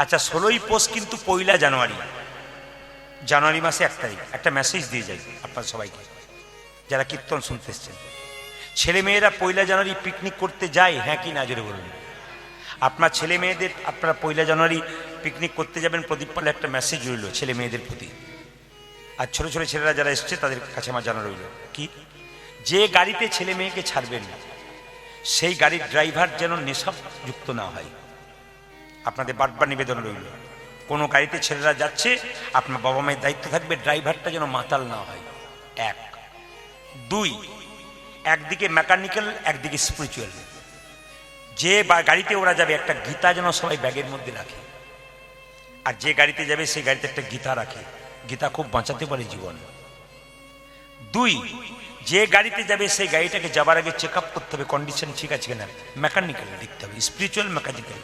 আচ্ছা 16ই পৌষ কিন্তু 1 জানুয়ারি, জানুয়ারি মাসে 1 তারিখ। একটা মেসেজ দিয়ে যাই আপনার সবাইকে যারা কীর্তন শুনতে এসছেন। ছেলে মেয়েরা 1 জানুয়ারি পিকনিক করতে যায়, হ্যাঁ কি না জোরে বলুন। আপনার ছেলে মেয়েদের আপনারা 1 জানুয়ারি পিকনিক করতে যাবেন, প্রদীপ পালে একটা মেসেজ রইল ছেলে মেয়েদের প্রতি। আর ছোট ছোট ছেলেরা যারা এসছে তাদের কাছে আমার জানা রইল কি, যে গাড়িতে ছেলে মেয়েকে ছাড়বেন সেই গাড়ির ড্রাইভার যেন নেশাযুক্ত না হয়। আপনাদের বারবার নিবেদন রইল, কোনো গাড়িতে ছেলেরা যাচ্ছে আপনার বাবা মায়ের দায়িত্ব থাকবে ড্রাইভারটা যেন মাতাল না হয়। 1, 2, একদিকে মেকানিক্যাল একদিকে স্পিরিচুয়াল। যে গাড়িতে ওরা যাবে একটা গীতা যেন সবাই ব্যাগের মধ্যে রাখে, আর যে গাড়িতে যাবে সেই গাড়িতে একটা গীতা রাখে, গীতা খুব বাঁচাতে পারে জীবন। 2, যে গাড়িতে যাবে সেই গাড়িটাকে যাবার আগে চেক আপ করতে হবে কন্ডিশন ঠিক আছে কিনা, মেকানিক্যাল দেখতে হবে, স্পিরিচুয়াল মেকানিক্যাল।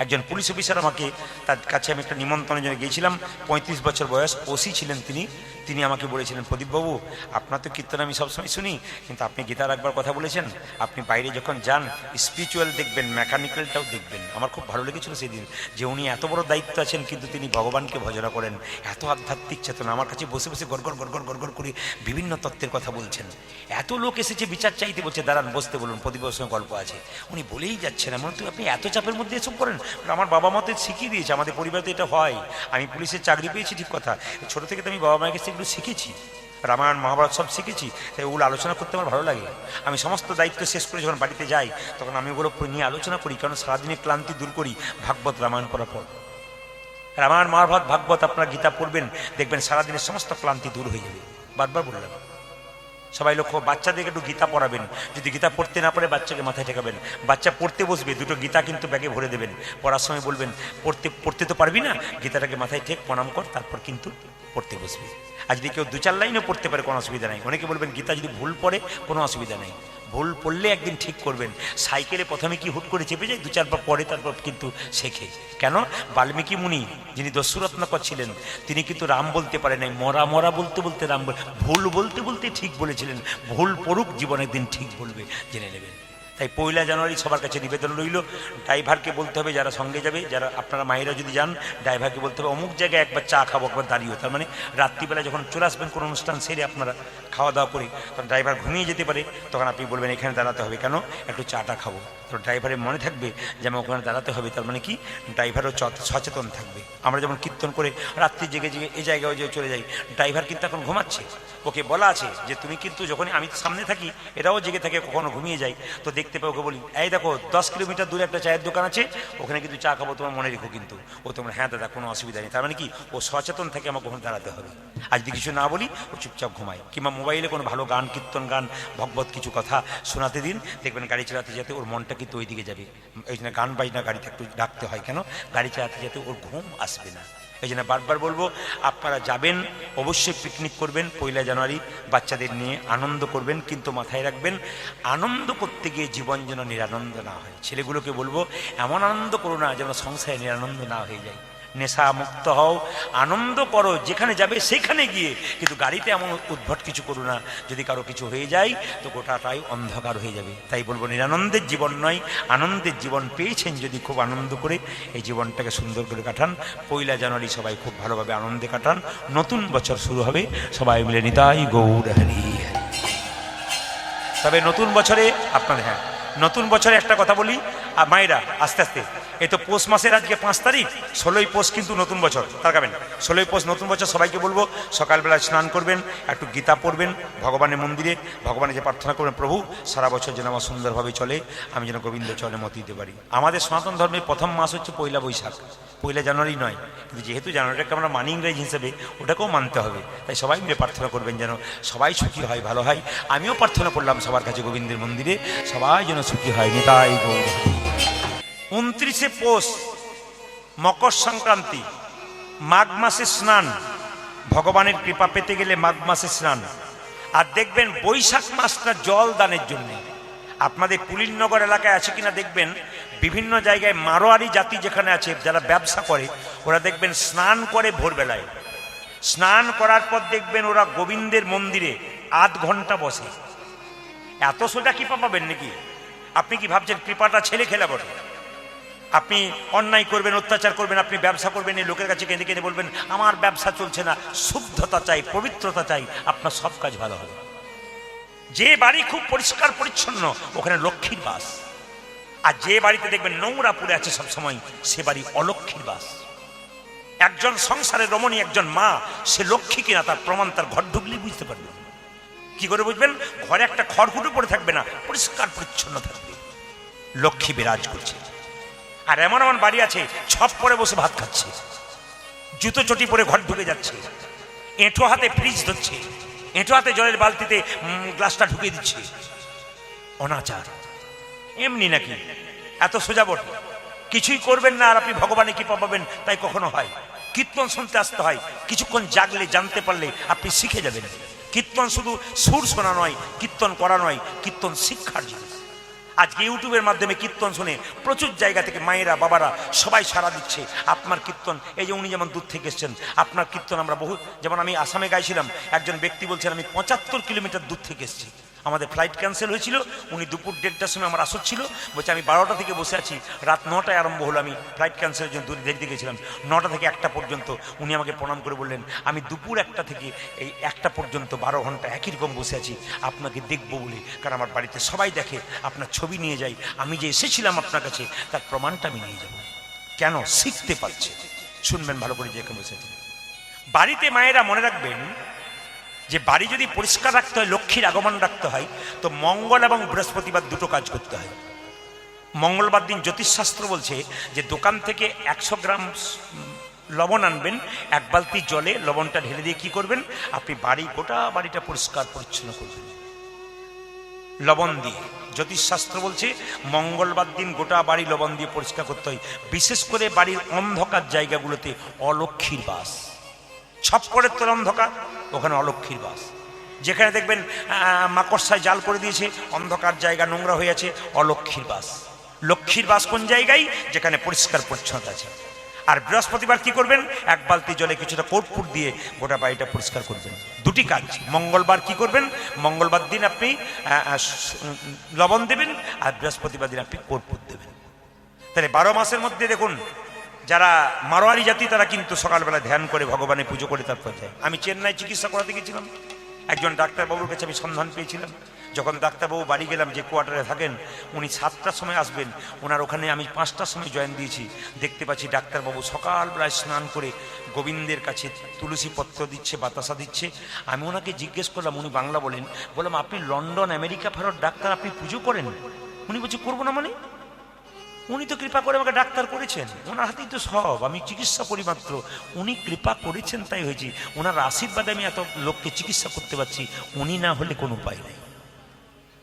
একজন পুলিশ অফিসার আমাকে, তার কাছে আমি একটা নিমন্ত্রণের জন্য গিয়েছিলাম, 35 বছর বয়স, ওসি ছিলেন তিনি আমাকে বলেছিলেন, প্রদীপবাবু আপনার তো কীর্তন আমি সবসময় শুনি, কিন্তু আপনি গীতা রাখবার কথা বলেছেন, আপনি বাইরে যখন যান স্পিরিচুয়াল দেখবেন, মেকানিক্যালটাও দেখবেন। আমার খুব ভালো লেগেছিল সেদিন যে উনি এত বড় দায়িত্ব আছেন কিন্তু তিনি ভগবানকে ভজনা করেন, এত আধ্যাত্মিক চেতনা। আমার কাছে বসে বসে গড়গড় গড়গড় গড়গড় করে বিভিন্ন তত্ত্বের কথা বলছেন। এত লোক এসেছে বিচার চাইতে, বলছে দাঁড়ান বসতে বলুন, প্রদীপের সঙ্গে গল্প আছে। উনি বলেই যাচ্ছেন এমন তো আপনি এত চাপের মধ্যে এসব করেন। আমার বাবা মা তো শিখিয়ে দিয়েছে, আমাদের পরিবারে এটা হয়। আমি পুলিশের চাকরি পেয়েছি ঠিক কথা, ছোট থেকে তো আমি বাবা মায়ের কাছে এগুলো শিখেছি, রামায়ণ মহাভারত সব শিখেছি, তাই ওগুলো আলোচনা করতে আমার ভালো লাগে। আমি সমস্ত দায়িত্ব শেষ করে যখন বাড়িতে যাই তখন আমি ওগুলো নিয়ে আলোচনা করি, কারণ সারাদিনের ক্লান্তি দূর করি ভাগবত রামায়ণ পড়ার পর। রামায়ণ মহাভারত ভাগবত আপনারা গীতা পড়বেন, দেখবেন সারাদিনের সমস্ত ক্লান্তি দূর হয়ে যাবে। বারবার বললাম সবাই লক্ষ্য, বাচ্চাদেরকে একটু গীতা পড়াবেন, যদি গীতা পড়তে না পারে বাচ্চাকে মাথায় ঠেকাবেন। বাচ্চা পড়তে বসবে, 2টো গীতা কিন্তু ব্যাগে ভরে দেবেন, পড়ার সময় বলবেন পড়তে তো পারবি না, গীতাটাকে মাথায় ঠেক, প্রণাম কর, তারপর কিন্তু পড়তে বসবে। আর যদি কেউ 2-4 লাইনও পড়তে পারে কোনো অসুবিধা নেই। অনেকে বলবেন গীতা যদি ভুল পড়ে কোনো অসুবিধা নেই, ভুল পড়লে একদিন ঠিক করবেন। সাইকেলে প্রথমে কি হুট করে চেপে যায়, 2-4 বার পরে তারপর কিন্তু শেখে। কেন, বাল্মীকি মুনি যিনি দস্যুরত্নাকর ছিলেন তিনি কিন্তু রাম বলতে পারে নাই, মরা মরা বলতে বলতে রাম, ভুল বলতে বলতে ঠিক বলেছিলেন। ভুল পড়ুক, জীবন একদিন ঠিক বলবে, জেনে নেবেন। তাই 1 জানুয়ারি সবার কাছে নিবেদন রইল, ড্রাইভারকে বলতে হবে যারা সঙ্গে যাবে, যারা আপনারা মায়েরা যদি যান ড্রাইভারকে বলতে হবে অমুক জায়গায় একবার চা খাবো, একবার দাঁড়িয়ে। তার মানে রাত্রিবেলা যখন চলে আসবেন কোনো অনুষ্ঠান সেরে আপনারা খাওয়া দাওয়া করে, তখন ড্রাইভার ঘুমিয়ে যেতে পারে, তখন আপনি বলবেন এখানে দাঁড়াতে হবে, কেন একটু চাটা খাবো। তো ড্রাইভারের মনে থাকবে যে আমার ওখানে দাঁড়াতে হবে, তার মানে কি ড্রাইভারও সচেতন থাকবে। আমরা যেমন কীর্তন করে রাত্রি জেগে জেগে এই জায়গায় যে চলে যাই, ড্রাইভার কিন্তু এখন ঘুমাচ্ছে, ওকে বলা আছে যে তুমি কিন্তু যখনই আমি সামনে থাকি এটাও জেগে থাকে, কখনো ঘুমিয়ে যায়, তো দেখতে পাই ওকে বলি এই দেখো 10 কিলোমিটার দূরে একটা চায়ের দোকান আছে, ওখানে কিন্তু চা খাবো, তোমার মনে রেখো কিন্তু। ও তোমার হ্যাঁ দাদা কোনো অসুবিধা নেই। তার মানে কি ও সচেতন থাকে আমাকে ওখানে দাঁড়াতে হবে। আর যদি কিছু না বলি ও চুপচাপ ঘুমায়, কিংবা মোবাইলে কোনো ভালো গান, কীর্তন গান, ভগবত কিছু কথা শোনাতে দিন, দেখবেন গাড়ি চালাতে যেতে ওর মনটা কিন্তু ওই দিকে যাবে। এই জন্য গান বাজনা গাড়িতে একটু ডাকতে হয়, কেন গাড়ি চালাতে যেতে ওর ঘুম আসবে না। এই জন্য বারবার বলবো আপনারা যাবেন অবশ্যই পিকনিক করবেন 1 জানুয়ারি, বাচ্চাদের নিয়ে আনন্দ করবেন, কিন্তু মাথায় রাখবেন আনন্দ করতে গিয়ে জীবন যেন নিরানন্দ না হয়। ছেলেগুলোকে বলবো এমন আনন্দ করো না যেন সংসারে নিরানন্দ না হয়ে যায়। নেশা মুক্ত হও, আনন্দ করো যেখানে যাবে সেখানে গিয়ে, কিন্তু গাড়িতে এমন উদ্ভট কিছু করো না, যদি কারো কিছু হয়ে যায় তো গোটাটাই অন্ধকার হয়ে যাবে। তাই বলবো নিরানন্দের জীবন নয়, আনন্দের জীবন পেয়েছেন যদি খুব আনন্দ করে এই জীবনটাকে সুন্দর করে কাটান। 1 জানুয়ারি সবাই খুব ভালোভাবে আনন্দে কাটান, নতুন বছর শুরু হবে, সবাই মিলে নিতাই গৌর হরি। তবে নতুন বছরে আপনাদের, হ্যাঁ নতুন বছরে একটা কথা বলি মায়েরা, আস্তে আস্তে এই তো পৌষ মাসের আজকে 5 তারিখ, 16ই পৌষ কিন্তু নতুন বছর, তাকাবেন 16ই পৌষ নতুন বছর। সবাইকে বলবো সকালবেলা স্নান করবেন, একটু গীতা পড়বেন, ভগবানের মন্দিরে ভগবানের যে প্রার্থনা করবেন প্রভু সারা বছর যেন আমার সুন্দরভাবে চলে, আমি যেন গোবিন্দ চরণে মত দিতে পারি। আমাদের সনাতন ধর্মের প্রথম মাস হচ্ছে 1 বৈশাখ, 1 জানুয়ারি নয়, কিন্তু যেহেতু জানুয়ারিটাকে আমরা মানি ইংরেজি হিসেবে, ওটাকেও মানতে হবে। তাই সবাই মিলে প্রার্থনা করবেন যেন সবাই সুখী হয়, ভালো হয়। আমিও প্রার্থনা করলাম সবার কাছে গোবিন্দের মন্দিরে, সবাই যেন সুখী হয়, নিতাই গৌর। 29শে পৌষ মকর সংক্রান্তি, মাঘ মাসে স্নান, ভগবানের কৃপা পেতে গেলে মাঘ মাসে স্নান। আর দেখবেন বৈশাখ মাসটা জল দানের জন্য। আপনাদের পুলিননগর এলাকায় আছে কিনা দেখবেন, বিভিন্ন জায়গায় মারোয়ারি জাতি যেখানে আছে যারা ব্যবসা করে, ওরা দেখবেন স্নান করে ভোরবেলায়, স্নান করার পর দেখবেন ওরা গোবিন্দের মন্দিরে আধ ঘন্টা বসে। এত সোজা কৃপা পাবেন নাকি? আপনি কি ভাবছেন কৃপাটা ছেলে খেলা বটে? আপনি অন্যায় করবেন, অত্যাচার করবেন, আপনি ব্যবসা করবেন, এই লোকের কাছে কেঁদে কেঁদে বলবেন আমার ব্যবসা চলছে না, শুদ্ধতা চাই, পবিত্রতা চাই, আপনার সব কাজ ভালো হবে। যে বাড়ি খুব পরিষ্কার পরিচ্ছন্ন ওখানে লক্ষ্মীর বাস, আর যে বাড়িতে দেখবেন নোংরা পড়ে আছে সবসময় সে বাড়ি অলক্ষ্মীর বাস। একজন সংসারের রমণী, একজন মা, সে লক্ষ্মী কিনা তার প্রমাণ তার ঘর ঢুকলেই বুঝতে পারবেন। কি করে বুঝবেন? ঘরে একটা খড়কুটো পড়ে থাকবে না, পরিষ্কার পরিচ্ছন্ন থাকবে, লক্ষ্মী বিরাজ করছে। আর এমন এমন বাড়ি আছে ছপ পরে বসে ভাত খাচ্ছে, জুতো চটি পরে ঘর ঢুকে যাচ্ছে, এঁঠো হাতে ফ্রিজ ধরছে, এঁঠো হাতে জলের বালতিতে গ্লাসটা ঢুকে দিচ্ছে। অনাচার। এমনি নাকি এত সোজা বটে? কিছুই করবেন না আর আপনি ভগবানে কি পাবেন তাই কখনো হয়? কীর্তন শুনতে আসতে হয়, কিছুক্ষণ জাগলে জানতে পারলে আপনি শিখে যাবেন। কীর্তন শুধু সুর শোনা নয়, কীর্তন করা নয়, কীর্তন শিক্ষার জিনিস। আজকে ইউটিউবের মাধ্যমে কীর্তন শুনে প্রচুর জায়গা থেকে মায়েরা বাবারা সবাই সাড়া দিচ্ছে। আপনার কীর্তন, এই যে উনি যেমন দূর থেকে এসছেন, আপনার কীর্তন আমরা বহু, যেমন আমি আসামে গাইছিলাম, একজন ব্যক্তি বলছেন আমি 75 কিলোমিটার দূর থেকে এসেছি, আমাদের ফ্লাইট ক্যান্সেল হয়েছিল, উনি দুপুর 1:30টার সময় আমার আসর ছিল, বলছে আমি 12টা থেকে বসে আছি, রাত 9টায় আরম্ভ হলো, আমি ফ্লাইট ক্যান্সেলের জন্য দূরে দেখতে গেছিলাম, 9টা থেকে 1টা পর্যন্ত উনি আমাকে প্রণাম করে বললেন আমি দুপুর 1টা থেকে এই 1টা পর্যন্ত 12 ঘন্টা একই রকম বসে আছি আপনাকে দেখবো বলে, কারণ আমার বাড়িতে সবাই দেখে, আপনার ছবি নিয়ে যাই, আমি যে এসেছিলাম আপনার কাছে তার প্রমাণটা আমি নিয়ে যাব। কেন? শিখতে পারছে। শুনবেন ভালো করে, যে বসে আছি বাড়িতে মায়েরা মনে রাখবেন যে বাড়ি যদি পরিষ্কার রাখতে হয়, লক্ষ্মীর আগমন রাখতে হয়, তো মঙ্গল এবং বৃহস্পতিবার দুটো কাজ করতে হয়। মঙ্গলবার দিন জ্যোতিষশাস্ত্র বলছে যে দোকান থেকে 100 গ্রাম লবণ আনবেন, 1 বালতি জলে লবণটা ঢেলে দিয়ে কি করবেন, আপনি গোটা বাড়িটা পরিষ্কার পরিচ্ছন্ন করবেন লবণ দিয়ে। জ্যোতিষশাস্ত্র বলছে মঙ্গলবার দিন গোটা বাড়ি লবণ দিয়ে পরিষ্কার করতে হয়। বিশেষ করে বাড়ির অন্ধকার জায়গাগুলোতে অলক্ষ্মীর বাস, ছপ্পরের তোর অন্ধকার, ওখানে অলক্ষ্মীর বাস। যেখানে দেখবেন মাকড়সায় জাল করে দিয়েছে, অন্ধকার জায়গা নোংরা হয়ে আছে, অলক্ষ্মীর বাস। লক্ষ্মীর বাস কোন জায়গায়? যেখানে পরিষ্কার পরিচ্ছন্নতা আছে। আর বৃহস্পতিবার কি করবেন? 1 বালতি জলে কিছুটা কর্পূর দিয়ে গোটা বাড়িটা পরিষ্কার করবেন। দুটি কাজ। মঙ্গলবার কি করবেন? মঙ্গলবার দিন আপনি লবণ দেবেন, আর বৃহস্পতিবার দিন আপনি কর্পূর দেবেন। তাহলে 12 মাসের মধ্যে দেখুন, যারা মারোয়ারি জাতি তারা কিন্তু সকালবেলা ধ্যান করে ভগবানের পুজো করে তারপর যায়। আমি চেন্নাই চিকিৎসা করাতে গেছিলাম, একজন ডাক্তারবাবুর কাছে আমি সন্ধান পেয়েছিলাম। যখন ডাক্তারবাবু বাড়ি গেলাম, যে কোয়ার্টারে থাকেন, উনি 7টার সময় আসবেন, ওনার ওখানে আমি 5টার সময় জয়েন দিয়েছি। দেখতে পাচ্ছি ডাক্তারবাবু সকালবেলায় স্নান করে গোবিন্দের কাছে তুলসী পত্র দিচ্ছে, বাতাসা দিচ্ছে। আমি ওনাকে জিজ্ঞেস করলাম, উনি বাংলা বললাম আপনি লন্ডন আমেরিকা ফেরত ডাক্তার, আপনি পুজো করেন? উনি বলছে করবো না মানে? উনি তো কৃপা করে আমাকে ডাক্তার করেছেন, ওনার হাতেই তো সব, আমি চিকিৎসা করি মাত্র, উনি কৃপা করেছেন তাই হয়েছি, ওনার আশীর্বাদে আমি এত লোককে চিকিৎসা করতে পারছি, উনি না হলে কোনো উপায় নেই।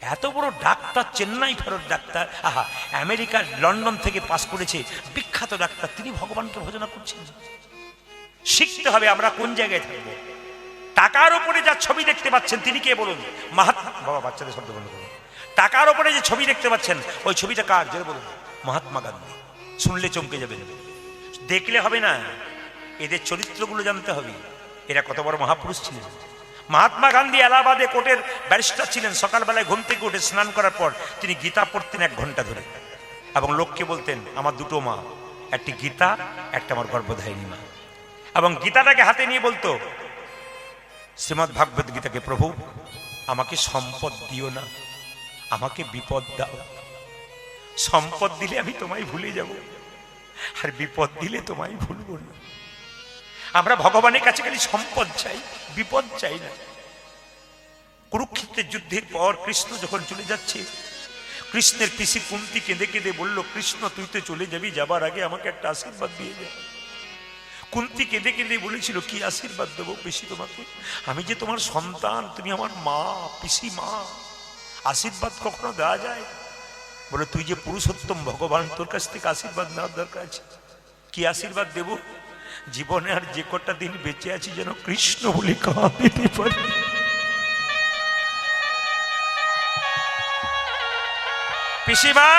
এত বড় ডাক্তার, চেন্নাই ফেরত ডাক্তার, আহা, আমেরিকার লন্ডন থেকে পাস করেছে, বিখ্যাত ডাক্তার, তিনি ভগবানকে ভজনা করছেন। শিখতে হবে আমরা কোন জায়গায় থাকবো। টাকার উপরে যা ছবি দেখতে পাচ্ছেন তিনি কে বলুন? মহাত্মা, বাবা বাচ্চাদের শব্দ বন্ধ করুন। টাকার উপরে যে ছবি দেখতে পাচ্ছেন ওই ছবিটা কার? যে বলুন মহাত্মা গান্ধী। শুনলে চমকে যাবেন, দেখলে হবে না, এদের চরিত্রগুলো জানতে হবে, এরা কত বড় মহাপুরুষ ছিলেন। মহাত্মা গান্ধী এলাহাবাদে কোর্টের ব্যারিস্টার ছিলেন। সকালবেলায় ঘুম থেকে উঠে স্নান করার পর তিনি গীতা পড়তেন 1 ঘন্টা ধরে, এবং লোককে বলতেন আমার দুটো মা, একটি গীতা, একটা আমার গর্ভধারিণী মা। এবং গীতাটাকে হাতে নিয়ে বলতো শ্রীমদ্ ভাগবত গীতাকে, প্রভু আমাকে সম্পদ দিও না, আমাকে বিপদ দাও, সম্পদ দিলে আমি তোমায় ভুলে যাব, আর বিপদ দিলে তোমায় ভুলব না। আমরা ভগবানের কাছে খালি সম্পদ চাই, বিপদ চাই না। কুরুক্ষেত্রের যুদ্ধের পর কৃষ্ণ যখন চলে যাচ্ছে, কৃষ্ণের পিসি কুন্তি কেঁদে কেঁদে বলল, কৃষ্ণ তুই তো চলে যাবি, যাবার আগে আমাকে একটা আশীর্বাদ দিয়ে যা। কুন্তি কেঁদে কেঁদে বলেছিল, কি আশীর্বাদ দেবো পিসি তোমাকে? আমি যে তোমার সন্তান, তুমি আমার মা, পিসি মা, আশীর্বাদ কখনো দেওয়া যায়? বলে তুই যে পুরুষোত্তম ভগবান, তোর কাছ থেকে আশীর্বাদ নেওয়ার দরকার আছে। কি আশীর্বাদ দেব? জীবনে আর যে কটা দিন বেঁচে আছি যেন কৃষ্ণ বলে কাঁদিতে পারি। পিসিমা,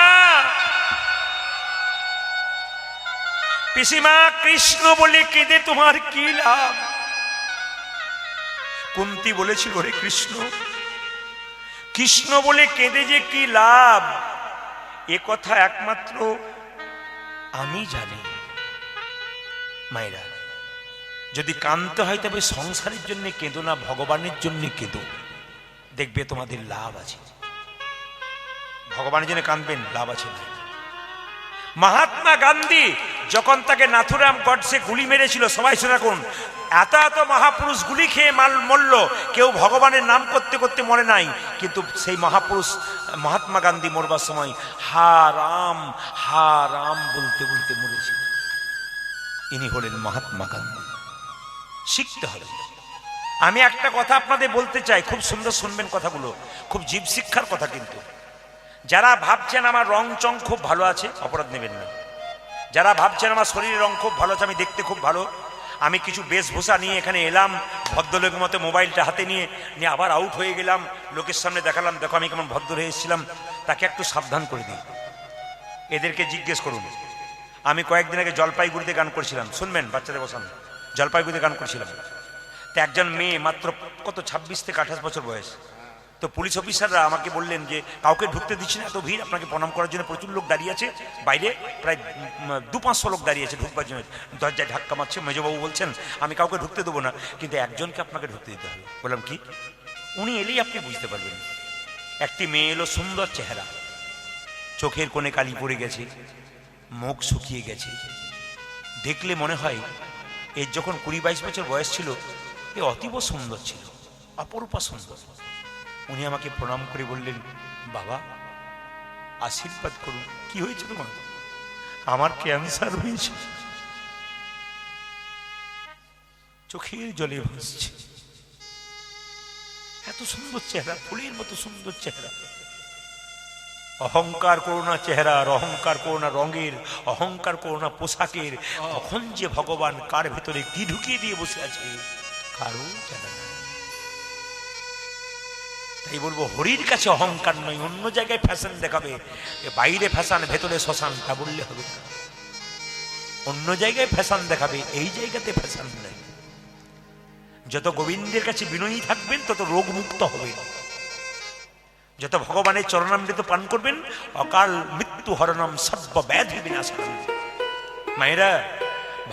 পিসিমা, কৃষ্ণ বলে কেঁদে তোমার কি লাভ? কুন্তি বলেছিল, রে কৃষ্ণ, কৃষ্ণ বলে কেঁদে যে কি লাভ, এ কথা একমাত্র আমি জানি মায়েরা, যদি কাঁদতে হয় তবে সংসারের জন্য কেঁদো না, ভগবানের জন্য কেঁদো, দেখবে তোমাদের লাভ আছে। ভগবানের জন্য কাঁদবেন, লাভ আছে না। মহাত্মা গান্ধী যখন তাকে নাথুরাম গডসে গুলি মেরেছিল, সবাই শুনে রাখুন, এত এত মহাপুরুষ গুলি খেয়ে মরল, কেউ ভগবানের নাম করতে করতে মরে নাই, কিন্তু সেই মহাপুরুষ মহাত্মা গান্ধী মরবার সময় হা রাম বলতে বলতে মরেছিল। ইনি হলেন মহাত্মা গান্ধী। শিখতে হবে। আমি একটা কথা আপনাদের বলতে চাই, খুব সুন্দর শুনবেন কথাগুলো, খুব জীব শিক্ষার কথা। কিন্তু যারা ভাবছেন আমার রং চং খুব ভালো আছে, অপরাধ নেবেন না। যারা ভাবছেন আমার শরীরের রং খুব ভালো আছে, আমি দেখতে খুব ভালো, আমি কিছু বেশভূষা নিয়ে এখানে এলাম ভদ্রলোকের মতো, মোবাইলটা হাতে নিয়ে আবার আউট হয়ে গেলাম, লোকের সামনে দেখালাম দেখো আমি কেমন ভদ্র হয়ে এসেছিলাম, তাকে একটু সাবধান করে দিই। এদেরকে জিজ্ঞেস করুন, আমি কয়েকদিন আগে জলপাইগুড়িতে গান করছিলাম, শুনবেন, বাচ্চাদের বসান, জলপাইগুড়িতে গান করছিলাম। তো একজন মেয়ে মাত্র কত 26 থেকে 28 বছর বয়স, তো পুলিশ অফিসাররা আমাকে বললেন যে কাউকে ঢুকতে দিচ্ছি না, এত ভিড়, আপনাকে প্রণাম করার জন্য প্রচুর লোক দাঁড়িয়ে আছে বাইরে, প্রায় 200-500 লোক দাঁড়িয়ে আছে ঢুকবার জন্য, দরজায় ধাক্কা মারছে। মেজবাবু বলছেন আমি কাউকে ঢুকতে দেবো না, কিন্তু একজনকে আপনাকে ঢুকতে দিতে হবে। বললাম কি? উনি এলেই আপনি বুঝতে পারবেন। একটি মেয়ে এলো, সুন্দর চেহারা, চোখের কোণে কালি পড়ে গেছে, মুখ শুকিয়ে গেছে, দেখলে মনে হয় এর যখন 20-22 বছর বয়স ছিল এ অতীব সুন্দর ছিল, অপরূপা সুন্দর। উনি আমাকে প্রণাম করে বললেন, বাবা আশীর্বাদ করুন। কি হয়েছে তোমার? আমার ক্যান্সার হয়েছে। চোখের জলে ভাসছে, এত সুন্দর চেহারা, ফুলের মতো সুন্দর চেহারা। অহংকার করো না চেহারার, অহংকার করো না রঙের, অহংকার করো না পোশাকের। তখন যে ভগবান কার ভেতরে কি ঢুকিয়ে দিয়ে বসে আছে কারো জানা না। তাই বলবো, হরির কাছে অহংকার নয়, অন্য জায়গায় ফ্যাশন দেখাবে, বাইরে ফ্যাশন ভেতরে শ্মশান, তা বললে হবে না। অন্য জায়গায় ফ্যাশন দেখাবে, এই জায়গাতে ফ্যাশন নেই। যত গোবিন্দের কাছে বিনয়ী থাকবেন তত রোগ মুক্ত হবেন, যত ভগবানের চরণামৃত পান করবেন, অকাল মৃত্যু হরণম সর্ব ব্যাধি বিনাশনম। মায়েরা,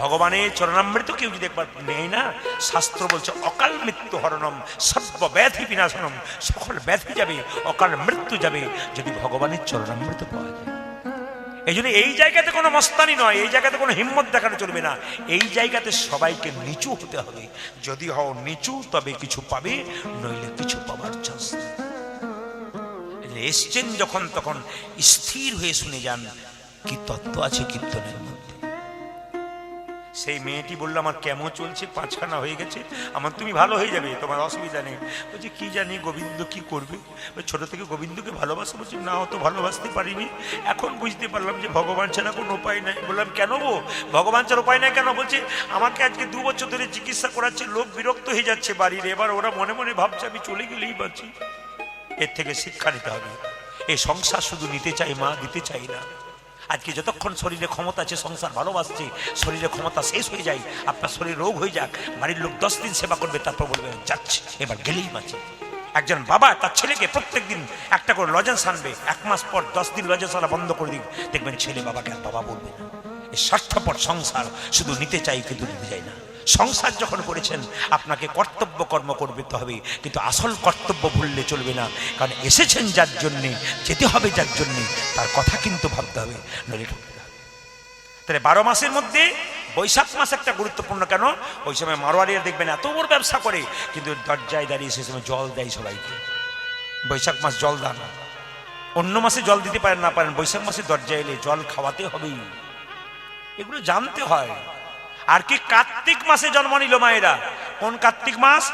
ভগবানের চরণামৃত কেউ যদি একবার নেয় না, শাস্ত্র বলছে অকাল মৃত্যু হরণম সর্ব ব্যাধি বিনাশনম, সকল ব্যাধি যাবে, অকাল মৃত্যু যাবে যদি ভগবানের চরণামৃত পাওয়া যায়। এই জন্য এই জায়গাতে কোনো মস্তানি নয়, এই জায়গাতে কোনো হিম্মত দেখানো চলবে না, এই জায়গাতে সবাইকে নিচু হতে হবে। যদি হও নিচু তবে কিছু পাবে, নইলে কিছু পাবার চান্স নেই। এসছেন যখন তখন স্থির হয়ে শুনে যান কি তত্ত্ব আছে কীর্তনের মধ্যে। সেই মেয়েটি বললো, আমার কেমন চলছে, 5খানা হয়ে গেছে, আমার তুমি ভালো হয়ে যাবে, তোমার অসুবিধা নেই। বলছি কি জানি গোবিন্দ কি করবে, ছোট থেকে গোবিন্দকে ভালোবাসা। বলছি না, অত ভালোবাসতে পারিনি, এখন বুঝতে পারলাম যে ভগবান ছাড়া কোনো উপায় নাই। বললাম কেন গো, ভগবান ছাড়া উপায় নাই কেন? বলছে আমাকে আজকে 2 বছর ধরে চিকিৎসা করাচ্ছে, লোক বিরক্ত হয়ে যাচ্ছে বাড়ির, এবার ওরা মনে মনে ভাবছে আমি চলে গেলেই বাঁচি। এর থেকে শিক্ষা নিতে হবে। এই সংসার শুধু নিতে চাই মা, দিতে চাই না। আজকে যতক্ষণ শরীরে ক্ষমতা আছে সংসার ভালোবাসছে, শরীরে ক্ষমতা শেষ হয়ে যায়, আপনার শরীর রোগ হয়ে যাক, বাড়ির লোক 10 দিন সেবা করবে, তারপর বলবে যাচ্ছে, এবার গেলেই বাঁচে। একজন বাবা তার ছেলেকে প্রত্যেক দিন একটা করে লজেন্স আনবে, 1 মাস পর 10 দিন লজেন্স আনা বন্ধ করে দিন, দেখবেন ছেলে বাবাকে আর বাবা বলবে না। এই স্বার্থপর সংসার, শুধু নিতে চাই কিন্তু দিতে চাই না। সংসার যখন করেছেন আপনাকে কর্তব্য কর্ম করতে হবে, কিন্তু আসল কর্তব্য ভুললে চলবে না। কারণ এসেছেন যার জন্যে, যেতে হবে যার জন্যে, তার কথা কিন্তু ভাবতে হবে, নইলে ঠকতে হবে। তাহলে 12 মাসের মধ্যে বৈশাখ মাস একটা গুরুত্বপূর্ণ। কেন? ওই সময় মারোয়ারিরা দেখবেন এত বড় ব্যবসা করে, কিন্তু দরজায় দাঁড়িয়ে সে সময় জল দেয় সবাইকে। বৈশাখ মাস জল দান, অন্য মাসে জল দিতে পারেন না পারেন, বৈশাখ মাসে দরজায় এলে জল খাওয়াতে হবেই, এগুলো জানতে হয়। আর কি কার্তিক মাসে জন্ম নিল মায়েরা। কোন কার্তিক মাস?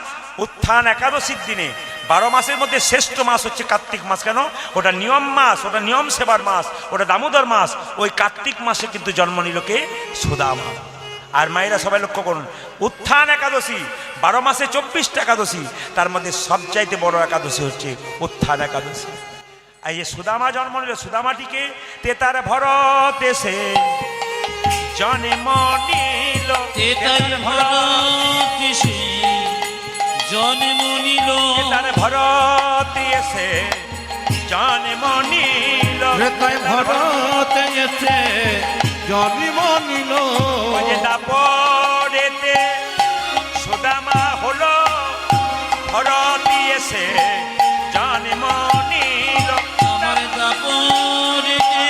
উত্থান একাদশীর দিনে। 12 মাসের মধ্যে শ্রেষ্ঠ মাস হচ্ছে কার্তিক মাস। কেন? ওটা নিয়ম মাস, ওটা নিয়ম সেবার মাস, ওটা দামোদর মাস। ওই কার্তিক মাসে কিন্তু জন্ম নিল কে? সুদামা। আর মায়েরা সবাই লক্ষ্য করুন, উত্থান একাদশী 12 মাসে 24টা একাদশী, তার মধ্যে সবচাইতে বড় একাদশী হচ্ছে উত্থান একাদশী। এই যে সুদামা জন্ম নিল, সুদামাটিকে তেতার ভরত এসে জন্ম নিল, তেতার ভরত এসে জন্ম নিল, তেতার ভরত এসে জন্ম নিল, তেতার ভরত এসে জন্ম নিল ওই যে দাপরেতে সুদামা হলো ভরতি এসে জন্ম নিল। আমার দাপরেতে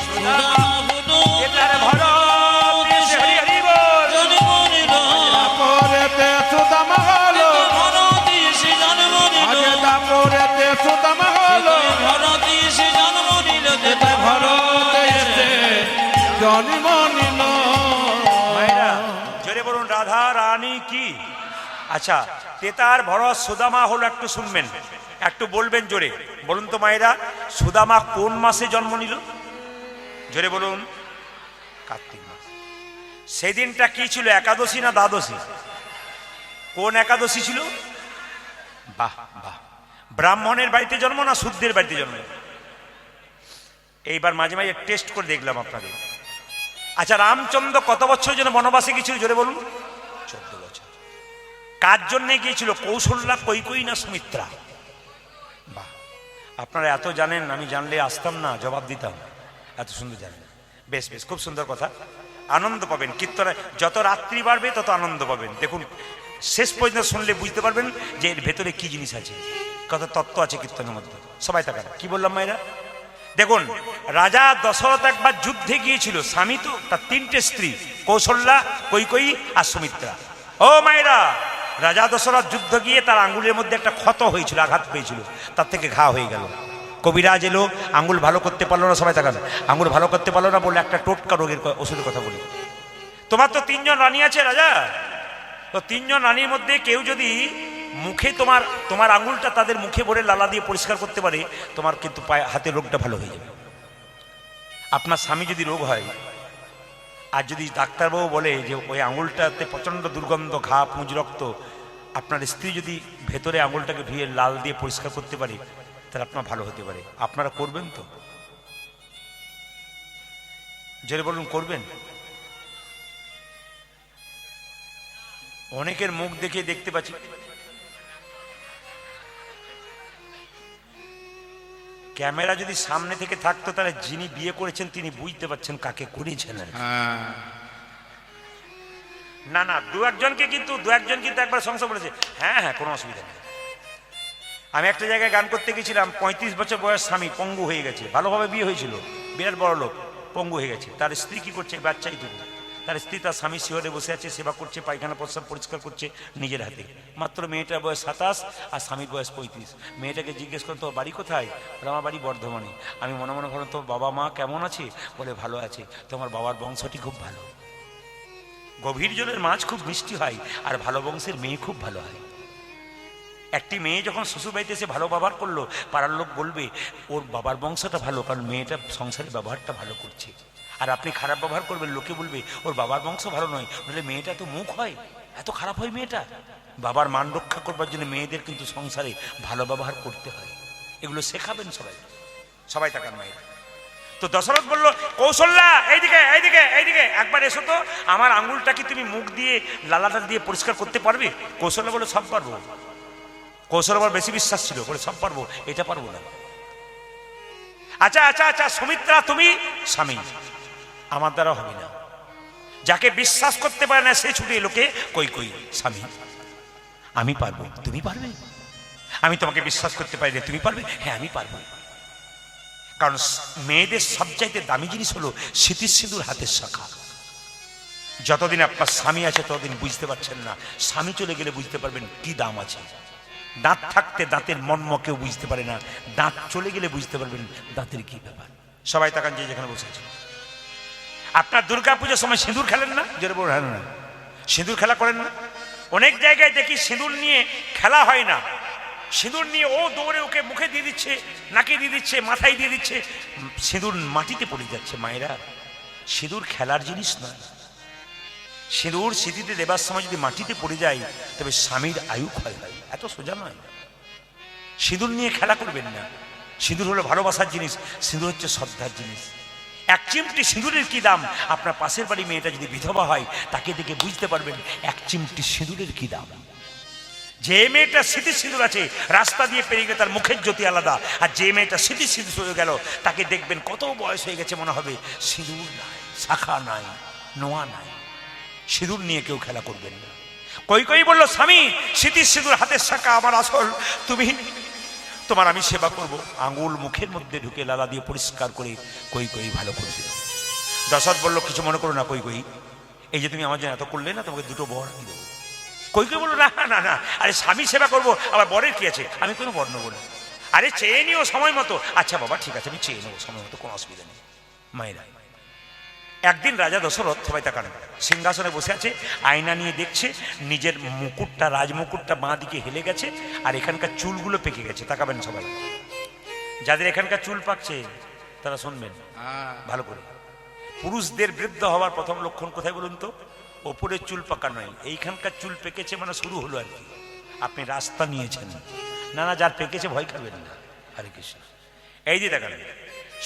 সুদামা হলো এটার ভরতি এসে হরি হরি বল। জন্ম নিল। পরেতে সুদামা হলো ভরতি এসে জন্ম নিল। আগে তারপরেতে সুদামা হলো ভরতি এসে জন্ম নিল। ভরতে এসে জন্ম নিল মায়েরা জোরে বলুন রাধা রানী কি। আচ্ছা তেতার ভরত সুদামা হলো, একটু শুনবেন, একটু বলবেন জোরে বলুন তো মায়েরা, সুদামা কোন মাসে জন্ম নিল? জোরে বলুন। কার্তিক মাস। সেদিনটা কি ছিল, একাদশী না দ্বাদশী? কোন একাদশী ছিল? বাহ বাহ, ব্রাহ্মণের বাড়িতে জন্ম না শুদ্ধের বাড়িতে জন্ম? এইবার মাঝে মাঝে টেস্ট করে দেখলাম আপনাদের। আচ্ছা রামচন্দ্র কত বছর যেন বনবাসে গিয়েছিল জোরে বলুন? 14 বছর। কার জন্য গিয়েছিল? কৌশল্যা, কৈকেয়ী না সুমিত্রা? বাহ, আপনারা এত জানেন, আমি জানলে আসতাম না, জবাব দিতাম, এত সুন্দর জানেন। বেশ বেশ, খুব সুন্দর কথা। আনন্দ পাবেন কীর্তনে, যত রাত্রি বাড়বে তত আনন্দ পাবেন। দেখুন শেষ পর্যন্ত শুনলে বুঝতে পারবেন যে এর ভেতরে কি জিনিস আছে, কত তত্ত্ব আছে কীর্তনের মধ্যে। সবাই তাকান, কি বললাম মায়েরা? দেখুন রাজা দশরথ একবার যুদ্ধে গিয়েছিল, স্বামী তো, তার 3টে স্ত্রী, কৌশল্যা, কৈকেয়ী আর সুমিত্রা। ও মায়েরা, রাজা দশরথ যুদ্ধ গিয়ে তার আঙ্গুলের মধ্যে একটা ক্ষত হয়েছিল, আঘাত পেয়েছিল, তার থেকে ঘা হয়ে গেল। কবিরাজ এলো, আঙ্গুল ভালো করতে পারলো না, সবাই তাকান, আঙ্গুল ভালো করতে পারলো না বলে একটা টোটকা রোগের ওষুধের কথা বলি। তোমার তো 3জন রানী আছে রাজা, তো 3জন রানীর মধ্যে কেউ যদি মুখে তোমার আঙ্গুলটা তাদের মুখে ভরে লালা দিয়ে পরিষ্কার করতে পারে, তোমার কিন্তু পায়ে হাতের রোগটা ভালো হয়ে যাবে। আপনার স্বামী যদি রোগ হয় আর যদি ডাক্তারবাবু বলে যে ওই আঙুলটাতে প্রচণ্ড দুর্গন্ধ, ঘা, পুঁজ, রক্ত, আপনার স্ত্রী যদি ভেতরে আঙুলটাকে ধুয়ে লাল দিয়ে পরিষ্কার করতে পারে, তাহলে আপনার ভালো হতে পারে। আপনারা করবেন তো? জোরে বলুন, করবেন? অনেকের মুখ দেখে দেখতে পাচ্ছি ক্যামেরা যদি সামনে থেকে থাকতো তাহলে যিনি বিয়ে করেছেন তিনি বুঝতে পারছেন কাকে করেছেন। না না, দু একজন কিন্তু একবার সংসার বলেছে, হ্যাঁ হ্যাঁ কোনো অসুবিধা নেই। আমি একটা জায়গায় গান করতে গেছিলাম, 35 বছর বয়স, স্বামী পঙ্গু হয়ে গেছে, ভালোভাবে বিয়ে হয়েছিল, বিরাট বড় লোক, পঙ্গু হয়ে গেছে। তার স্ত্রী কি করছে? বাচ্চাই তৈরি। তার স্ত্রী তার স্বামী শিহরে বসে আছে, সেবা করছে, পায়খানা প্রস্রাব পরিষ্কার করছে নিজের হাতে। মাত্র মেয়েটার বয়স 27 আর স্বামীর বয়স 35। মেয়েটাকে জিজ্ঞেস করতো তোর বাড়ি কোথায়? বলে আমার বাড়ি বর্ধমানে। আমি মনে মনে ভাবলাম তোর বাবা মা কেমন আছে? বলে ভালো আছে। তোমার বাবার বংশটি খুব ভালো, গভীর জলের মাছ খুব মিষ্টি হয়, আর ভালো বংশের মেয়ে খুব ভালো হয়। একটি মেয়ে যখন শ্বশুর বাড়িতে এসে ভালো ব্যবহার করলো, পাড়ার লোক বলবে ওর বাবার বংশটা ভালো, কারণ মেয়েটা সংসারে ব্যবহারটা ভালো করছে। আর আপনি খারাপ ব্যবহার করবেন, লোকে বলবে ওর বাবার বংশ ভালো নয়, বলে মেয়েটা তো মুখ হয়, এত খারাপ হয় মেয়েটা। বাবার মান রক্ষা করবার জন্য মেয়েদের কিন্তু সংসারে ভালো ব্যবহার করতে হয়। এগুলো শেখাবেন সবাই। সবাই তাকান মায়ের। তো দশরথ বলল, কৌশল্যা এইদিকে এইদিকে এইদিকে একবার এসো তো, আমার আঙ্গুলটা কি তুমি মুখ দিয়ে লালাটা দিয়ে পরিষ্কার করতে পারবে? কৌশল্যা বলে সব পারবো। কৌশল আবার বেশি বিশ্বাস ছিল, বলে সব পারবো, এটা পারবো না। আচ্ছা আচ্ছা আচ্ছা, সুমিত্রা তুমি? স্বামী, আমার দ্বারা হবে না। যাকে বিশ্বাস করতে পারে না সে ছুটে এলোকে কৈকেয়ী, স্বামী আমি পারবো, তুমি পারবে? আমি তোমাকে বিশ্বাস করতে পারি না, তুমি পারবে? হ্যাঁ আমি পারবো। কারণ মেয়েদের সবচাইতে দামি জিনিস হলো স্মৃতির সিঁদুর হাতের শাখা। যতদিন আপনার স্বামী আছে ততদিন বুঝতে পারছেন না, স্বামী চলে গেলে বুঝতে পারবেন কি দাম আছে। দাঁত থাকতে দাঁতের মর্ম কেউ বুঝতে পারে না, দাঁত চলে গেলে বুঝতে পারবেন দাঁতের কি ব্যাপার। সবাই তাকান যে যেখানে বসেছে। আপনার দুর্গা পুজোর সময় সিঁদুর খেলেন না? জোরে বলুন হ্যাঁ না? সিঁদুর খেলা করেন না? অনেক জায়গায় দেখি সিঁদুর নিয়ে খেলা হয় না, সিঁদুর নিয়ে ও দৌড়ে ওকে মুখে দিয়ে দিচ্ছে, নাকে দিয়ে দিচ্ছে, মাথায় দিয়ে দিচ্ছে, সিঁদুর মাটিতে পড়ে যাচ্ছে। মায়েরা, সিঁদুর খেলার জিনিস নয়। সিঁদুর স্মৃতিতে দেবার সময় যদি মাটিতে পড়ে যায় তবে স্বামীর আয়ু ক্ষয় হয়, এত সোজা নয়। সিঁদুর নিয়ে খেলা করবেন না। সিঁদুর হলো ভালোবাসার জিনিস, সিঁদুর হচ্ছে শ্রদ্ধার জিনিস। এক চিমটি সিঁদুরের কি দাম, আপনার পাশের বাড়ি মেয়েটা যদি বিধবা হয় তাকে দেখে বুঝতে পারবেন এক চিমটি সিঁদুরের কি দাম। যে মেয়েটা স্মৃতি সিঁদুর আছে রাস্তা দিয়ে পেরিয়ে গেলে তার মুখের জ্যোতি আলাদা, আর যে মেয়েটা স্মৃতি সিঁদুর হয়ে গেল তাকে দেখবেন কত বয়স হয়ে গেছে মনে হবে সিঁদুর নাই, শাখা নাই, নোয়া নাই। সিঁদুর নিয়ে কেউ খেলা করবেন না। কই কই বলল, স্বামী স্মৃতির সিঁদুর হাতের শাখা আমার আসল, তুমি তোমার আমি সেবা করব। আঙুল মুখের মধ্যে ঢুকে লালা দিয়ে পরিষ্কার করে কই কই ভালো করে দিল। দশরথ বলল, কিছু মনে করো না কই কই, এই যে তুমি আমার জন্য এত করলে না, তোমাকে দুটো বর আমি দেবো। কই কই বললো, না না না, আরে স্বামী সেবা করবো, আবার বরের কি আছে, আমি কোনো বর নেবো না। আরে চেয়ে নিও সময় মতো। আচ্ছা বাবা ঠিক আছে, আমি চেয়ে নেবো সময় মতো, কোনো অসুবিধা নেই। মায়েরা, একদিন রাজা দশরথ, সবাই তাকান, সিংহাসনে বসে আছে, আয়না নিয়ে দেখছে নিজের মুকুটটা, রাজমুকুটটা বাঁ দিকে হেলে গেছে, আর এখানকার চুলগুলো পেকে গেছে। তাকাবেন সবাই, যাদের এখানকার চুল পাকছে তারা শুনবেন ভালো করে। পুরুষদের বৃদ্ধ হওয়ার প্রথম লক্ষণ কোথায় বলুন তো? ওপরের চুল পাকা নয়, এইখানকার চুল পেকেছে মানে শুরু হলো আর কি। আপনি রাস্তা নিয়েছেন না, না যার পেকেছে ভয় খাবেন না। হরে কৃষ্ণ। এই যে দেখালেন,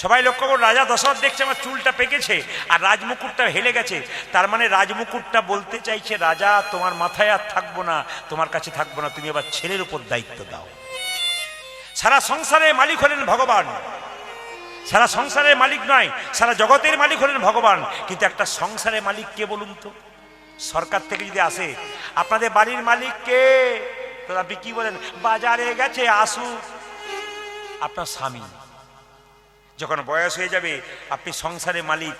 সবাই লক্ষ্য করুন, রাজা দশরথ দেখছে আমার চুলটা পেকেছে আর রাজমুকুটটা হেলে গেছে। তার মানে রাজমুকুটটা বলতে চাইছে, রাজা তোমার মাথায় আর থাকবো না, তোমার কাছে থাকবো না, তুমি এবার ছেলের উপর দায়িত্ব দাও। সারা সংসারের মালিক হলেন ভগবান, সারা সংসারের মালিক নয়, সারা জগতের মালিক হলেন ভগবান। কিন্তু একটা সংসারের মালিক কে বলুন তো? সরকার থেকে যদি আসে, আপনাদের বাড়ির মালিক কে, তো আপনি কি বলেন? বাজারে গেছে, আসুক। আপনার স্বামী যখন বয়স হয়ে যাবে, আপনি সংসারের মালিক,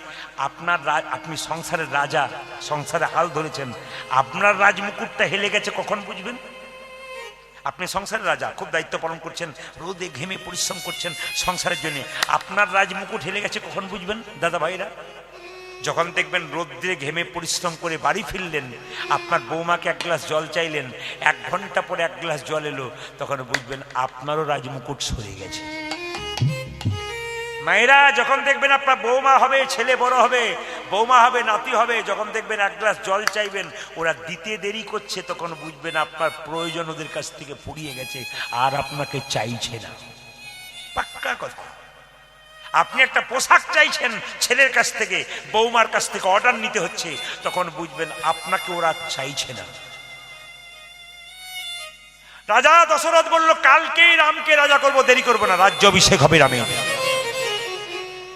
আপনি সংসারের রাজা, সংসারে হাল ধরেছেন, আপনার রাজমুকুটটা হেলে গেছে কখন বুঝবেন? আপনি সংসারের রাজা, খুব দায়িত্ব পালন করছেন, রোদে ঘেমে পরিশ্রম করছেন সংসারের জন্য, আপনার রাজমুকুট হেলে গেছে কখন বুঝবেন দাদা ভাইরা? যখন দেখবেন রোদ্রে ঘেমে পরিশ্রম করে বাড়ি ফিরলেন, আপনার বৌমাকে এক গ্লাস জল চাইলেন, 1 ঘন্টা পরে 1 গ্লাস জল এলো, তখন বুঝবেন আপনারও রাজমুকুট সরে গেছে। মায়েরা, যখন দেখবেন আপনার বৌমা হবে, ছেলে বড় হবে, বৌমা হবে, নাতি হবে, যখন দেখবেন 1 গ্লাস জল চাইবেন, ওরা দিতে দেরি করছে, তখন বুঝবেন আপনার প্রয়োজন ওদের কাছ থেকে ফুরিয়ে গেছে, আর আপনাকে চাইছে না। পাক্কা কথা। আপনি একটা পোশাক চাইছেন ছেলের কাছ থেকে, বৌমার কাছ থেকে অর্ডার নিতে হচ্ছে, তখন বুঝবেন আপনাকে ওরা চাইছে না। রাজা দশরথ বলল, কালকেই রামকে রাজা করব, দেরি করব না, রাজ্য অভিষেক হবে রামের।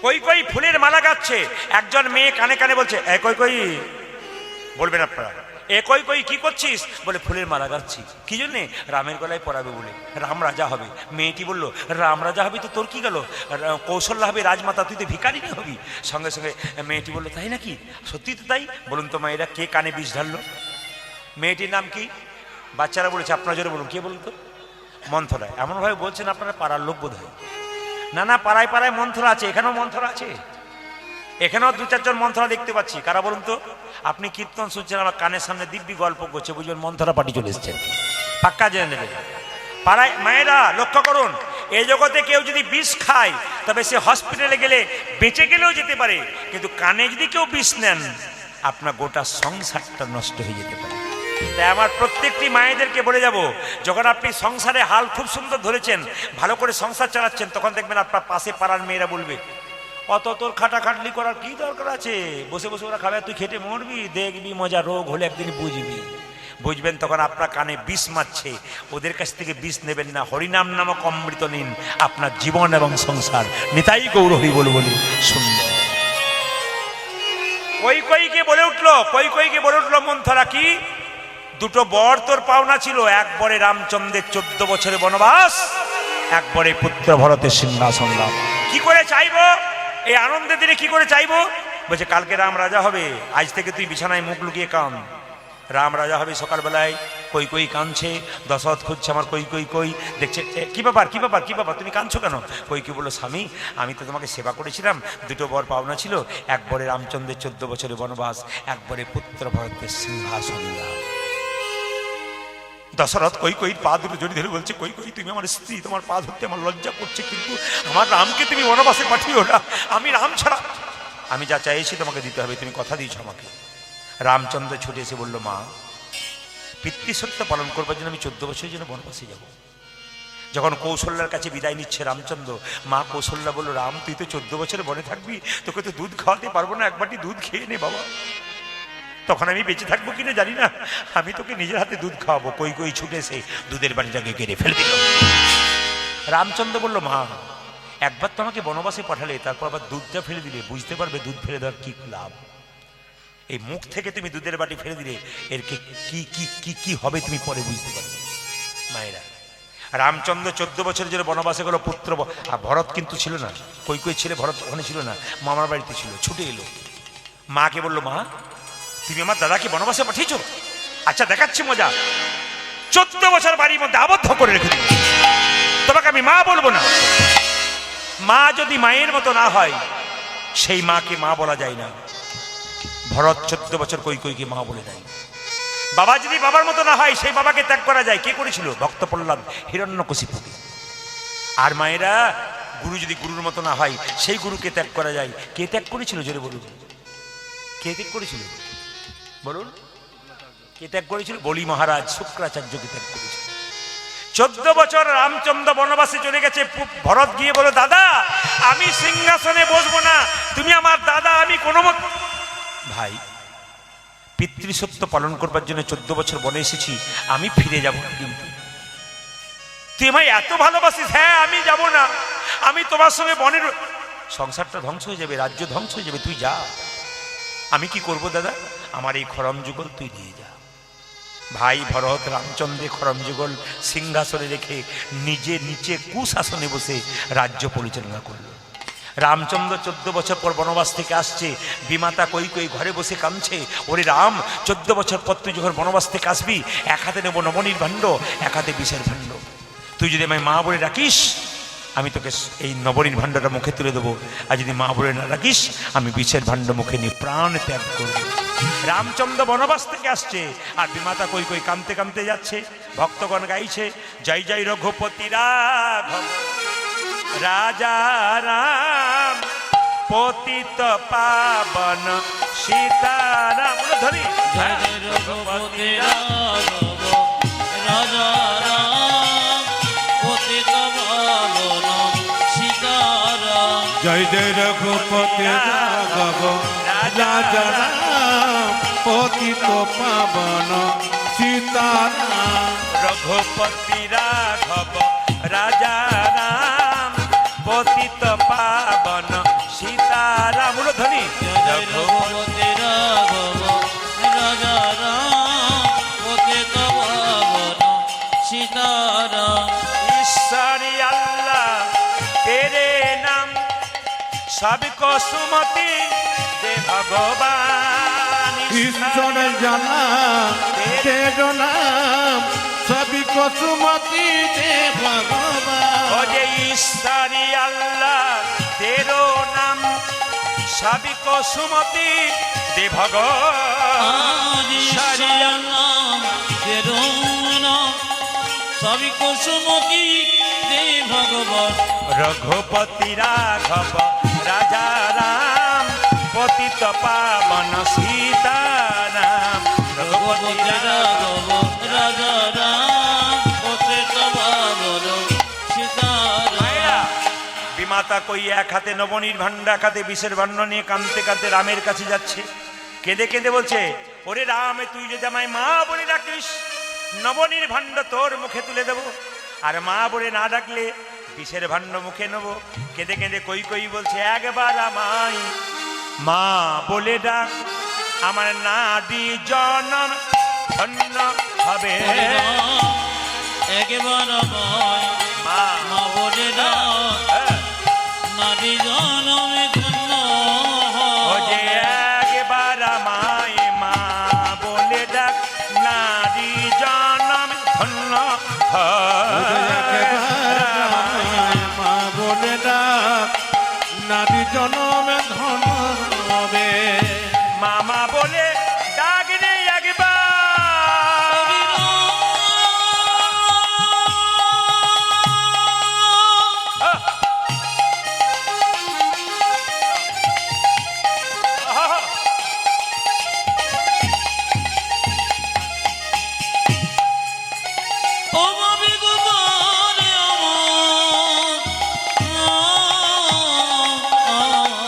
কই কই ফুলের মালা গাচ্ছে, একজন মেয়ে কানে কানে বলছে, এ কই কই, বলবেন আপনারা, এ কই কই কি করছিস? বলে ফুলের মালা গাচ্ছি। কি জন্যে? রামের গলায় পরাবে বলে, রাম রাজা হবে। মেয়েটি বলল, রাম রাজা হবে তো তোর কি গেল, কৌশল্যা হবে রাজমাতা, তুই তো ভিখারিনী হবি। সঙ্গে সঙ্গে মেয়েটি বলল, তাই নাকি? সত্যি তো তাই। বলুন তো মায়েরা, কে কানে বিষ ঢাললো? মেয়েটির নাম কি? বাচ্চারা বলেছে, আপনার জোরে বলুন, কে বলুন তো? মন্থরা। এমনভাবে বলছেন আপনারা পাড়ার লোক বোধ হয়। না না, পাড়ায় পাড়ায় মন্থরা আছে, এখানেও মন্থরা আছে, এখানেও 2-4 জন মন্থরা দেখতে পাচ্ছি। কারা বলুন তো? আপনি কীর্তন শুনছেন, আমার কানের সামনে দিব্যি গল্প করছে, বুঝবেন মন্থরা পার্টি চলে এসছেন, পাক্কা জেনে নেবেন। পাড়ায় মায়েরা লক্ষ্য করুন, এই জগতে কেউ যদি বিষ খায়, তবে সে হসপিটালে গেলে বেঁচে গেলেও যেতে পারে, কিন্তু কানে যদি কেউ বিষ নেন, আপনার গোটা সংসারটা নষ্ট হয়ে যেতে পারে। তাই আমার প্রত্যেকটি মায়েদেরকে বলে যাব, যখন আপনি সংসারে হাল খুব সুন্দর ধরেছেন, ভালো করে সংসার চালাচ্ছেন, তখন দেখবেন আপনার পাশে পাড়ার মেয়েরা বলবে, অত তোর খাটাখাটলি করার কি দরকার আছে, বসে বসে ওরা খাবে, তুই খেটে মরবি, দেখবি মজা, রোগ হলে একদিন বুঝবি। বুঝবেন তখন আপনার কানে বিষ মারছে, ওদের কাছ থেকে বিষ নেবেন না, হরিনাম নামক অমৃত নিন, আপনার জীবন এবং সংসার নিতাই গৌরহী বলে বলি সুন্দর। কই কইকে বলে উঠলো, কই কইকে বলে উঠলো মন্থরা, কি 2টো বর তোর পাওনা ছিল, এক বরে রামচন্দ্রের 14 বছরের বনবাস, এক বরে পুত্র ভরতের সিংহাসন লাভ। কি করে চাইবো এই আনন্দের দিনে, কি করে চাইবো? বলছে, কালকে রাম রাজা হবে, আজ থেকে তুই বিছানায় মুখ লুকিয়ে কান। রাম রাজা হবে সকালবেলায়, কই কই কাঁদছে, দশরথ খুঁজছে আমার কই কই কই, দেখছে কি ব্যাপার কি ব্যাপার কি ব্যাপার, তুমি কাঁদছো কেন? কই কি বললো, স্বামী আমি তো তোমাকে সেবা করেছিলাম, 2টো বর পাওনা ছিল, এক বরে রামচন্দ্রের 14 বছরের বনবাস, এক বরে পুত্র ভরতের সিংহাসন লাভ। দশরথ কই কই পা দুটো জড়ি ধরে বলছে, কই কই তুমি আমার স্ত্রী, তোমার পা ধরতে আমার লজ্জা করছে, কিন্তু আমার রামকে তুমি বনবাসে পাঠিও না, আমি রাম ছাড়া, আমি যা চাইছি তোমাকে দিতে হবে, তুমি কথা দিয়েছো আমাকে। রামচন্দ্র ছুটে এসে বলল, মা পিতৃসত্য পালন করবার জন্য আমি 14 বছরের জন্য বনবাসে যাব। যখন কৌশল্যার কাছে বিদায় নিচ্ছে রামচন্দ্র, মা কৌশল্যা বলল, রাম তুই তো 14 বছরে বনে থাকবি, তোকে তো দুধ খাওয়াতে পারবো না, 1 বাটি দুধ খেয়ে নে বাবা। তখন আমি বেঁচে থাকবো কিনা জানি না, আমি তোকে নিজের হাতে দুধ খাওয়াবো। কই কই ছুটে এসে দুধের বাড়িটাকে কেড়ে ফেলে দিল। রামচন্দ্র বলল, মা একবার তো আমাকে বনবাসে পাঠালে, তারপর আবার দুধটা ফেলে দিলে, বুঝতে পারবে দুধ ফেলে দেওয়ার কি লাভ। এই মুখ থেকে তুমি দুধের বাটি ফেলে দিলে এর কি কি কি কি হবে তুমি পরে বুঝতে পারবে। মায়েরা, রামচন্দ্র 14 বছরের জন্য বনবাসে গেল। পুত্র আর ভরত কিন্তু ছিল না, কই কই ছেলে ভরত ওখানে ছিল না, মামার বাড়িতে ছিল। ছুটে এলো, মাকে বললো, মা তুমি আমার দাদাকে বনবাসে পাঠিয়েছ? আচ্ছা দেখাচ্ছি মজা। 14 বছর বাড়ির মধ্যে আবদ্ধ করে রেখে দিল, তোমাকে আমি মা বলবো না। মা যদি মায়ের মতো না হয়, সেই মাকে মা বলা যায় না। ভরত 14 বছর কই কইকে মা বলে দেয়। বাবা যদি বাবার মতো না হয়, সেই বাবাকে ত্যাগ করা যায়। কে করেছিল? ভক্ত প্রহ্লাদ হিরণ্যকশিপুকে। আর মায়েরা, গুরু যদি গুরুর মতো না হয়, সেই গুরুকে ত্যাগ করা যায়। কে ত্যাগ করেছিল? জোরে বলুন, কে ত্যাগ করেছিল? বলুন, কে ত্যাগ করেছিল? বলি মহারাজ শুক্রাচার্যকে ত্যাগ করেছিল। 14 বছর রামচন্দ্র বনবাসে চলে গেছে। ভরত গিয়ে বলো, দাদা আমি সিংহাসনে বসবো না, তুমি আমার দাদা, আমি কোনো মত। ভাই, পিতৃসত্য পালন করবার জন্য 14 বছর বনে এসেছি, আমি ফিরে যাব না। কিন্তু তুই আমায় এত ভালোবাসিস। হ্যাঁ, আমি যাব না, আমি তোমার সঙ্গে বনের, সংসারটা ধ্বংস হয়ে যাবে, রাজ্য ধ্বংস হয়ে যাবে, তুই যা। আমি কি করব দাদা? আমার এই খরম যুগল তুই দিয়ে যা। ভাই ভরত রামচন্দ্রে খরম যুগল সিংহাসনে রেখে নিজে নিচে কুশাসনে বসে রাজ্য পরিচালনা করল। রামচন্দ্র 14 বছর পর বনবাস থেকে আসছে। বিমাতা কই কই ঘরে বসে কাঁদছে, ওরে রাম 14 বছর পর তুই যখন বনবাস থেকে আসবি, এক হাতে নেবো নবনীর ভাণ্ড, এক হাতে বিষের ভাণ্ড। তুই যদি আমায় মা বলে ডাকিস, আমি তোকে এই নবনীর ভাণ্ডটা মুখে তুলে দেবো। আর যদি মা বলে না ডাকিস, আমি বিষের ভাণ্ড মুখে নিয়ে প্রাণ ত্যাগ করবো। রামচন্দ্র বনবাস থেকে আসছে, আর বিমাতা কই কই কাঁদতে কাঁদতে যাচ্ছে। ভক্তগণ গাইছে, জয় জয় রঘুপতি রাঘব রাজা রাম পতিত পাবন সীতারাম। ধরি জয় জয় রঘুপতি রাঘব রাজা রাম পতিত পাবন সীতারাম। জয় জয় রঘুপতি রাঘব রাজা রাম পতিত পাবন সীতারাম। রঘুপতি রাঘব রাজা রাম পতিত পাবন সীতারাম। ধ্বনি জয় জয় রঘুপতি রাঘব রাজা রাম পতিত পাবন সীতারাম। ঈশ্বরী আল্লাহ তেরে নাম সবকো সুমতি দে ভগবান। ঈশ্বর জানা তেরো নাম সবই কসুমতি দে ভগবান। ও যে ঈশ্বরী আল্লাহ তেরো নাম সবকো সুমতি দে ভগবান। সবই কুসুমতি দে ভগবান। রঘুপতি রাঘব রাজা রাম পতিত পাবন সীতারাম। রঘুপতি রাঘব রাজা রাম পতিত পাবন সীতারাম। বিমাতা কই এক হাতে নবনীর ভাণ্ডা, এক হাতে বিষের ভাণ্ড নিয়ে কাঁদতে কাঁদতে রামের কাছে যাচ্ছে। কেঁদে কেঁদে বলছে, ওরে রাম তুই যদি আমায় মা বলে ডাকিস, নবনীর ভাণ্ড তোর মুখে তুলে দেবো। আর মা বলে না ডাকলে বিষের ভাণ্ড মুখে নেব। কেঁদে কেঁদে কই কই বলছে, একবার আমায় মা বলে ডাক, আমার নাডি জনম ধন্য হবে। একবার আমায় মা মা বলে ডাক, নারী জনমে ধন্য ও যে একবার আমায় মা বলে ডাক, নারী জনম ধন্য মা বলে ডাক নারী জনমে ধন হবে। মামা বলে ডাক রে একবার। ও বাবি গোপাল আমার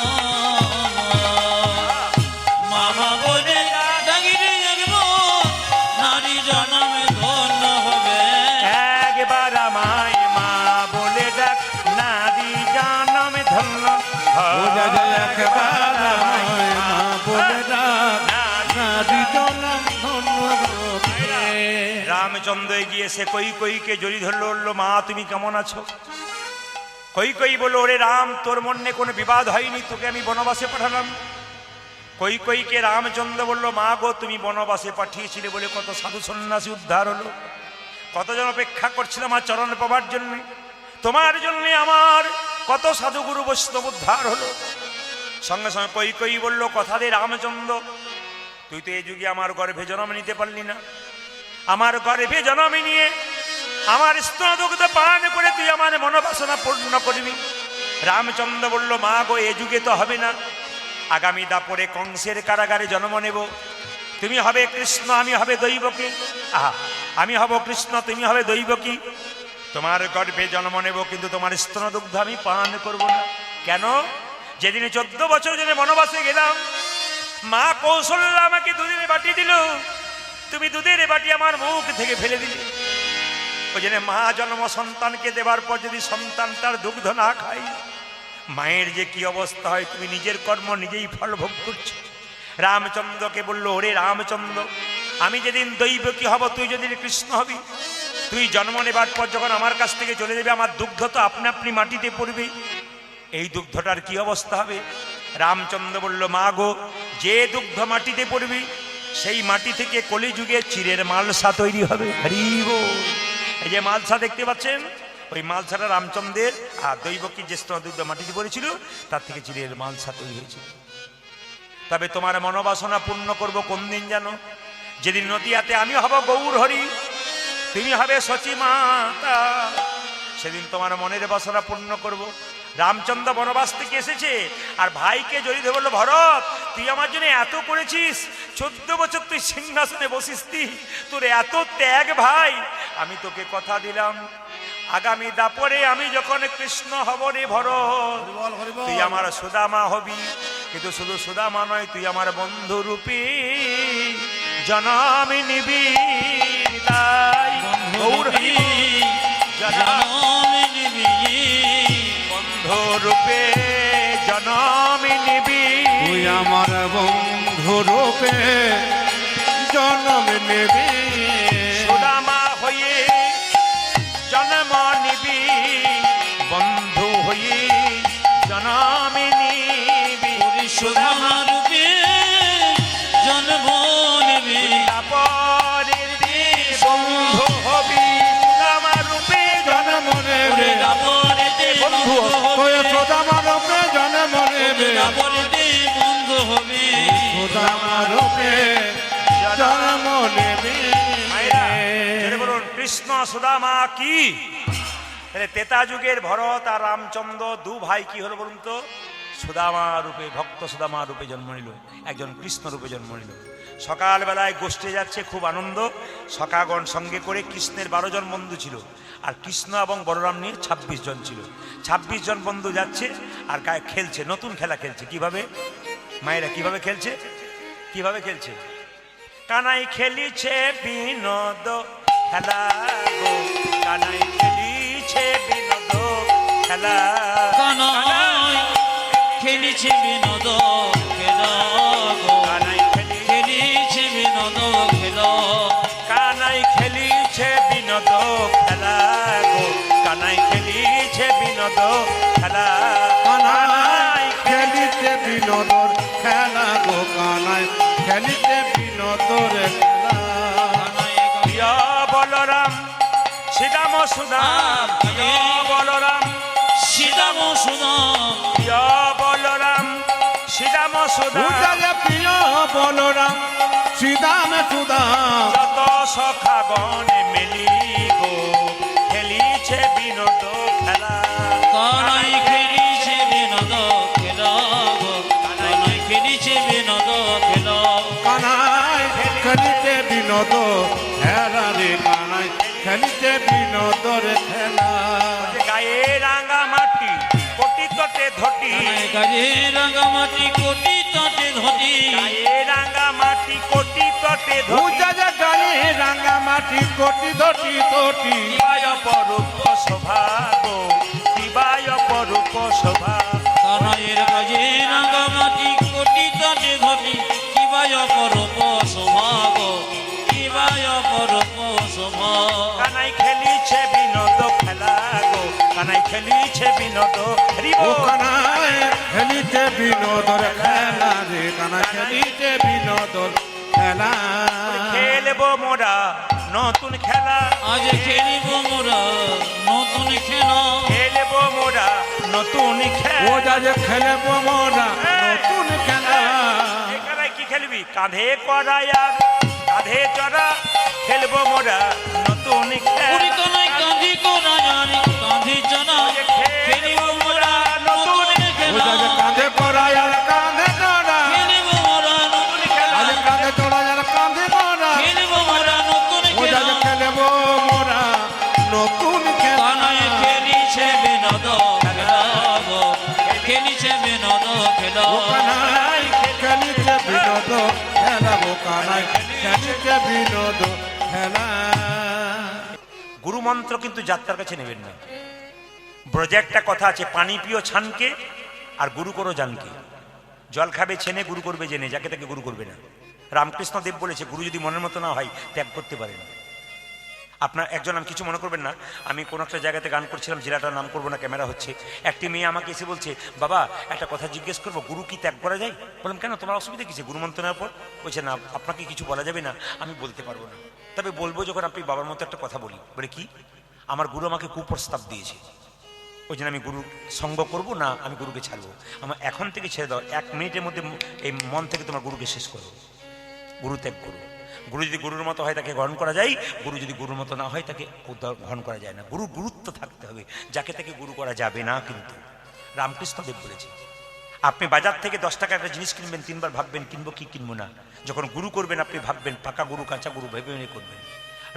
রামচন্দ্র এগিয়ে এসে কৈকেয়ীকে জড়িয়ে ধরলো, বললো মা তুমি কেমন আছো? কৈকেয়ী বলল ওরে রাম, তোর মনে কোনো বিবাদ হয়নি, তোকে আমি বনবাসে পাঠালাম। কৈকেয়ীকে রামচন্দ্র বলল মা গো, তুমি বনবাসে পাঠিয়েছিলে বলে কত সাধু সন্ন্যাসী উদ্ধার হলো, কতজন অপেক্ষা করছিল আমার চরণ পাবার জন্য, তোমার জন্য আমার কত সাধুগুরু বৈষ্ণব উদ্ধার হলো। সঙ্গে সঙ্গে কৈকেয়ী বলল কথা দে রামচন্দ্র, তুই তো এই যুগে আমার গর্ভে জন্ম নিতে পারলি না, আমার গর্ভে জন্ম নিয়ে আমার স্তনদুগ্ধ পান করে তুই আমার মনোবাসনা পূর্ণ করবি। রামচন্দ্র বলল মা গো, এ যুগে তো হবে না, আগামী দাপরে কংসের কারাগারে জন্ম নেব, তুমি হবে কৃষ্ণ, আমি হবে দৈবকী। আহা, আমি হব কৃষ্ণ, তুমি হবে দৈবকী, তোমার গর্ভে জন্ম নেব, কিন্তু তোমার স্তনদুগ্ধ আমি পান করব না। কেন? যেদিন 14 বছর ধরে বনবাসে গেলাম, মা কৌশল্যা আমাকে দুধের বাটি দিল, তুমি দুধের বাটি আমার মুখ থেকে ফেলে দিলে। ওই জন্য মা জন্ম সন্তানকে দেবার পর যদি সন্তান তার দুগ্ধ না খায়, মায়ের যে কি অবস্থা হয়, তুমি নিজের কর্ম নিজেই ফল ভোগ করছো। রামচন্দ্রকে বলল ওরে রামচন্দ্র, আমি যেদিন দৈবকী হব, তুই যেদিন কৃষ্ণ হবি, তুই জন্ম নেবার পর যখন আমার কাছ থেকে চলে যাবে, আমার দুগ্ধ তো আপনি আপনি মাটিতে পড়বে, এই দুগ্ধটার কি অবস্থা হবে? রামচন্দ্র বলল মা গো, যে দুগ্ধ মাটিতে পড়বি, সেই মাটি থেকে কলিযুগে চিরের মালসা তৈরি হবে। হরি বল। এই যে মালসা দেখতে পাচ্ছেন, ওই মালসাটা রামচন্দ্রের আর দৈবকী যে স্তনদুগ্ধ মাটিতে পড়েছিল, তার থেকে চিরের মালসা তৈরি হয়েছিল। তবে তোমার মনোবাসনা পূর্ণ করব কোন দিন জানো? যেদিন নদিয়াতে আমি হব গৌর হরি, তুমি হবে সচী মাতা, সেদিন তোমার মনের বাসনা পূর্ণ করব। রামচন্দ্র বনবাস থেকে এসেছে আর ভাইকে জড়িয়ে ধরে বলল ভরত, তুই আমার জন্য এত করেছিস, 14 বছর তুই সিংহাসনে বসিসতি, তোর এত ত্যাগ ভাই, আমি তোকে কথা দিলাম আগামী দাপরে আমি যখন কৃষ্ণ হব রে ভরত, তুই আমার সুদামা হবি, কিন্তু শুধু সুদামা নয়, তুই আমার বন্ধু রূপী জনম নিবি। তাই গৌর হরি বন্ধু রূপে জনম নিবি, তুই আমার বন্ধু রূপে জন্ম নেবি, সুদামা হয়ে জন্ম নিবি, বন্ধু হয়ে জনম নিবি, সুদামা রূপে জন্ম নিবি, তারপরের দিন বন্ধু হবি, সুদামা রূপে জন্ম নেবে, তারপরেতে বন্ধু ওই হবে, সুদামা রূপে জন্ম নেবে, তারপরেতে বন্ধু হবে, সুদামা রূপে জন্ম নেবে। মায়েরা জোরে বলুন কৃষ্ণ সুদামা কি? তাহলে তেতা যুগের ভরত আর রামচন্দ্র দু ভাই কি হলো বলুন তো? সুদামা রূপে, ভক্ত সুদামা রূপে জন্ম নিল, একজন কৃষ্ণ রূপে জন্ম নিল। সকালবেলায় গোষ্ঠী যাচ্ছে, খুব আনন্দ, সখাগণ সঙ্গে করে কৃষ্ণের 12 জন বন্ধু ছিল, আর কৃষ্ণ এবং বলরাম নিয়ে 26 জন ছিল। 26 জন বন্ধু যাচ্ছে আর গায়ে খেলছে, নতুন খেলা খেলছে। কিভাবে মায়েরা কিভাবে খেলছে? কিভাবে খেলছে? কানাই খেলিছে বিনোদ খেলা গো, কানাই খেলিছে বিনোদ খেলা, কানাই খেলিছে বিনোদ খেলা গো, কানাই খেলিছে বিনোদ খেলা, কানাই খেলিছে বিনোদ খেলা গো, কানাই খেলিছে বিনোদ খেলা, কানাই খেলিতে বিনোদর খেলা গো, কানাই খেলিতে বিনোদর খেলা, প্রিয় বলরাম শ্রীরাম সুদাম, প্রিয় বলরাম সীতাম সুদাম, প্রিয় বলরাম শ্রীরাম সুদাম, উজালে প্রিয় বলরাম শ্রীদাম সুদাম, যত সখাগণে মিলি গো খেলিছে বিনোদ খেলা, কানাই খেলিছে বিনোদ খেলা গো, কানাই খেলিছে বিনোদ খেলা, কানাই খেলিতে বিনোদ খেলা রে, কানাই খেলিতে বিনোদর খেলা, গায়ে রাঙা মাটি কোটি তটে ধটি, কানাই গায়ে রাঙামাটি কোটি তটে ধরি, গায়ে রাঙা মাটি কোটি তটে ধটি, উজালে গায়ে রাঙা মাটি কোটি ধটি তটি, দিবায় অপরূপ শোভা গো, দিবায় অপরূপ শোভা, কানাইয়ের গায়ে রাঙামাটি কোটি তটে ধরি, কিবায় পরপ শোভা গো, কিবায় পরপ শোভা, কানায় খেলিছে বিনোদ হরিব ও কানায় খেলিতে বিনোদর খেলা রে কানায় খেলিতে বিনোদর খেলা খেলবো মোরা নতুন খেলা আজ খেলিব মোরা নতুন খেলা খেলবো মোরা নতুন ও খেলা যা যে খেলব মোরা নতুন খেলা এখানে কি খেলবি কাঁধে করাই আর কাঁধে চড়া খেলবো মোরা নতুন পুরি খেলা তো নাই কাঁধি কোনা জানি কাঁধি চনা খেলিব মোরা নতুন ও খেলা যা যে কাঁধে পড়ায় আর কাঁধে চড়া খেলিব মোরা নতুন খেলা আজ কাঁধে চড়ায় আর কাঁধে চড়া খেলিব মোরা নতুন ও যা খেলা যে খেলব মোরা নতুন খেলা কানায় খেলিছে বিনোদ খেলা গো খেলিছে বিনোদ খেলা ও কানায় খেলিতে বিনোদ খেলা ও কানায় খেলিতে বিনোদ খেলা গুরু মন্ত্র কিন্তু যাত্রার কাছে নেবেন না। ব্রজে একটা কথা আছে, পানি পিও ছানকে আর গুরু করো জানকে। জল খাবে ছেনে, গুরু করবে জেনে, যাকে তাকে গুরু করবে না। রামকৃষ্ণ দেব বলেছে গুরু যদি মনের মতো না হয় ত্যাগ করতে পারে না। আপনার একজন, আমি কিছু মনে করবেন না, আমি কোনো একটা জায়গাতে গান করছিলাম, জেলাটার নাম করবো না, ক্যামেরা হচ্ছে। একটি মেয়ে আমাকে এসে বলছে, বাবা একটা কথা জিজ্ঞেস করবো, গুরু কি ত্যাগ করা যায়? বললাম কেন, তোমার অসুবিধা কিছু গুরু মন্ত্র নেওয়ার পর? বলছে না, আপনাকে কিছু বলা যাবে না। আমি বলতে পারবো না, তবে বলবো যখন আপনি বাবার মতো একটা কথা বলি। বলে কি? আমার গুরু আমাকে কুপ্রস্তাব দিয়েছে, ওই জন্য আমি গুরু সঙ্গ করবো না, আমি গুরুকে ছাড়বো। আমার এখন থেকে ছেড়ে দাও, 1 মিনিটের মধ্যে এই মন থেকে তোমার গুরুকে শেষ করো, গুরু ত্যাগ করো। গুরু যদি গুরুর মতো হয় তাকে গ্রহণ করা যায়, গুরু যদি গুরুর মতো না হয় তাকে গ্রহণ করা যায় না। গুরু গুরুত্ব থাকতে হবে, যাকে তাকে গুরু করা যাবে না। কিন্তু রামকৃষ্ণ দেব বলেছে, আপনি বাজার থেকে 10 টাকা একটা জিনিস কিনবেন, 3 বার ভাববেন কিনবো কি কিনবো না। যখন গুরু করবেন আপনি ভাববেন পাকা গুরু কাঁচা গুরু ভেবে ভেবে করবেন।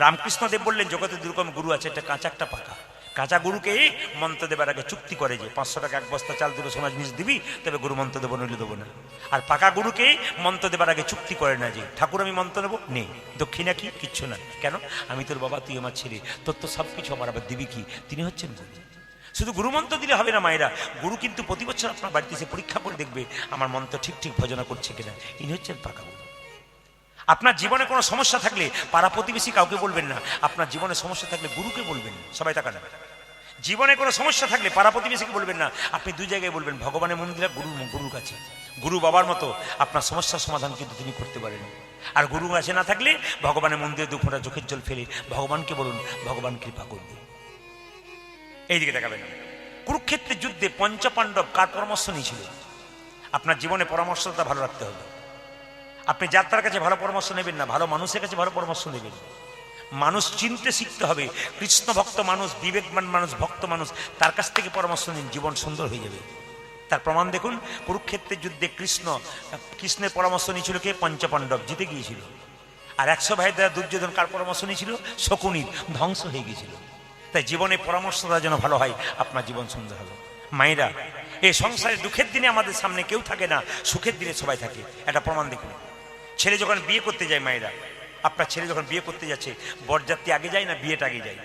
রামকৃষ্ণ দেব বললেন জগতে 2 রকম গুরু আছে, একটা কাঁচা একটা পাকা। কাঁচা গুরুকে মন্ত্র দেবার আগে চুক্তি করে যে 500 টাকা 1 বস্তা চাল দুটো সোনা জিনিস দিবি তবে গুরু মন্ত্র দেবো, নইলে দেবো না। আর পাকা গুরুকে মন্ত্র দেবার আগে চুক্তি করে না যে ঠাকুর আমি মন্ত্র নেবো, নেই দক্ষিণা কি কিচ্ছু না। কেন? আমি তোর বাবা, তুই আমার ছেলে, তোর তো সব কিছু, আমার আবার দিবি কি? তিনি হচ্ছেন গুরু। শুধু গুরু মন্ত্র দিলে হবে না মায়েরা, গুরু কিন্তু প্রতি বছর আপনার বাড়িতে এসে পরীক্ষা করে দেখবে আমার মন্ত্র ঠিক ঠিক ভজনা করছে কিনা। ইনি হচ্ছেন পাকা গুরু। আপনার জীবনে কোনো সমস্যা থাকলে পাড়া প্রতিবেশী কাউকে বলবেন না, আপনার জীবনে সমস্যা থাকলে গুরুকে বলবেন। সবাই তাকান। জীবনে কোনো সমস্যা থাকলে পাড়া প্রতিবেশীকে বলবেন না, আপনি 2 জায়গায় বলবেন, ভগবানের মন্দিরে, গুরুর কাছে। গুরু বাবার মতো আপনার সমস্যার সমাধান কিন্তু তিনি করতে পারেন। আর গুরু কাছে না থাকলে ভগবানের মন্দিরে 2 ফোঁটা চোখের জল ফেলে ভগবানকে বলুন, ভগবান কৃপা করবে। এইদিকে দেখাবেন। কুরুক্ষেত্রের যুদ্ধে পঞ্চপাণ্ডব কার পরামর্শ নিয়েছিল? আপনার জীবনে পরামর্শটা ভালো রাখতে হবে। আপনি যাত্রার কাছে ভালো পরামর্শ নেবেন না, ভালো মানুষের কাছে ভালো পরামর্শ নেবেন। মানুষ চিনতে শিখতে হবে, কৃষ্ণ ভক্ত মানুষ, বিবেকবান মানুষ, ভক্ত মানুষ, তার কাছ থেকে পরামর্শ নিন, জীবন সুন্দর হয়ে যাবে। তার প্রমাণ দেখুন, কুরুক্ষেত্রের যুদ্ধে কৃষ্ণের পরামর্শ নিয়েছিল কে? পঞ্চপাণ্ডব, জিতে গিয়েছিল। আর 100 ভাই দ্বারা দুর্যোধন কার পরামর্শ নিয়েছিল? শকুনির, ধ্বংস হয়ে গিয়েছিল। তাই জীবনে পরামর্শটা যেন ভালো হয়, আপনার জীবন সুন্দর হবে। মায়েরা, এই সংসারে দুঃখের দিনে আমাদের সামনে কেউ থাকে না, সুখের দিনে সবাই থাকে। একটা প্রমাণ দেখুন, ছেলে যখন বিয়ে করতে যায়, মায়েরা, আপনার ছেলে যখন বিয়ে করতে যাচ্ছে, বরযাত্রী আগে যায় না বিয়েটা আগে যায়?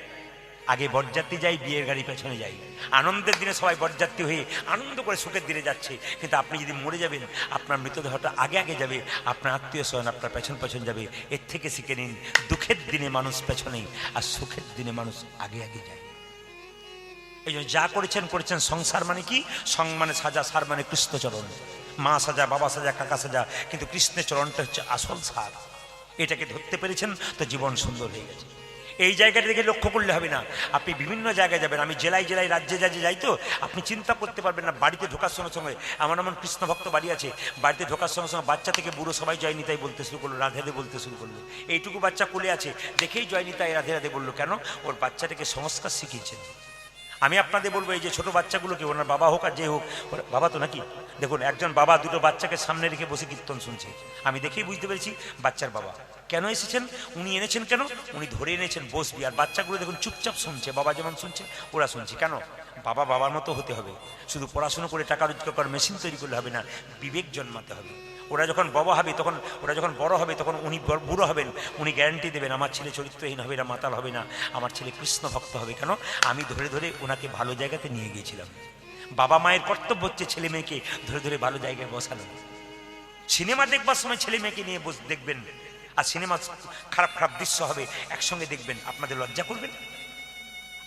আগে বরযাত্রী যায়, বিয়ের গাড়ি পেছনে যায়। আনন্দের দিনে সবাই বরযাত্রী হয়ে আনন্দ করে সুখের দিনে যাচ্ছে। কিন্তু আপনি যদি মরে যাবেন, আপনার মৃতদেহটা আগে আগে যাবে, আপনার আত্মীয় স্বজন আপনার পেছন পেছন যাবে। এর থেকে শিখে নিন, দুঃখের দিনে মানুষ পেছনে আর সুখের দিনে মানুষ আগে আগে যায়। এই জন্য যা করেছেন করেছেন। সংসার মানে কি? সং মানে সাজা, সার মানে কৃষ্ণচরণ। মা সাজা, বাবা সাজা, কাকা সাজা, কিন্তু কৃষ্ণের চরণটা হচ্ছে আসল সার। এটাকে ধরতে পেরেছেন তো জীবন সুন্দর হয়ে গেছে। এই জায়গাটা দেখে লক্ষ্য করলে হবে না, আপনি বিভিন্ন জায়গায় যাবেন। আমি জেলায় জেলায়, রাজ্যে রাজ্যে যাই, তো আপনি চিন্তা করতে পারবেন না। বাড়িতে ঢোকার সঙ্গে সঙ্গে, আমার এমন কৃষ্ণ ভক্ত বাড়ি আছে, বাড়িতে ঢোকার সঙ্গে সঙ্গে বাচ্চা থেকে বুড়ো সবাই জয় নিতাই বলতে শুরু করলো, রাধে রাধে বলতে শুরু করলো। এইটুকু বাচ্চা কোলে আছে, দেখেই জয় নিতাই রাধে রাধে বললো। কেন? ওর বাচ্চাটাকে সংস্কার শিখিয়েছেন। আমি আপনাদের বলবো, এই যে ছোট বাচ্চাগুলোকে, ওনার বাবা হোক আর যে হোক, বাবা তো নাকি, দেখুন একজন বাবা 2টো বাচ্চাকে সামনে রেখে বসে কীর্তন শুনছে। আমি দেখেই বুঝতে পেরেছি বাচ্চার বাবা। কেন এসেছেন? উনি এনেছেন কেন? উনি ধরে এনেছেন বসবি। আর বাচ্চাগুলো দেখুন চুপচাপ শুনছে, বাবা যেমন শুনছে ওরা শুনছে। কেন? বাবা বাবার মতো হতে হবে। শুধু পড়াশুনো করে টাকা রোজগার করার মেশিন তৈরি করলে হবে না, বিবেক জন্মাতে হবে। ওরা যখন বাবা হবে, তখন ওরা যখন বড় হবে, তখন উনি বুড়ো হবেন, উনি গ্যারান্টি দেবেন আমার ছেলে চরিত্রহীন হবে না, মাতাল হবে না, আমার ছেলে কৃষ্ণ ভক্ত হবে। কেন? আমি ধরে ধরে ওনাকে ভালো জায়গাতে নিয়ে গিয়েছিলাম। বাবা মায়ের কর্তব্য হচ্ছে ছেলে মেয়েকে ধরে ধরে ভালো জায়গায় বসানো। সিনেমা দেখবার সময় ছেলে মেয়েকে নিয়ে দেখবেন, আর সিনেমা খারাপ খারাপ দৃশ্য হবে একসঙ্গে দেখবেন, আপনাদের লজ্জা করবেন?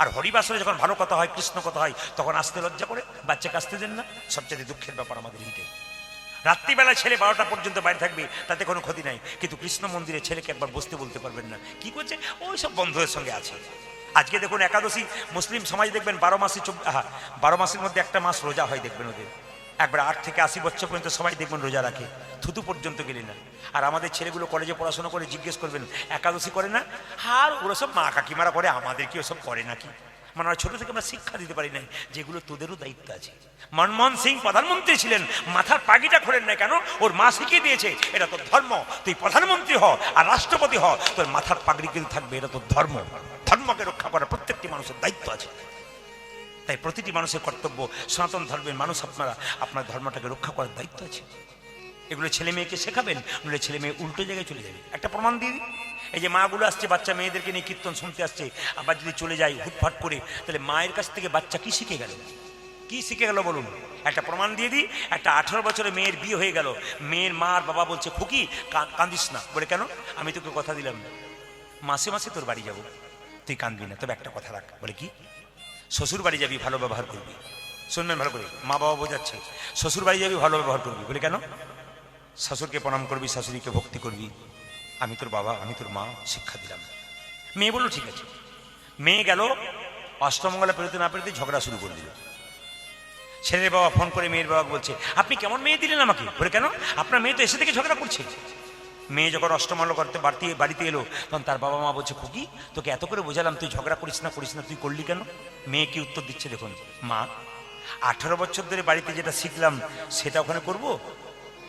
আর হরিবাসরে যখন ভালো কথা হয়, কৃষ্ণ কথা হয়, তখন আসতে লজ্জা করে, বাচ্চাকে আসতে দেন না। সবচেয়ে দুঃখের ব্যাপার আমাদের এইটাই। রাত্রিবেলা ছেলে 12টা পর্যন্ত বাইরে থাকবে, তাতে কোনো ক্ষতি নাই, কিন্তু কৃষ্ণ মন্দিরে ছেলেকে একবার বসতে বলতে পারবেন না। কি করছে? ওই সব বন্ধুদের সঙ্গে আছে। আজকে দেখুন একাদশী, মুসলিম সমাজ দেখবেন 12 মাসের মধ্যে একটা মাস রোজা হয়, দেখবেন ওদের একবার 8 থেকে 80 বছর পর্যন্ত সবাই দেখবেন রোজা রাখে, থুতু পর্যন্ত গেলে না। আর আমাদের ছেলেগুলো কলেজে পড়াশোনা করে জিজ্ঞেস করবেন একাদশী করে না? আর ওরা সব মা কাকিমারা করে, আমাদের কি ওসব করে নাকি? মানে ছোট থেকে আমরা শিক্ষা দিতে পারি নাই যেগুলো তোদেরও দায়িত্ব আছে। মনমোহন সিং প্রধানমন্ত্রী ছিলেন, মাথার পাগিটা খোলেন না কেন? ওর মা শিখিয়ে দিয়েছে এটা তোর ধর্ম, তুই প্রধানমন্ত্রী হ আর রাষ্ট্রপতি হ, তোর মাথার পাগড়ি কিন্তু থাকবে, এটা তোর ধর্ম। ধর্মকে রক্ষা করার প্রত্যেকটি মানুষের দায়িত্ব আছে। তাই প্রতিটি মানুষের কর্তব্য, সনাতন ধর্মের মানুষ আপনারা আপনার ধর্মটাকে রক্ষা করার দায়িত্ব আছে। এগুলো ছেলে মেয়েকে শেখাবেন, নইলে ছেলে মেয়ে উল্টো জায়গায় চলে যাবে। একটা প্রমাণ দিয়ে দিই, এই যে মাগুলো আসছে বাচ্চা মেয়েদেরকে নিয়ে কীর্তন শুনতে আসছে, আবার যদি চলে যায় হুটফাট করে, তাহলে মায়ের কাছ থেকে বাচ্চা কি শিখে গেল? কি শিখে গেল বলুন? একটা প্রমাণ দিয়ে দিই। একটা 18 বছরের মেয়ের বিয়ে হয়ে গেল, মেয়ের মা আর বাবা বলছে খুকি কান্দিস না। বলে কেন? আমি তোকে কথা দিলাম মাসে মাসে তোর বাড়ি যাব, তুই কাঁদবি না, তবে একটা কথা রাখ। বলে কি? শ্বশুর বাড়ি যাবি, ভালো ব্যবহার করবি। শুনবেন ভালো করে, মা বাবা বোঝাচ্ছে, শ্বশুর বাড়ি যাবি, ভালো ব্যবহার করবি। বলে কেন? শাশুড়কে প্রণাম করবি, শাশুড়িকে ভক্তি করবি, আমি তোর বাবা, আমি তোর মা, শিক্ষা দিলাম। মেয়ে বললো ঠিক আছে। মেয়ে গেল, অষ্টমঙ্গলা পেরোতে না পেরোতে ঝগড়া শুরু করে দিল। ছেলের বাবা ফোন করে মেয়ের বাবা বলছে, আপনি কেমন মেয়ে দিলেন আমাকে? বলে কেন? আপনার মেয়ে তো এসে থেকে ঝগড়া করছে। মেয়ে যখন অষ্টমঙ্গলা করতে বাড়িতে এলো, তখন তার বাবা মা বলছে, খুকি তোকে এত করে বোঝালাম, তুই ঝগড়া করিস না, তুই করলি কেন? মেয়ে কি উত্তর দিচ্ছে দেখুন, মা 18 বছর ধরে বাড়িতে যেটা শিখলাম সেটা ওখানে করব,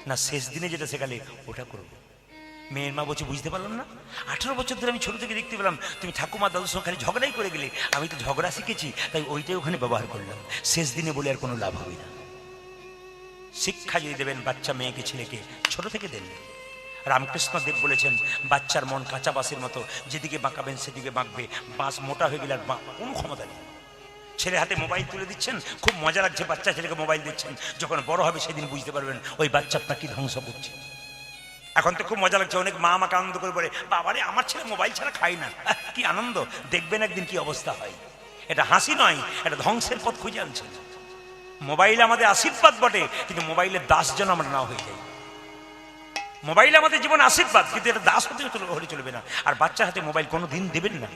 না শেষ দিনে যেটা শেখালে ওটা করব? মেয়ের মা বলছে, বুঝতে পারলাম না, 18 বছর ধরে আমি ছোট থেকে দেখতে পেলাম তুমি ঠাকুমা দাদুর সঙ্গে খালি ঝগড়াই করে গেলে, আমি তো ঝগড়া শিখেছি, তাই ওইটাই ওখানে ব্যবহার করলাম, শেষ দিনে বলে আর কোনো লাভ হবে না। শিক্ষা যদি দেবেন বাচ্চা মেয়েকে ছেলেকে, ছোট থেকে দেন। রামকৃষ্ণ দেব বলেছেন, বাচ্চার মন কাঁচা বাঁশের মতো, যেদিকে বাঁকাবেন সেদিকে বাঁকবে, বাঁশ মোটা হয়ে গেলে আর কোনো ক্ষমতা নেই। ছেলে হাতে মোবাইল তুলে দিচ্ছেন, খুব মজা লাগছে, বাচ্চা ছেলেকে মোবাইল দিচ্ছেন, যখন বড় হবে সেদিন বুঝতে পারবেন ওই বাচ্চা আপনার কি ধ্বংস করছে। এখন তো খুব মজা লাগছে, অনেক মা আমাকে আনন্দ করে বলে, বাবারে আমার ছেলে মোবাইল ছাড়া খায় না। কি আনন্দ, দেখবেন একদিন কি অবস্থা হয়। এটা হাসি নয়, এটা ধ্বংসের পথ খুঁজে আনছে। মোবাইল আমাদের আশীর্বাদ বটে, কিন্তু মোবাইলের দাস যেন আমরা না হয়ে যাই। মোবাইল আমাদের জীবন আশীর্বাদ, কিন্তু এটা দাস হতে হলে চলবে না। আর বাচ্চার হাতে মোবাইল কোনো দিন দেবেন না।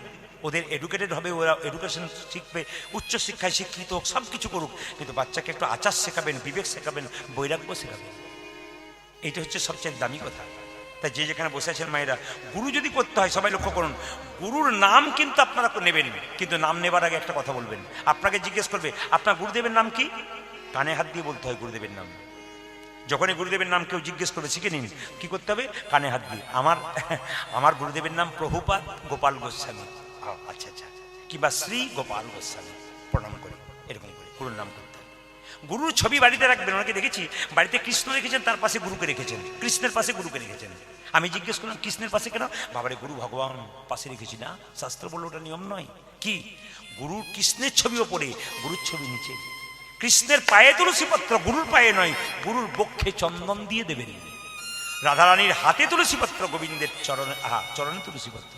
ওদের এডুকেটেড হবে, ওরা এডুকেশন শিখবে, উচ্চশিক্ষায় শিক্ষিত হোক, সব কিছু করুক, কিন্তু বাচ্চাকে একটু আচার শেখাবেন, বিবেক শেখাবেন, বৈরাগ্য শেখাবেন। এইটা হচ্ছে সবচেয়ে দামি কথা। তাই যে যেখানে বসে আছেন মায়েরা, গুরু যদি করতে হয় সবাই লক্ষ্য করুন, গুরুর নাম কিন্তু আপনারা নেবেন, কিন্তু নাম নেবার আগে একটা কথা বলবেন। আপনাকে জিজ্ঞেস করবে আপনার গুরুদেবের নাম কি, কানে হাত দিয়ে বলতে হয় গুরুদেবের নাম। যখনই গুরুদেবের নাম কেউ জিজ্ঞেস করবে, শিখে নিন কি করতে হবে, কানে হাত দিয়ে। আমার গুরুদেবের নাম প্রভুপাদ গোপাল গোস্বামী, আচ্ছা আচ্ছা, কিংবা শ্রী গোপাল গোস্বামী, প্রণাম করি, এরকম করে গুরুর নাম করতে হয়। গুরুর ছবি বাড়িতে রাখবেন। ওনাকে দেখেছি বাড়িতে কৃষ্ণ রেখেছেন, তার পাশে গুরুকে রেখেছেন, কৃষ্ণের পাশে গুরুকে রেখেছেন। আমি জিজ্ঞেস করলাম কৃষ্ণের পাশে কেন? বাবারে গুরু ভগবান পাশে রেখেছি। না, শাস্ত্র বললো ওটা নিয়ম নয়। কি? গুরুর কৃষ্ণের ছবি ওপরে, গুরুর ছবি নিচে। কৃষ্ণের পায়ে তুলসী পত্র, গুরুর পায়ে নয়, গুরুর বক্ষে চন্দন দিয়ে দেবেন। রাধারানীর হাতে তুলসী পত্র, গোবিন্দের চরণে, চরণে তুলসী পত্র।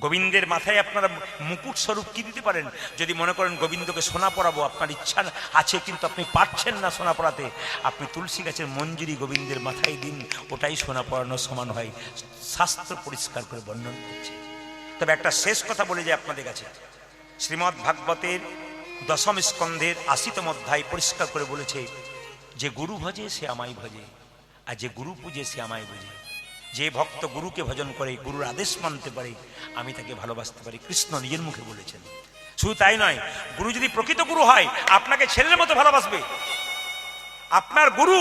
গোবিন্দের মাথায় আপনারা মুকুট স্বরূপ কি দিতে পারেন? যদি মনে করেন গোবিন্দকে সোনা পরাবো, আপনার ইচ্ছা আছে কিন্তু আপনি পারছেন না সোনা পরাতে, আপনি তুলসী গাছের মঞ্জুরি গোবিন্দের মাথায় দিন, ওটাই সোনা পরানোর সমান হয়। শাস্ত্র পরিষ্কার করে বর্ণনা করছে। তবে একটা শেষ কথা বলে যায় আপনাদের কাছে, শ্রীমদ্ ভাগবতের 10ম স্কন্ধের 80তম অধ্যায় পরিষ্কার করে বলেছে, যে গুরু ভজে সে আমায় ভজে, আর যে গুরু পূজে সে আমায় বুঝে। যে ভক্ত গুরুকে ভজন করে, গুরুর আদেশ মানতে পারে, আমি তাকে ভালোবাসতে পারি। কৃষ্ণ নিজের মুখে বলেছেন। শুধু তাই নয়, গুরু যদি প্রকৃত গুরু হয়, আপনাকে ছেলের মতো ভালোবাসবে। আপনার গুরু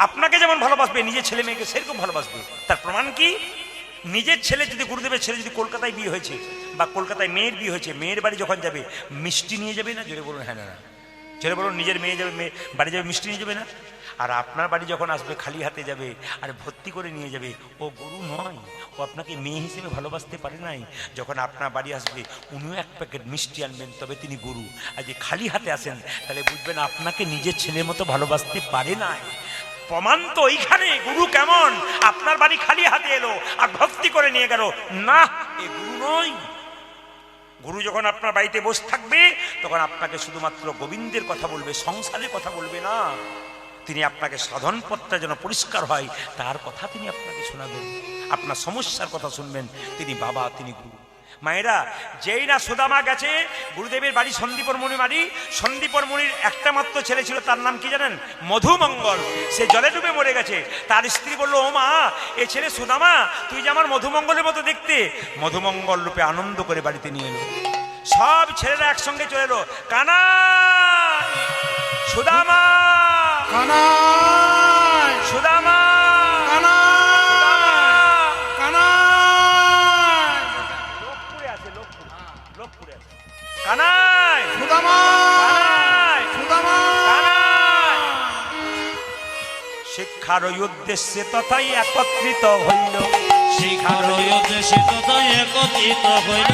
আপনাকে যেমন ভালোবাসবে, নিজের ছেলে মেয়েকে সেরকম ভালোবাসবে। তার প্রমাণ কি? নিজের ছেলে যদি, গুরুদেবের ছেলে যদি কলকাতায় বিয়ে হয়েছে, বা কলকাতায় মেয়ের বিয়ে হয়েছে, মেয়ের বাড়ি যখন যাবে মিষ্টি নিয়ে যাবে না? জোরে বলুন হ্যাঁ না? জোরে বলুন, নিজের মেয়ে যাবে, মেয়ে বাড়ি যাবে, মিষ্টি নিয়ে যাবে না? আর আপনার বাড়ি যখন আসবে খালি হাতে যাবে, আর ভর্তি করে নিয়ে যাবে। ও গুরু নয়, ও আপনাকে মেয়ে হিসেবে ভালোবাসতে পারে নাই। যখন আপনার বাড়ি আসবে উনিও এক প্যাকেট মিষ্টি আনবেন, তবে তিনি গুরু। আর যে খালি হাতে আসেন, তাহলে বুঝবেন আপনাকে নিজের ছেলের মতো ভালোবাসতে পারে নাই। প্রমাণ তো এইখানে। গুরু কেমন? আপনার বাড়ি খালি হাতে এলো আর ভক্তি করে নিয়ে গেল, না, এ গুরু নয়। গুরু যখন আপনার বাড়িতে বসে থাকবে তখন আপনাকে শুধুমাত্র গোবিন্দের কথা বলবে, সংসারের কথা বলবে না। তিনি আপনাকে সাধন পথটা যেন পরিষ্কার হয় তার কথা তিনি আপনাকে শোনাবেন, আপনার সমস্যার কথা শুনবেন। তিনি বাবা, তিনি গুরু। মায়েরা, যেই না সুদামা গেছে গুরুদেবের বাড়ি সন্দীপর মণি বাড়ি, সন্দীপর মণির একটা মাত্র ছেলে ছিল, তার নাম কি জানেন? মধুমঙ্গল। সে জলে ডুবে মরে গেছে। তার স্ত্রী বলল, ও মা, এ ছেলে সুদামা, তুই যে আমার মধুমঙ্গলের মতো দেখতে। মধুমঙ্গল রূপে আনন্দ করে বাড়িতে নিয়ে এলো। সব ছেলেরা একসঙ্গে চলে এলো। কানা, সুদামা, কানাই সুদামা, কানাই কানাই লোকপুরে আছে, লোকপুরে আছে। কানাই, সুদামা কানাই, সুদামা কানাই। শিক্ষার ওই উদ্দেশ্যে তথাই একত্রিত হইল। শিখার উদ্দেশ্যে তথা একত্রিত হইল।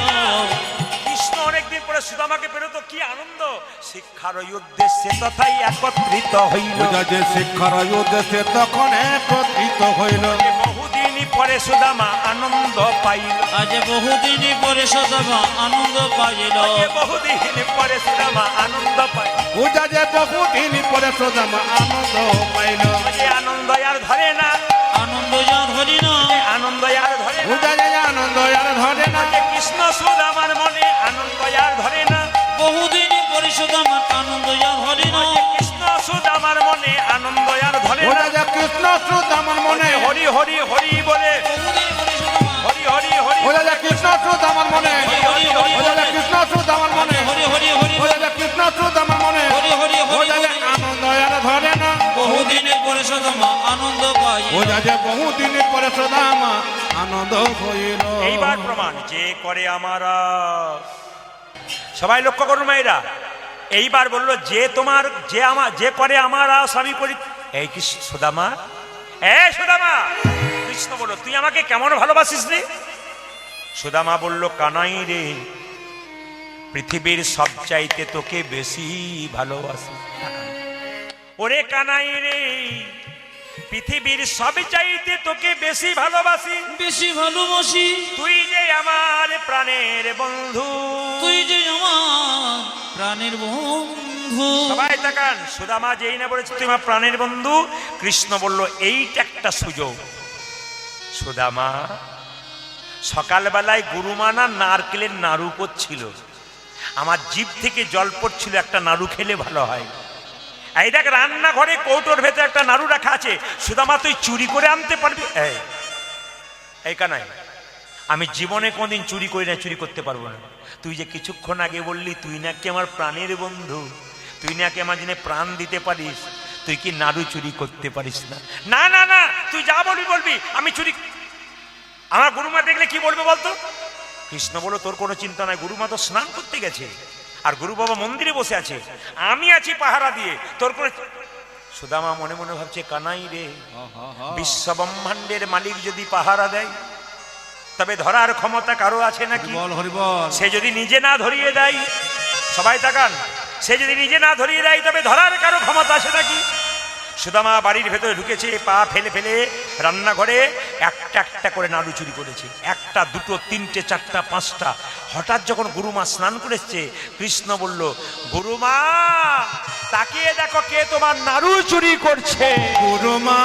কৃষ্ণ অনেকদিন পরে সুদামাকে পেরোতো, কি আনন্দ! শিক্ষার ওই উদ্দেশ্যে তথাই একত্রিত হইল। পূজা যে শিক্ষার উদ্দেশ্যে তখন একত্রিত হইল। বহুদিন পরে সুদামা আনন্দ পাইল। আজ বহুদিন পরে সুদামা আনন্দ পাইল। বহুদিন পরে সুদামা আনন্দ পাইল। পূজা যে বহুদিন পরে সুদামা আনন্দ পাইল। যে আনন্দ আর ধরে না, আনন্দ যা ধরি না, আনন্দ আর ধরে না। পূজা যে আনন্দ আর ধরে না। যে কৃষ্ণ সুদামার মনে আনন্দ আর ধরে না। বহুদিন পরে সুদামা আনন্দ যা ধরি না। যে কৃষ্ণ সুদামার মনে আনন্দ আর ধরে পূজা না। যে কৃষ্ণ সুদামার মনে হরি হরি হরি বলে, বহুদিন পরে সুদামা হরি হরি হরি, পূজা যে কৃষ্ণ সুদামার মনে। পূজা যে কৃষ্ণ সুদামার মনে। হরি হরি হরি পূজা যে কৃষ্ণ সুদামার মনে। হরি হরি হরি পূজা যে আনন্দ আর ধরে না। বহুদিন পরে সুদামা আনন্দ পাই। পূজা যে বহুদিন পরে সুদামা আনন্দ হইল। এইবার প্রমাণ যে করে আমারা। সবাই লক্ষ্য করুন মায়েরা, এইবার বললো যে তোমার, যে আমার, যে করে আমারা স্বামী করি। এই কৃষ্ণ সুদামা, এ সুদামা, কৃষ্ণ বলল, তুই আমাকে কেমন ভালোবাসিস রে? সুদামা বলল, কানাই রে, পৃথিবীর সব চাইতে তোকে বেশি ভালোবাসি। ওরে কানাই রে, পৃথিবীর সব চাইতে তোকে বেশি ভালোবাসি। বেশি ভালোবাসি, তুই যে আমার প্রাণের বন্ধু। তুই যে আমার প্রাণের বন্ধু। সবাই তাকান, সুদামা যেই না বলেছে তুই আমার প্রাণের বন্ধু, কৃষ্ণ বলল এইটা একটা সুযোগ। সুদামা সকালবেলায় গুরুমানা নারকেলের নাড়ু করছিল, আমার জিভ থেকে জল পড়ছিল, একটা নাড়ু খেলে ভালো হয়। এই দেখ, রান্নাঘরে কৌটোর ভেতরে একটা নাড়ু রাখা আছে। সুদামা তুই চুরি করে আনতে পারবি? এই কানাই, আমি জীবনে কোনদিন চুরি করি না, চুরি করতে পারবো না। তুই যে কিছুক্ষণ আগে বললি তুই নাকি আমার প্রাণের বন্ধু, তুই নাকি আমার জন্য প্রাণ দিতে পারিস, তুই কি নাড়ু চুরি করতে পারিস না? না না না, তুই যা বলবি বলবি, আমি চুরি। আমার গুরুমা দেখলে কি বলবে বলতো? কৃষ্ণ বলল, তোর কোনো চিন্তা নাই, গুরুমা তো স্নান করতে গেছে আর গুরু বাবা মন্দিরে বসে আছে, আমি আছি পাহারা দিয়ে, তোর কোনো। সুদামা মনে মনে ভাবছে, কানাই রে, বিশ্ব ব্রহ্মাণ্ডের মালিক যদি পাহারা দেয় তবে ধরার ক্ষমতা কারো আছে নাকি? বল হরি বল। সে যদি নিজে না ধরিয়ে দেয়, সবাই তাকান, সে যদি নিজে না ধরিয়ে দেয় তবে ধরার কারো ক্ষমতা আছে নাকি? সুদামা বাড়ির ভেতরে ঢুকেছে, পা ফেলে ফেলে রান্নাঘরে একটা একটা করে নাড়ু চুরি করেছে। একটা, দুটো, তিনটে, চারটা, পাঁচটা। হঠাৎ যখন গুরুমা স্নান করেছে, কৃষ্ণ বলল, গুরুমা তাকিয়ে দেখো কে তোমার নাড়ু চুরি করছে। গুরুমা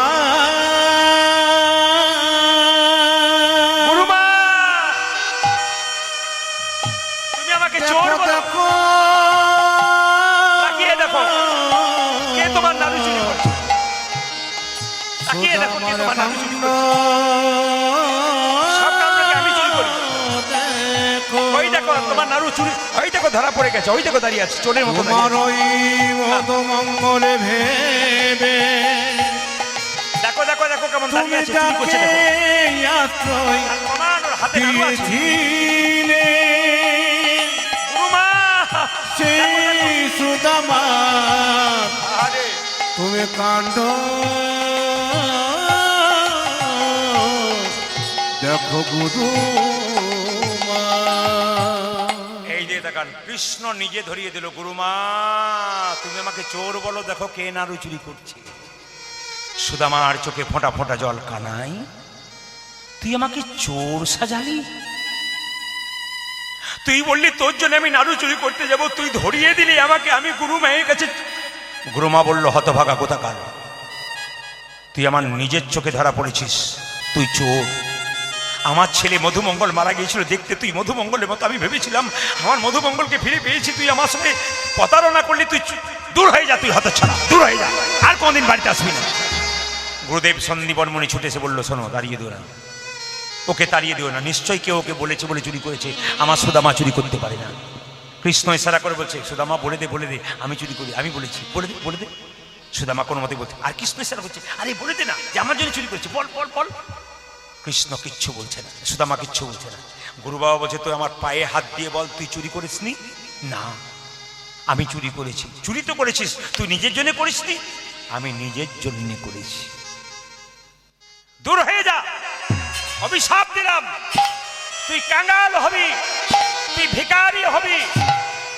গুরুমা, তুমি আমাকে চোর বলো? দেখো তাকিয়ে দেখো কে তোমার নাড়ু চুরি করছে। তাকিয়ে দেখো কে তোমার নাড়ু চুরি করছে। সব কামড়ে আমি চুরি করি। ওই দেখো তোমার নাড়ু চুরি, ওই দেখো ধরা পড়ে গেছে, ওই দেখো দাঁড়িয়ে আছে চোরের মতো দাঁড়িয়ে আছে। তোমারই মঙ্গলে ভেবে দেখো দেখো দেখো কেমন তুমি দাঁড়িয়ে আছে, চুরি করছে যাকে দেখো। আশ্রয় আর প্রমাণ ওর হাতে নাড়ু আছে। দিয়েছিলে গুরুমা, সেই সুদামা আরে তুমি কাণ্ড দেখো গুরু এই যে দেখান, কৃষ্ণ নিজে ধরিয়ে দিল, গুরুমা তুমি আমাকে চোর বলো, দেখো কে নাড়ু চুরি করছে। সুদামার চোখে ফোঁটা ফোঁটা জল। কানাই, তুই আমাকে চোর সাজালি? তুই বললি তোর জন্য আমি নাড়ু চুরি করতে যাব, তুই ধরিয়ে দিলি আমাকে, আমি গুরু মায়ের কাছে। গুরুমা বলল, হতভাগা কোথাকার, তুই আমার নিজের চোখে ধরা পড়েছিস, তুই চোর। আমার ছেলে মধুমঙ্গল মারা গিয়েছিল, দেখতে তুই মধুমঙ্গলের মতো, আমি ভেবেছিলাম আমার মধুমঙ্গলকে ফিরে পেয়েছি, তুই আমার সঙ্গে প্রতারণা করলি, তুই দূর হয়ে যা, তুই হতচ্ছাড়া, দূর হয়ে যা, আর কোনদিন বাড়িতে আসবি না। গুরুদেব সন্দীপনমণি ছুটে এসে বলল, শোনো, দাঁড়িয়ে দিও না, ওকে তাড়িয়ে দিও না, নিশ্চয়ই কেউ ওকে বলেছে বলে চুরি করেছে, আমার সুদামা চুরি করতে পারে না। কৃষ্ণ ইশারা করে বলছে, সুদামা বলে দে, আমি চুরি করি, আমি বলেছি, বলে দে। সুদামা কোনো মতে বলছে, আর কৃষ্ণ ইশারা করছে, আরে বলে দে না যে আমার জন্য চুরি করেছে, বল। কৃষ্ণ কিচ্ছু বলছে না, সুদামা কিচ্ছু বলছে না। গুরু বাবা বলছে, তুই আমার পায়ে হাত দিয়ে বল, তুই চুরি করিসনি? না, আমি চুরি করেছি। চুরি তো করেছিস, তুই নিজের জন্য করিসনি? আমি নিজের জন্য করেছি। দূর হয়ে যা, অভিশাপ দিলাম, তুই কাঙ্গাল হবি, তুই ভিখারি হবি,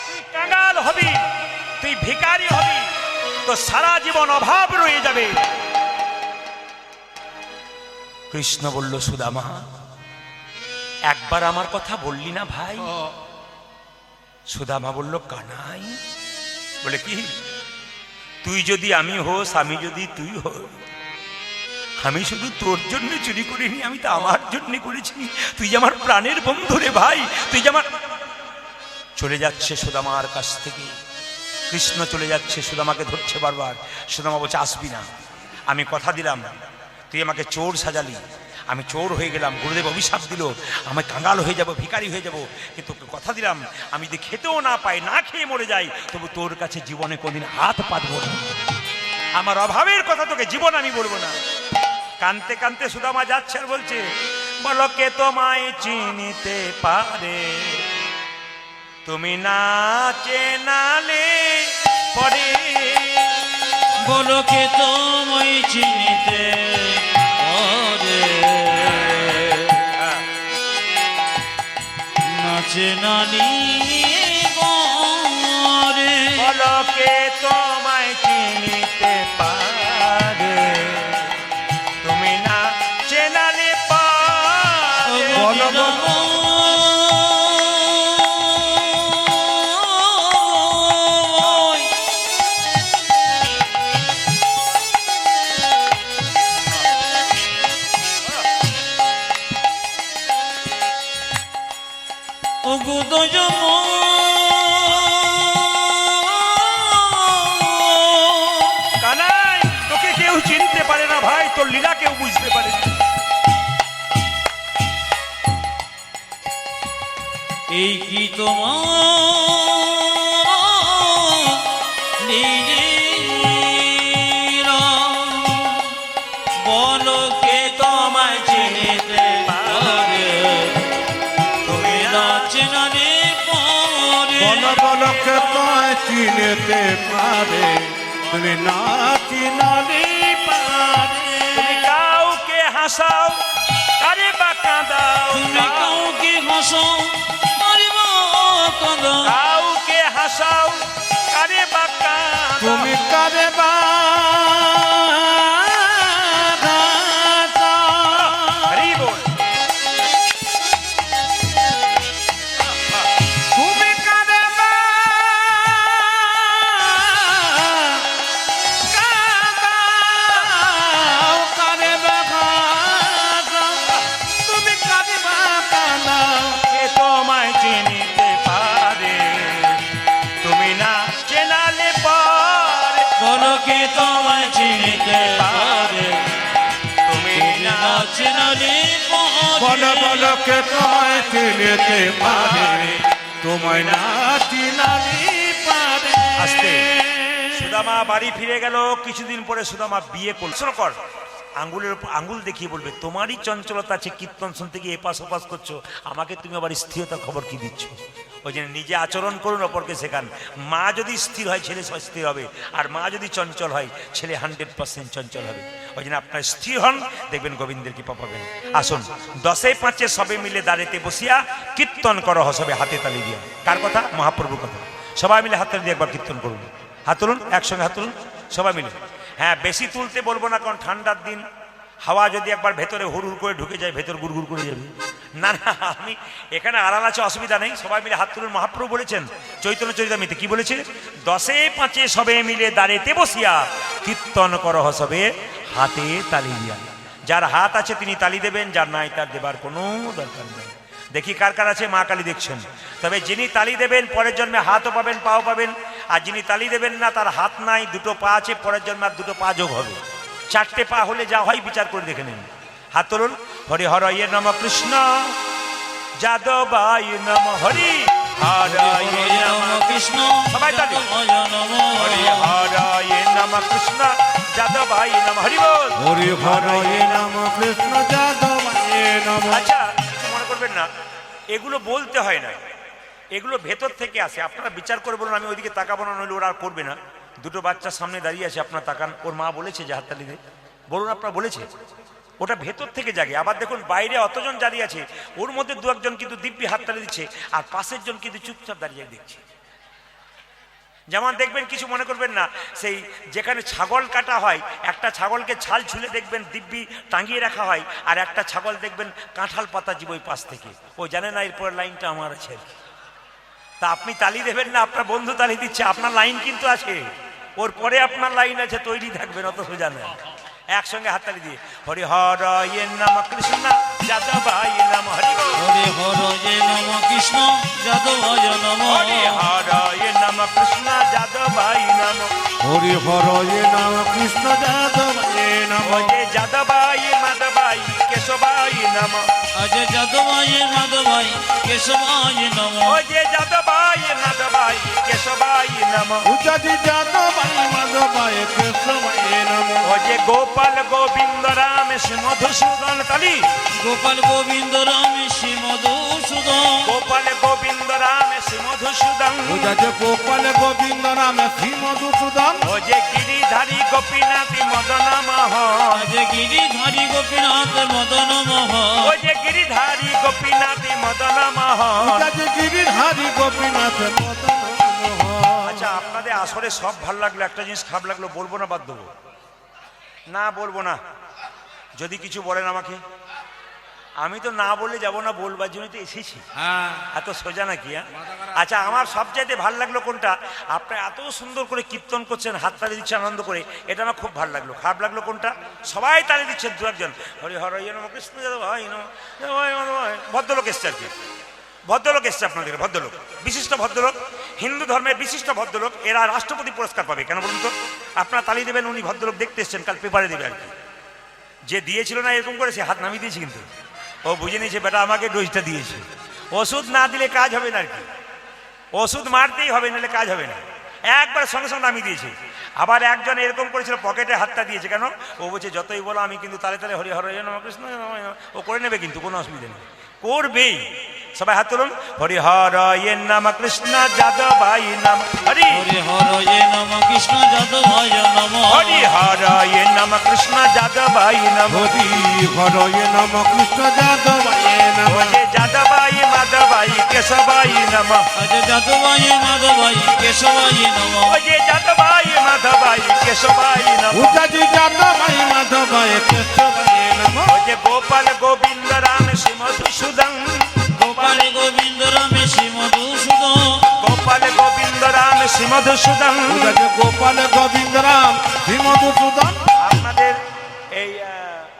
তুই কাঙ্গাল হবি, তুই ভিখারি হবি, তো সারা জীবন অভাব রয়ে যাবে। কৃষ্ণ বলল, সুদামা, একবার আমার কথা বললি না ভাই? সুদামা বলল, কানাই। বলে, কি? তুই যদি আমি হোস, আমি যদি তুই হোস, আমি শুধু তোর জন্য চুরি করিনি, আমি তো আমার জন্য করেছি। তুই যে আমার প্রাণের বন্ধু রে ভাই, তুই যে আমার। চলে যাচ্ছে সুদামার কাছ থেকে, কৃষ্ণ চলে যাচ্ছে, সুদামাকে ধরছে বারবার। সুদামা বলছে, আসবি না, আমি কথা দিলাম, তুই আমাকে চোর সাজালি, আমি চোর হয়ে গেলাম, গুরুদেব অভিশাপ দিল, আমি কাঙ্গাল হয়ে যাব, ভিখারি হয়ে যাব, কিন্তু কথা দিলাম, আমি যদি খেতেও না পাই, না খেয়ে মরে যাই, তবু তোর কাছে জীবনে কোনদিন হাত পাতবো না, আমার অভাবের কথা তোকে জীবন আমি বলবো না। কানতে কানতে সুদামা যাচ্ছে আর বলছে, বলো কে তোমায় চিনিতে পারে, তুমি না চেনালে পরে। বলো কে তোমায় চিনিতে পারে, নাচে নানি গরে। বলো কে তোমায় চিনিতে পারে, তুমি না চেনালে পারে। বলো কানাই, তোকে কেউ চিনতে পারে না ভাই, তোর লীলা কেউ বুঝতে পারে না। এই কি তোমার নিজের, বলো কে তোমায় চিনিতে পারে, তুমি নাচে নানি পরে। বলো কে তোমায় চিনতে পারে, তুমি না চিনালে পারে। তুমি কাউকে হাসাও, কারে বা কাঁদাও, তুমি কাউকে হাসো, আরে বা কাঁদাও। কাউকে হাসাও, কারে বা কাঁদাও, তুমি কারে বা হরি বল। তুমি কারে বা কাঁদাও, কারে বা কাঁদাও, তুমি কারে বা কাঁদাও। কে তোমায় চিনিতে পারে, তুমি না চেনালে পারে। বলো কে তোমায় চিনিতে পারে, তুমি না নাচে নানি পরে। বলো কে তোমায় চিনতে পারে, তোমায় না চিনালে পারে। আস্তে। সুদামা বাড়ি ফিরে গেল। কিছুদিন পরে সুদামা বিয়ে করল। শোনো কর, আঙ্গুলের উপর আঙ্গুল দেখিয়ে বলবে, তোমারই চঞ্চলতা আছে, কীর্তন শুনতে গিয়ে এপাশ ওপাশ করছো, আমাকে তুমি আবার স্থিরতার খবর কি দিচ্ছ? ওই জন্য নিজে আচরণ করুন, অপরকে শেখান। মা যদি স্থির হয়, ছেলে স্থির হবে, আর মা যদি চঞ্চল হয়, ছেলে 100% চঞ্চল হবে। ওই জন্য আপনার স্থির হন, দেখবেন গোবিন্দের কৃপা পাবেন। আসুন, 10-5 সবে মিলে দাঁড়িতে বসিয়া কীর্তন করো হসবে হাতে তালি দিয়া। কার কথা? মহাপ্রভুর কথা। সবাই মিলে হাত তালি দিয়ে একবার কীর্তন করুন। হাত তুলুন, একসঙ্গে হাত তুলুন, সবাই মিলে। হ্যাঁ, বেশি তুলতে বলবো না, কারণ ঠান্ডার দিন, হাওয়া যদি একবার ভেতরে হুড় হুড় করে ঢুকে যায়, ভেতর গুড় গুড় করে যাবে। না না, আমি এখানে আড়াল আছে, অসুবিধা নেই, সবাই মিলে হাত তুলুন। মহাপ্রভু বলেছেন চৈতন্য চরিতামৃতে, কি বলেছে? 10-5 সবে মিলে দাঁড়েতে বসিয়া কীর্তন করহ সবে হাতে তালি দিয়া। যার হাত আছে তিনি তালি দেবেন, যার নাই তার দেবার কোনো দরকার নেই। দেখি কার কার আছে, মা কালী দেখছেন। তবে যিনি তালি দেবেন পরের জন্মে হাতও পাবেন, পাও পাবেন। আর যিনি তালি দেবেন না, তার হাত নাই, দুটো পা আছে, পরের জন্মে আর দুটো পা যোগ হবে। 4টে পা হলে যা হয় বিচার করে দেখে নিন। হাত তুলুন। হরি হরয়ে নম কৃষ্ণ যাদবায় নম, হরি হরয়ে নম কৃষ্ণ সবাই তালি। হরি হরয়ে নম কৃষ্ণ যাদবায় নম, হরি বল। হরি হরয়ে নম কৃষ্ণ যাদবায় নম। আচ্ছা, কিছু মনে করবেন না, এগুলো বলতে হয় না, এগুলো ভেতর থেকে আসে। আপনারা বিচার করে বলুন, আমি ওইদিকে তাকাবো না, নইলে ওরা আর করবে না। দুটো বাচ্চা সামনে দাঁড়িয়ে আছে, আপনার তাকান, ওর মা বলেছে যে হাততালি দে, বলুন আপনার বলেছে, ওটা ভেতর থেকে জাগে। আবার দেখুন বাইরে অতজন দাঁড়িয়ে আছে, ওর মধ্যে 2-1 কিন্তু দিব্যি হাততালি দিচ্ছে, আর পাশের জন কিন্তু চুপচাপ দাঁড়িয়ে দেখছে। যেমন দেখবেন, কিছু মনে করবেন না, সেই যেখানে ছাগল কাটা হয়, একটা ছাগলকে ছাল ছুলে দেখবেন দিব্যি টাঙিয়ে রাখা হয়, আর একটা ছাগল দেখবেন কাঁঠাল পাতা জীব ওই পাশ থেকে, ও জানে না এরপরের লাইনটা আমার আছে। তা আপনি তালি দেবেন না, আপনার বন্ধু তালি দিচ্ছে, আপনার লাইন কিন্তু আছে, ওর পরে আপনার লাইন আছে, তৈরি থাকবেন, অত সোজা না। একসঙ্গে হাততালি দিয়ে হরি হরয়ে নম কৃষ্ণ যাদবায় নম, হরি বল। হরি হরয়ে নম কৃষ্ণ যাদবায় নম, হরি হরয়ে নম কৃষ্ণ যাদবায় নম, হরি হরয়ে নম কৃষ্ণ যাদবায় নম। ওজে যাদবায় মাধবায় কেশবায় নম, আজ যাদবায় মাধবায় কেশবায় নম, ওজে যাদবায় মাধবায় কেশবায় নম, উজাজি যাদবায় মাধবায় কেশবায় নম। ওজে গোপাল গোবিন্দ রাম শ্রী মধুসূদন, তালি। গোপাল গোবিন্দ রাম শ্রী মধুসূদন, গোপাল গোবিন্দ রাম শ্রী মধুসূদন, উজাজি গোপাল গোবিন্দ রাম শ্রী মধুসূদন। ওজে গিরিধারী গোপীনাথ মদন মোহন, আজ গিরিধারী গোপীনাথ মদন মোহন, ওজে গিরিধারী গোপীনাথ মদন মোহন। উজাজি গিরিধারী গোপীনাথ মদন মোহন। আচ্ছা, আপনাদের আসলে সব ভালো লাগলো, একটা জিনিস খারাপ লাগলো, বলবো না বাদ দেবো? না বলবো না। যদি কিছু বলেন আমাকে, আমি তো না বললে যাবো না, বলবার জন্য তো এসেছি। হ্যাঁ এত সোজা নাকি? আচ্ছা, আমার সবচাইতে ভালো লাগলো কোনটা? আপনারা এত সুন্দর করে কীর্তন করছেন, হাততালি দিচ্ছেন আনন্দ করে, এটা আমার খুব ভালো লাগলো। খারাপ লাগলো কোনটা? সবাই তালি দিচ্ছেন 2-1 হরি হরয়ে নম কৃষ্ণ যাদবায় নম, ভদ্রলোক এসছে আর কি, ভদ্রলোক এসছে আপনাদের, ভদ্রলোক, বিশিষ্ট ভদ্রলোক, হিন্দু ধর্মের বিশিষ্ট ভদ্রলোক। এরা রাষ্ট্রপতি পুরস্কার পাবে, কেন বলুন তো? আপনারা তালি দেবেন, উনি ভদ্রলোক দেখতে এসছেন, কাল পেপারে দেবে আর কি। যে দিয়েছিল না এরকম করে, সে হাত নামিয়ে দিয়েছে, কিন্তু ও বুঝে নিয়েছে বেটা আমাকে ডোজটা দিয়েছে। ওষুধ না দিলে কাজ হবে না আর কি, ওষুধ মারতেই হবে, নাহলে কাজ হবে না। একবার সঙ্গে সঙ্গে নামিয়ে দিয়েছে। আবার একজন এরকম করেছিল, পকেটে হাতটা দিয়েছে, কেন? ও বলছে যতই বলো আমি কিন্তু তালে তালে হরি হরয়ে নম কৃষ্ণ, ও করে নেবে, কিন্তু কোনো অসুবিধা নেই, করবেই। সবাই হাত তুলুন। হরি হরয়ে নম কৃষ্ণ যাদবায় নম, হরি হরি হরয়ে নম কৃষ্ণ যাদবায় নম, হরি হরয়ে নম কৃষ্ণ যাদবায় নম, হরি হরয়ে নম কৃষ্ণ যাদবায় নম। ওজে যাদবায় মাধবায় কেশবায় নম, আজ যাদবায় মাধবায় কেশবায় নম, ওজে যাদবায় মাধবায় কেশবায় নম, উজাজি যাদবায় মাধবায় কেশবায় নম। ওজে গোপাল গোবিন্দ রাম শ্রী মধুসূদন, গোপাল গোবিন্দ রাম শ্রী মধুসূদন, গোপাল গোবিন্দ রাম শ্রী মধুসূদন। উজাজি গোপাল গোবিন্দ রাম শ্রী মধুসূদন। আপনাদের এই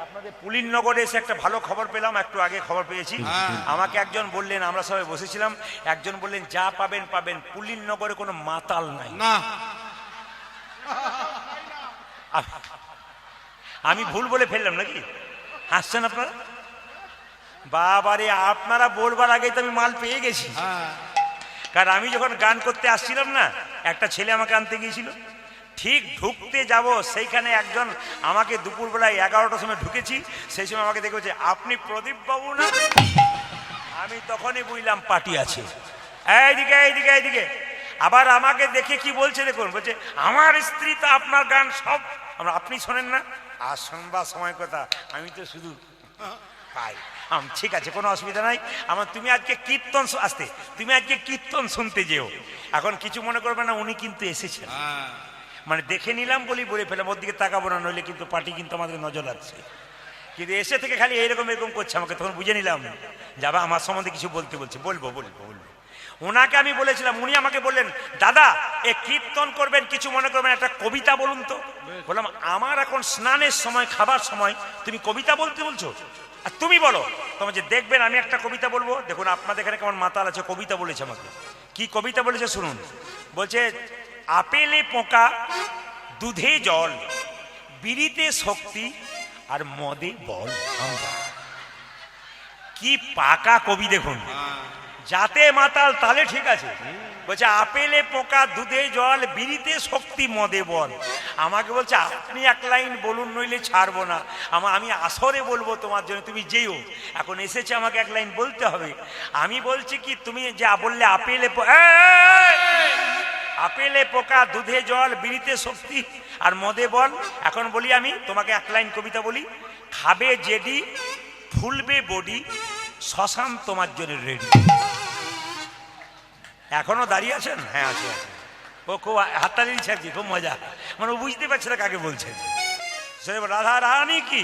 আপনাদের পুলিননগরে এসে একটা ভালো খবর পেলাম, একটু আগে খবর পেয়েছি। আমাকে একজন বললেন, আমরা সবাই বসেছিলাম, একজন বললেন যা পাবেন পাবেন, পুলিননগরে কোনো মাতাল নাই। না, আমি ভুল বলে ফেললাম নাকি? হাসছেন আপনারা? বাবারে, আপনারা বলবার আগেই তো আমি মাল পেয়ে গেছি। কারণ আমি যখন গান করতে আসছিলাম না, একটা ছেলে আমাকে আনতে গিয়েছিল, ঠিক ঢুকতে যাব সেইখানে একজন আমাকে দুপুরবেলায় 11টার সময় ঢুকেছি, সেই সময় আমাকে দেখে বলছে আপনি প্রদীপ বাবু না? আমি তখনই বুঝলাম পার্টি আছে, এইদিকে এইদিকে এইদিকে। আবার আমাকে দেখে কি বলছে দেখুন, বলছে আমার স্ত্রী তো আপনার গান সব, আপনি শোনেন না? আর শুনবার সময় কথা, আমি তো শুধু পাই। ঠিক আছে, কোনো অসুবিধা নাই। তুমি আজকে কীর্তন আসতে, তুমি আজকে কীর্তন শুনতে যেও। এখন কিছু মনে করবে না, উনি কিন্তু এসেছেন, মানে দেখে নিলাম বলি বলে ফেলাম, ওর দিকে তাকাবো না, নইলে কিন্তু পার্টি কিন্তু আমাদের নজর লাগছে। কিন্তু এসে থেকে খালি এরকম এরকম করছে আমাকে, তখন বুঝে নিলাম যাবা আমার সম্বন্ধে কিছু বলতে বলছে, বলবো বলবো বলবো। ওনাকে আমি বলেছিলাম, উনি আমাকে বললেন দাদা এ কীর্তন করবেন, কিছু মনে করবেন, একটা কবিতা বলুন তো। বললাম আমার এখন স্নানের সময়, খাবার সময়, তুমি কবিতা বলতে বলছো? আর তুমি বলো। তোমার যে দেখবেন আমি একটা কবিতা বলবো, দেখুন আপনাদের এখানে কেমন মাতাল আছে, কবিতা বলেছে আমাকে। কি কবিতা বলেছে শুনুন। বলছে আপেলে পোকা, দুধে জল, বিড়িতে শক্তি, আর মদে বল। কি পাকা কবি দেখুন, যাতে মাতাল তালে ঠিক আছে। বলছে আপেলে পোকা, দুধে জল, বিড়িতে শক্তি, মদে বল। আমাকে বলছে আপনি এক লাইন বলুন নইলে ছাড়বো না, আমি আসরে বলবো তোমার জন্য, তুমি যেও। এখন এসেছে আমাকে এক লাইন বলতে হবে। আমি বলছি কি, তুমি যা বললে আপেলে আপেলে পোকা, দুধে জল, বিড়িতে শক্তি, আর মদে বল। এখন বলি আমি তোমাকে এক লাইন কবিতা বলি। খাবে জেডি, ফুলবে বডি, শ্মশান তোমার জন্য রেডি। এখনো দাঁড়িয়ে আছেন? হ্যাঁ আছে আছে। ও খুব হাততালি দিচ্ছে আর কি, খুব মজা, মানে ও বুঝতে পারছে না কাকে বলছেন। রাধা রানী কি,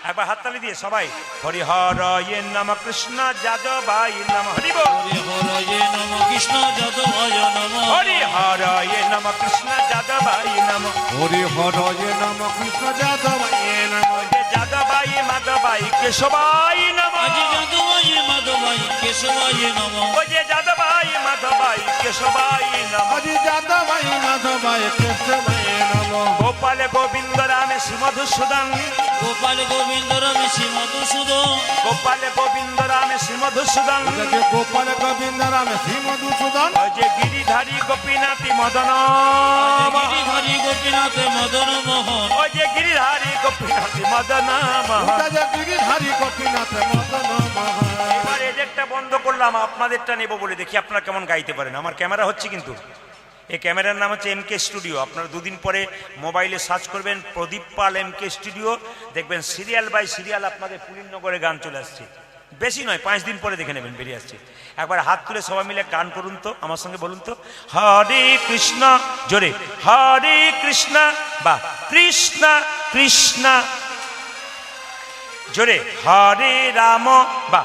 একবার হাততালি দিয়ে সবাই হরিহর ইয়ে নম কৃষ্ণ যাদবাই নম। হরি বল। হরিহরয়ে নম কৃষ্ণ যাদবায় নম। হরিহর ইয়ে নম কৃষ্ণ যাদবাই নম। হরিহরয়ে নম কৃষ্ণ যাদবায় নম। যাদবাই মাধবাই কেশবাই নম। আজ যাদবায় মাধবায় কেশবায় নম। ওই যে যাদবাই মাধবাই কেশবাই নম। হরি যাদবায় মাধবায় কেশবায় নম। গোপাল গোবিন্দ রামে শ্রী মধুসূদন। গোপাল গোবিন্দ রামে শ্রী মধুসূদন। গোপাল গোবিন্দ রামে শ্রী মধুসূদন। গোপাল গোবিন্দ রামে শ্রী মধুসূদন। ওই যে গিরিধারী গোপীনাথী মদন। গিরিধারী গোপীনাথ মদন মোহন। ওই যে গিরিধারী গোপীনাথী মদন মোহন। গিরিধারী গোপীনাথ মদন মোহন। এবার এদেরটা বন্ধ করলাম, আপনাদেরটা নেব বলে, দেখি আপনারা কেমন গাইতে পারেন। আমার ক্যামেরা হচ্ছে কিন্তু, এই ক্যামেরার নাম হচ্ছে এমকে স্টুডিও। আপনারা দুদিন পরে মোবাইলে সার্চ করবেন প্রদীপ পাল এমকে স্টুডিও, দেখবেন সিরিয়াল বাই সিরিয়াল আপনাদের পুরীনগরে গান চলে আসছে। বেশি নয়, 5 দিন পরে দেখে নেবেন, বেরিয়ে আসছে। একবার হাত তুলে সবাই মিলে গান করুন তো, আমার সঙ্গে বলুন তো, হরে কৃষ্ণ, জোরে হরে কৃষ্ণ, বা কৃষ্ণ কৃষ্ণ, জোরে হরে রাম, বা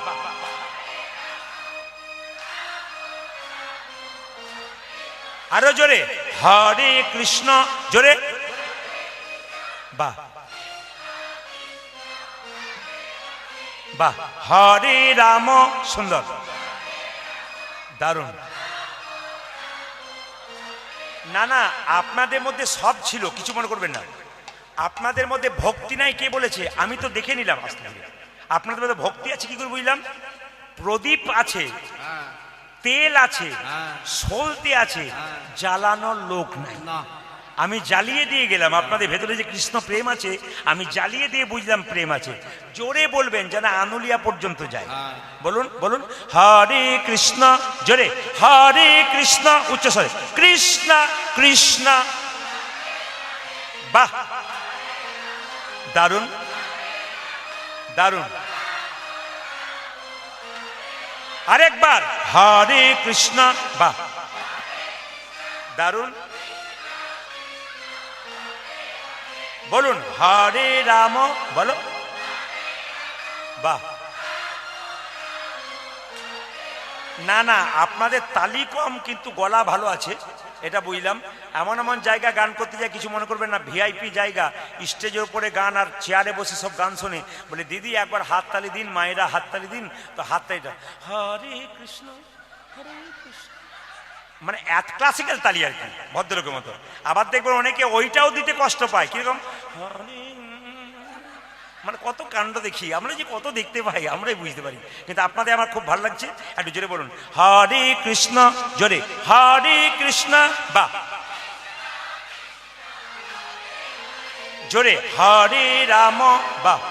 আরো জোরে হরে কৃষ্ণ, জোরে, বাহ বাহ, হরে রাম, সুন্দর, দারুণ। না না, আপনাদের মধ্যে সব ছিল, কিছু মনে করবেন না। আপনাদের মধ্যে ভক্তি নাই কে বলেছে? আমি তো দেখে নিলাম আস্তে আস্তে। আপনাদের মধ্যে ভক্তি আছে কি করে বুঝলাম? প্রদীপ আছে, তেল আছে, সলতে আছে, জ্বালানোর লোক নাই। আমি জ্বালিয়ে দিয়ে গেলাম। আপনাদের ভেতরে যে কৃষ্ণ প্রেম আছে, আমি জ্বালিয়ে দিয়ে বুঝলাম প্রেম আছে। জোরে বলবেন যেন আনুলিয়া পর্যন্ত যায়। বলুন বলুন, হরে কৃষ্ণ, জোরে হরে কৃষ্ণ, উচ্চস্বরে কৃষ্ণ কৃষ্ণ, বাহ, দারুণ দারুণ। আরেকবার হরে কৃষ্ণ, বাহ, দারুণ। বলুন হরে রাম, বলো, বাহ। না না, আপনাদের তালি কম কিন্তু গলা ভালো আছে, এটা বুঝলাম। এমন এমন জায়গা গান করতে যায়, কিছু মনে করবেন না, ভিআইপি জায়গা, স্টেজের উপরে গান আর চেয়ারে বসে সব গান শোনে। বলে দিদি একবার হাততালি দিন, মায়েরা হাততালি দিন, তো হাততালিটা হরে কৃষ্ণ হরে কৃষ্ণ, মানে এত ক্লাসিক্যাল তালি আর কি, ভদ্রলোকের মতো। আবার দেখবেন অনেকে ওইটাও দিতে কষ্ট পায়, কিরকম হরে, মানে কত কাণ্ড দেখি আমরা, যে কত দেখতে পাই আমরাই বুঝতে পারি। কিন্তু আপনাদের আমার খুব ভালো লাগছে, একটু জোরে বলুন হরে কৃষ্ণ, জোরে হরে কৃষ্ণ, বাহ, জোরে হরে রাম, বাহ,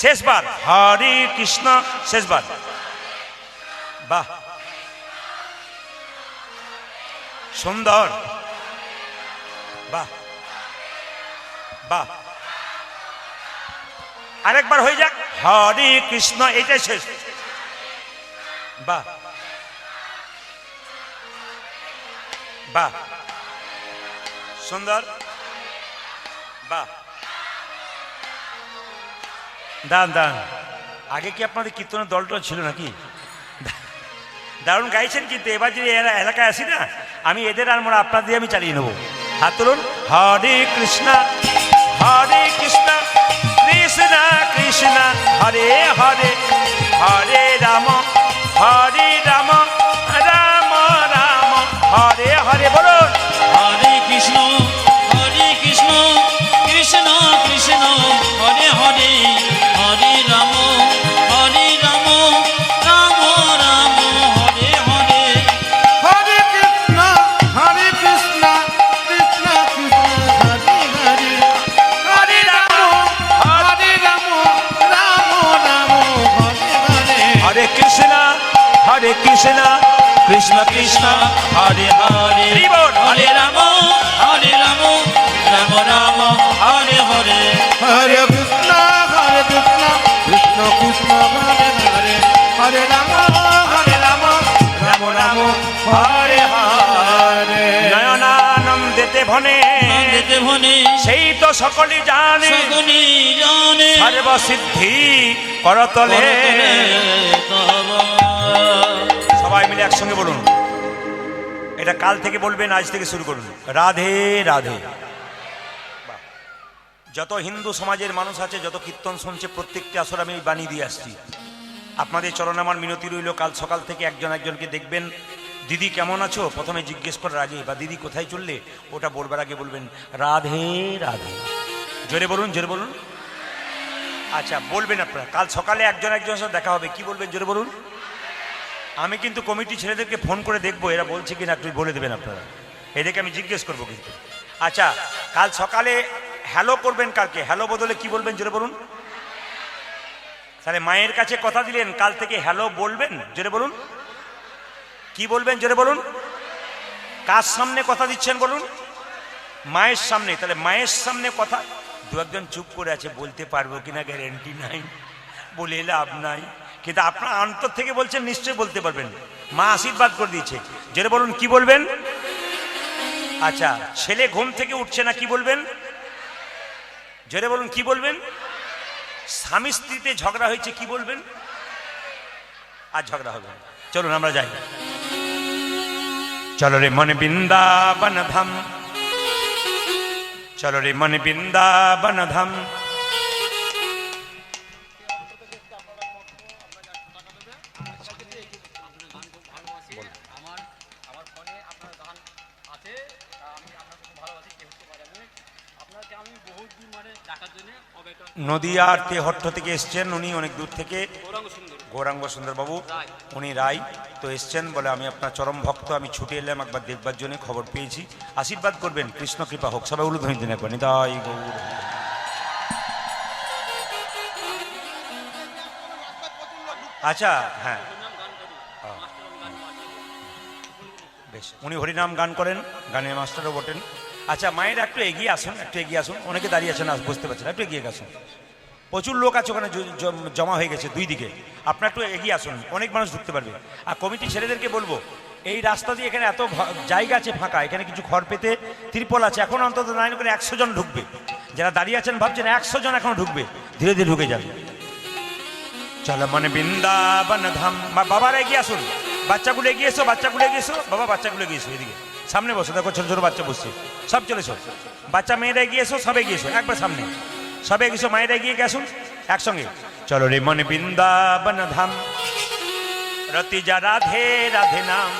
শেষবার হরে কৃষ্ণ, শেষবার, বাহ, সুন্দর, বাহ বাহ। আরেকবার হয়ে যাক, হরে কৃষ্ণ, এটাই শেষ, বাহ বাহ, সুন্দর। বাহ, দান দান। আগে কি আপনাদের কীর্তনের দলটা ছিল নাকি? দারুণ গাইছেন, কিন্তু এবার যদি এরা এলাকায় আসি না, আমি এদের আর মোড়া আপনার দিয়ে আমি চালিয়ে নেবো। হাত তুলুন। হরে কৃষ্ণ কৃষ্ণ কৃষ্ণ কৃষ্ণ হরে হরে, হরে রাম রাম রাম হরে হরে। বলুন হরে কৃষ্ণ কৃষ্ণ কৃষ্ণ হরে হরে, হরে রাম রাম রাম হরে হরে। হরে কৃষ্ণ কৃষ্ণ কৃষ্ণ হরে হরে, হরে রাম রাম রাম হরে হরে। হরে কৃষ্ণ কৃষ্ণ কৃষ্ণ হরে হরে। হরে রাম রাম রাম হরে হরে। হরে কৃষ্ণ কৃষ্ণ কৃষ্ণ হরে হরে, হরে রাম রাম রাম হরে হরে। নয়নানন্দেতে ভনে যেতে ভনে সেই তো সকলই জানে, সকলি জানে সর্বসিদ্ধি করতলে। তব। সবাই মিলে একসঙ্গে বলুন, এটা কাল থেকে বলবেন, আজ থেকে শুরু করুন। রাধে রাধে। বাহ। যত হিন্দু সমাজের মানুষ আছে, যত কীর্তন শুনছে, প্রত্যেকটি আসর আমি বানিয়ে দিয়ে আসছি। আপনাদের চরণে আমার মিনতি রইল, কাল সকাল থেকে একজনকে দেখবেন, দিদি কেমন আছো প্রথমে জিজ্ঞেস করার আগে, বা দিদি কোথায় চললে ওটা বলবার আগে বলবেন রাধে রাধে। জোরে বলুন, জোরে বলুন। আচ্ছা বলবেন আপনারা, কাল সকালে একজনের সাথে দেখা হবে, কি বলবেন জোরে বলুন। আমি কিন্তু কমিটি ছেলেদেরকে ফোন করে দেখবো এরা বলছে কিনা, একটু বলে দেবেন আপনারা, এদেরকে আমি জিজ্ঞেস করবো কিন্তু। আচ্ছা কাল সকালে হ্যালো করবেন, কালকে হ্যালো বদলে কি বলবেন জোরে বলুন। তাহলে মায়ের কাছে কথা দিলেন, কাল থেকে হ্যালো বলবেন, জোরে বলুন। কি বলবেন জোরে বলুন। কার সামনে কথা দিচ্ছেন বলুন। মায়ের সামনে। তাহলে মায়ের সামনে কথা, দু একজন চুপ করে আছে, বলতে পারবো কিনা গ্যারেন্টি নাই, বলে লাভ নাই, কিন্তু আপনার অন্তর থেকে বলছেন নিশ্চয়ই বলতে পারবেন। মা আশীর্বাদ করে দিয়েছে, জোরে বলুন কি বলবেন। আচ্ছা ছেলে ঘুম থেকে উঠছে না, কি বলবেন জোরে বলুন। কি বলবেন। স্বামী স্ত্রীতে ঝগড়া হয়েছে, কি বলবেন। আর ঝগড়া হবে না। চলুন আমরা যাই। চলো রে মন বৃন্দাবন ধাম, চলো রে মন বৃন্দাবন ধাম। নদিয়ার তেহট্ট থেকে এসছেন উনি, অনেক দূর থেকে, গৌরাঙ্গ সুন্দর বাবু উনি রায় তো এসছেন বলে আমি আপনার চরম ভক্ত, আমি ছুটে এলাম একবার দেখবার জন্য, খবর পেয়েছি। আশীর্বাদ করবেন, কৃষ্ণ কৃপা হোক। সবাই উলুধ্বনি দিন একবার, নিতাই গৌর। আচ্ছা হ্যাঁ বেশ, উনি হরিনাম গান করেন, গানের মাস্টারও বটেন। আচ্ছা মায়েরা একটু এগিয়ে আসুন, একটু এগিয়ে আসুন, অনেকে দাঁড়িয়ে আছেন বুঝতে পারছেন, একটু এগিয়ে আসুন। প্রচুর লোক আছে ওখানে জমা হয়ে গেছে দুই দিকে, আপনার একটু এগিয়ে আসুন, অনেক মানুষ ঢুকতে পারবে। আর কমিটি ছেলেদেরকে বলবো, এই রাস্তা দিয়ে এখানে এত জায়গা আছে ফাঁকা, এখানে কিছু খড় পেতে ত্রিপল আছে, এখন অন্তত নাই করে 100 জন ঢুকবে। যারা দাঁড়িয়ে আছেন ভাবছেন 100 জন এখন ঢুকবে, ধীরে ধীরে ঢুকে যাবে। চলো মানে বৃন্দাবন ধাম। বাবারা এগিয়ে আসুন, বাচ্চাগুলো এগিয়ে এসো, বাচ্চাগুলো এগিয়ে এসো, বাবা বাচ্চাগুলো এগিয়ে এসো, এদিকে সামনে বসো, দেখো ছোট ছোট বাচ্চা বসছে, সব চলে এসো। বাচ্চা মেয়েরা এগিয়ে এসো, সব এগিয়ে এসো, একবার সামনে সব এগিয়ে এসো, মায়েরা এগিয়ে আসুন একসঙ্গে। চলো রে মন বৃন্দাবন ধাম, রতিজা রাধে রাধে নাম,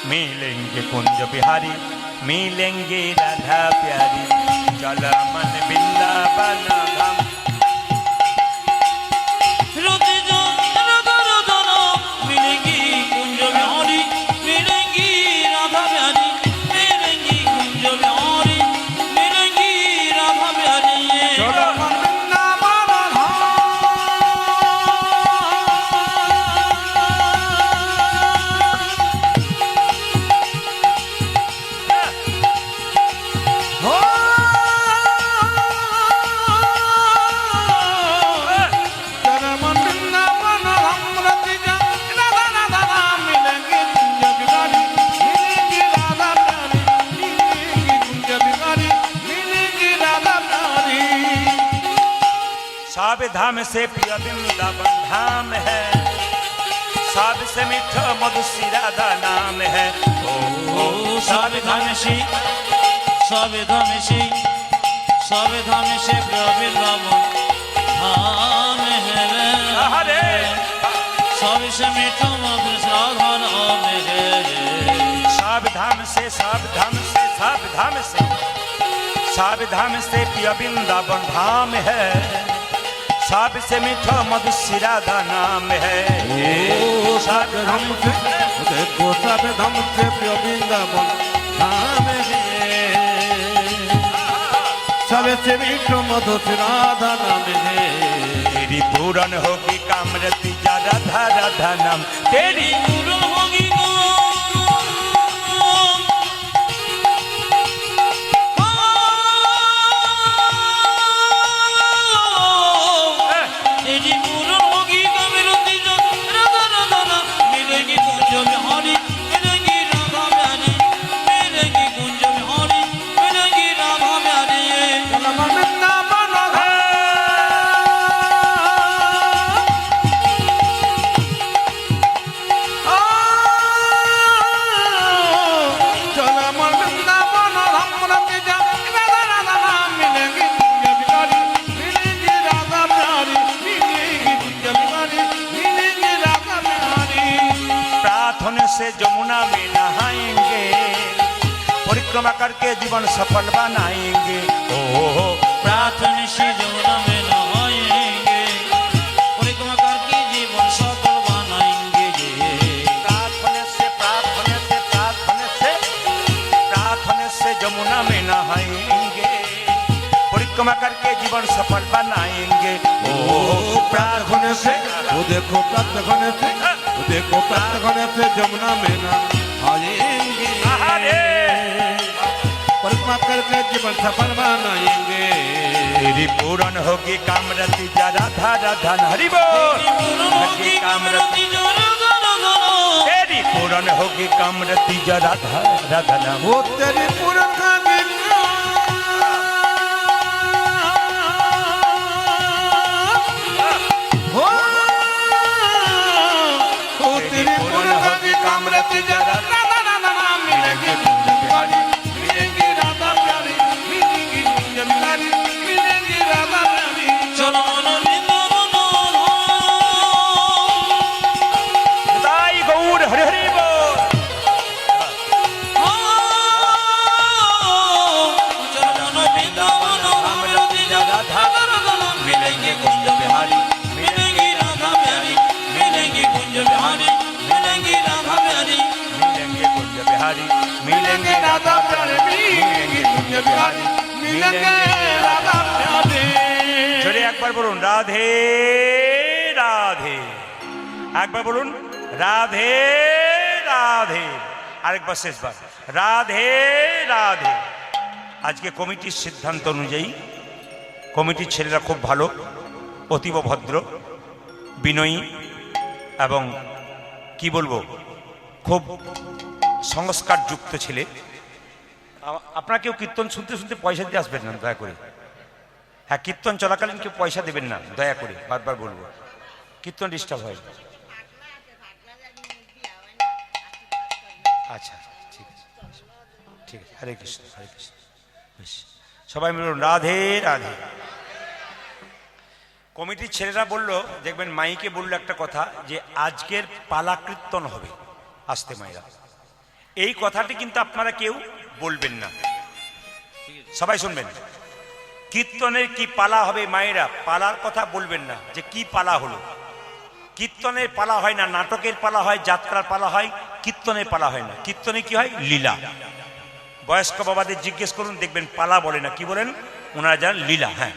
मिलेंगे कुंज बिहारी, मिलेंगे राधा प्यारी, चला मन वृंदावन धाम। मिलेंगी कुंज बिहारी, मिलेंगी राधा प्यारी, मिलेंगी कुंज बिहारी, मिलेंगी राधा प्यारी। চলো মন বৃন্দাবন ধাম। ও धाम से प्रिय वृंदावन धाम है, सबसे मीठा मधुसी राधा नाम है। ও সবে ধামে সেই সবে ধামে সেই সবে ধামে সে বৃন্দাবন ধাম है हरे সবে সে মিঠো মধুর রাধা নাম है। सब धाम से सब धाम से सब धाम से सब धाम से प्रिय वृंदावन धाम है, सबसे मीठा मधुसी राधा नाम है। सब धाम से देखो सब धाम से प्रिय वृंदावन धाम है, सबसे मीठो मधुर राधा नाम है। तेरी पूरन होगी कामरती जा राधा राधा नाम, तेरी पूर्ण होगी तेरी पूर्ण होगी कामिरती जो राधा राधा नाम, मिलेगी कुंज बिहारी मिलेगी राधा प्यारी, मिलेगी कुंज बिहारी मिलेगी राधा प्यारी। प्रार्थना से जमुना में नहाएंगे, परिक्रमा करके जीवन सफल बनाएंगे। ओ प्रार्थना से जमुना में नहाएंगे, परिक्रमा करके जीवन सफल बनाएंगे। प्रार्थना से प्रार्थना से प्रार्थना से प्रार्थना से जमुना में नहाएंगे, परिक्रमा करके जीवन सफल बनाएंगे। ओ प्रार्थना से वो देखो प्रार्थना से वो देखो प्रार्थना से जमुना में ना आएंगे, हरे परिक्रमा करके जीवन सफल बनाएंगे। तेरी पूरन होगी कामरती जा राधा राधा नाम, हरि बोल। होगी कामरती तेरी पूरन होगी कामरती जा राधा राधा नाम। वो तेरी पूरन का तेरी पूरन होगी कामरती जा राधा राधा नाम, मिलेगी कुंज बिहारी मिलेगी राधा प्यारी, मिलेगी कुंज बिहारी मिलेगी राधा प्यारी। चलो मन वृंदावन दाई गौर हरि हरि बोल। चलो मन वृंदावन कामिरती जो राधा राधा नाम, मिलेंगे कुंज बिहारी मिलेंगी राधा प्यारी, मिलेंगी कुंज बिहारी मिलेंगी राधा प्यारी। मिलेंगे कुंज बिहारी मिलेंगे राधा प्यारे, मिलेंगे कुंज बिहारी मिलेंगे राधा प्यारे। जोरे एक बार बोलूं राधे राधे, एक बार बोलूं राधे राधे, আরেকবার শেষবার রাধে রাধে। আজকে কমিটির সিদ্ধান্ত অনুযায়ী কমিটির ছেলেরা খুব ভালো, অতীব ভদ্র, বিনয়ী এবং কি বলবো খুব সংস্কারযুক্ত ছেলে। আপনারা কেউ কীর্তন শুনতে শুনতে পয়সা দিতে আসবেন না দয়া করে। হ্যাঁ, কীর্তন চলাকালীন কেউ পয়সা দেবেন না দয়া করে, বারবার বলবো, কীর্তন ডিস্টার্ব হয়। আচ্ছা ঠিক আছে ঠিক আছে, হরে কৃষ্ণ হরে কৃষ্ণ। বেশ, সবাই মিলুন রাধে রাধে। কমিটির ছেলেরা বলল, দেখবেন মাইকে বলল একটা কথা যে আজকের পালা কীর্তন হবে, আসতে মায়েরা। এই কথাটি কিন্তু আপনারা কেউ বলবেন না, সবাই শুনবেন। কীর্তনের কি পালা হবে মায়েরা, পালার কথা বলবেন না যে কি পালা হলো। কীর্তনের পালা হয় না, নাটকের পালা হয়, যাত্রার পালা হয়, কীর্তনের পালা হয় না। কীর্তনে কি হয়? লীলা। বয়স্ক বাবাদের জিজ্ঞেস করুন, দেখবেন পালা বলে না, কি বলেন ওনারা জানেন? লীলা। হ্যাঁ,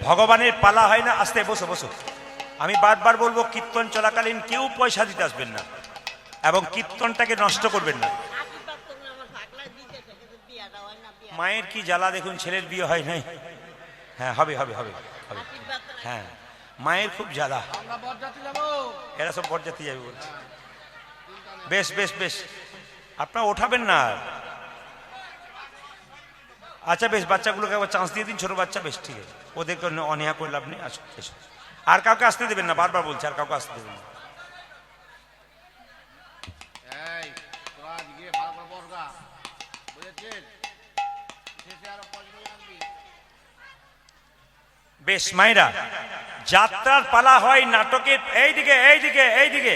ভগবানের পালা হয় না। আস্তে বসো বসো, আমি বারবার বলবো কীর্তন চলাকালীন কেউ পয়সা দিতে আসবেন না এবং কীর্তনটাকে নষ্ট করবেন না। মায়ের কি জ্বালা দেখুন, ছেলের বিয়ে হয় নাই। হ্যাঁ, হবে হবে হবে হবে। হ্যাঁ, মায়ের খুব জ্বালা, এরা সব বরযাত্রী যাবে বলছে। বেশ বেশ বেশ, আপনারা ওঠাবেন না। আচ্ছা বেশ, বাচ্চাগুলোকে একবার চান্স দিয়ে দিন, ছোট বাচ্চা। বেশ ঠিক আছে, ওদেরকে অনীহা করে লাভ নেই। আসো এসো আর কাউকে আসতে দেবেন না, বারবার বলছে আর কাউকে আসতে দেবেন না। এই তোরা আজকে ভালো করে বর্গা বুঝেছিস শেষে আরো পয়সা আনবি বেশ মায়েরা, যাত্রার পালা হয় নাটকের এইদিকে এইদিকে এইদিকে,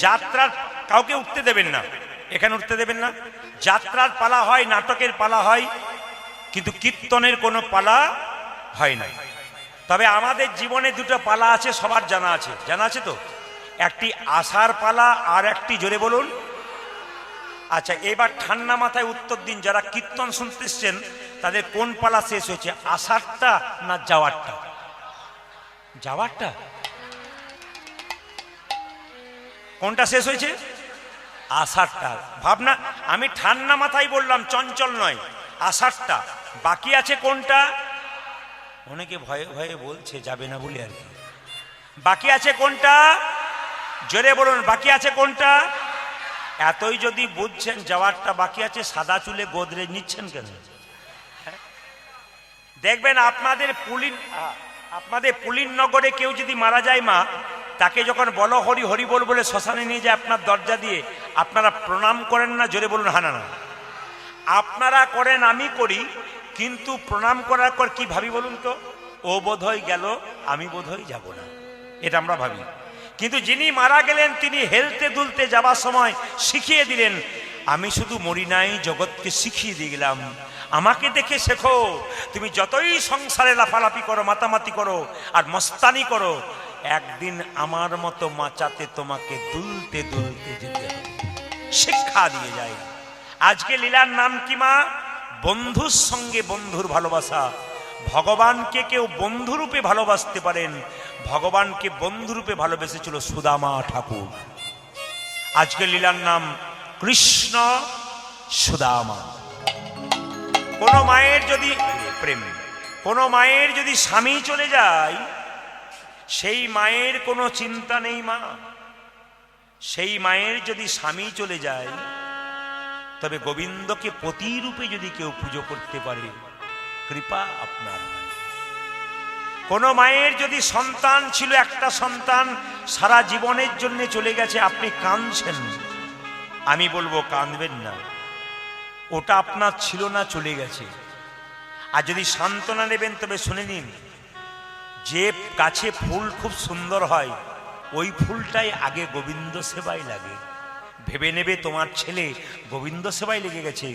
যাত্রার কাউকে উঠতে দেবেন না, এখানে উঠতে দেবেন না। যাত্রার পালা হয়, নাটকের পালা হয়, কিন্তু কীর্তনের কোনো পালা হয় না। তবে আমাদের জীবনে দুটো পালা আছে, সবার জানা আছে, জানা আছে তো? একটি আষাঢ় পালা আর একটি, জোরে বলুন। আচ্ছা, এবার ঠান্ডা মাথায় উত্তর দিন, যারা কীর্তন শুনতে এসছেন তাদের কোন পালা শেষ হয়েছে, আষাঢ়টা না যাওয়ারটা? যাওয়ারটা। কোনটা শেষ হয়েছে? আষাঢ়টা। ভাবনা, আমি ঠান্ডা মাথায় বললাম, চঞ্চল নয়, আষাঢ়টা। বাকি আছে কোনটা? অনেকে ভয়ে ভয়ে বলছে যাবে না বলে আর কি। বাকি আছে কোনটা? জোরে বলুন, বাকি আছে কোনটা? এতই যদি বুঝছেন যাওয়ারটা বাকি আছে, সাদা চুলে গোদরেজ নিচ্ছেন কেন? দেখবেন আপনাদের পুলিন নগরে কেউ যদি মারা যায় মা, তাকে যখন বলো হরি হরি বল বলে শ্মশানে নিয়ে যায় আপনার দরজা দিয়ে, আপনারা প্রণাম করেন না? জোরে বলুন হানা না। আপনারা করেন, আমি করি, কিন্তু প্রণাম করার পর কি ভাবি বলুন তো? ও বোধহয় গেল, আমি বোধহয় যাব না, এটা আমরা ভাবি। কিন্তু যিনি মারা গেলেন তিনি হেলতে দুলতে যাবার সময় শিখিয়ে দিলেন, আমি শুধু মরি নাই, জগৎকে শিখিয়ে দিয়ে গেলাম, আমাকে দেখে শেখো। তুমি যতই সংসারে লাফালাফি করো, মাতামাতি করো আর মস্তানি করো, একদিন আমার মতো মাচাতে তোমাকে দুলতে দুলতে যেতে হবে। শিক্ষা দিয়ে যায়। আজকে লীলার নাম কি মা? বন্ধুর সঙ্গে বন্ধুর ভালোবাসা। ভগবানকে কেউ বন্ধুরূপে ভালোবাসতে পারেন, ভগবানকে বন্ধুরূপে ভালোবেসেছিল সুদামা ঠাকুর। আজকে লীলার নাম কৃষ্ণ সুদামা। কোন মায়ের যদি প্রেম, কোন মায়ের যদি স্বামী চলে যায়, সেই মায়ের কোনো চিন্তা নেই মা। সেই মায়ের যদি স্বামী চলে যায়, তবে গোবিন্দকে পতিরূপে যদি কেউ পুজো করতে পারে, কৃপা আপনার। কোন মায়ের যদি সন্তান ছিল, একটা সন্তান সারা জীবনের জন্য চলে গেছে, আপনি কাঁদছেন, আমি বলবো কাঁদবেন না, ওটা আপনার ছিল না, চলে গেছে। আর যদি সান্ত্বনা নেবেন, তবে শুনে নিন, যে গাছে ফুল খুব সুন্দর হয়, ওই ফুলটাই আগে গোবিন্দ সেবায় লাগে। ভেবে নেবে তোমার ছেলে গোবিন্দ সেবায় লেগে গেছে,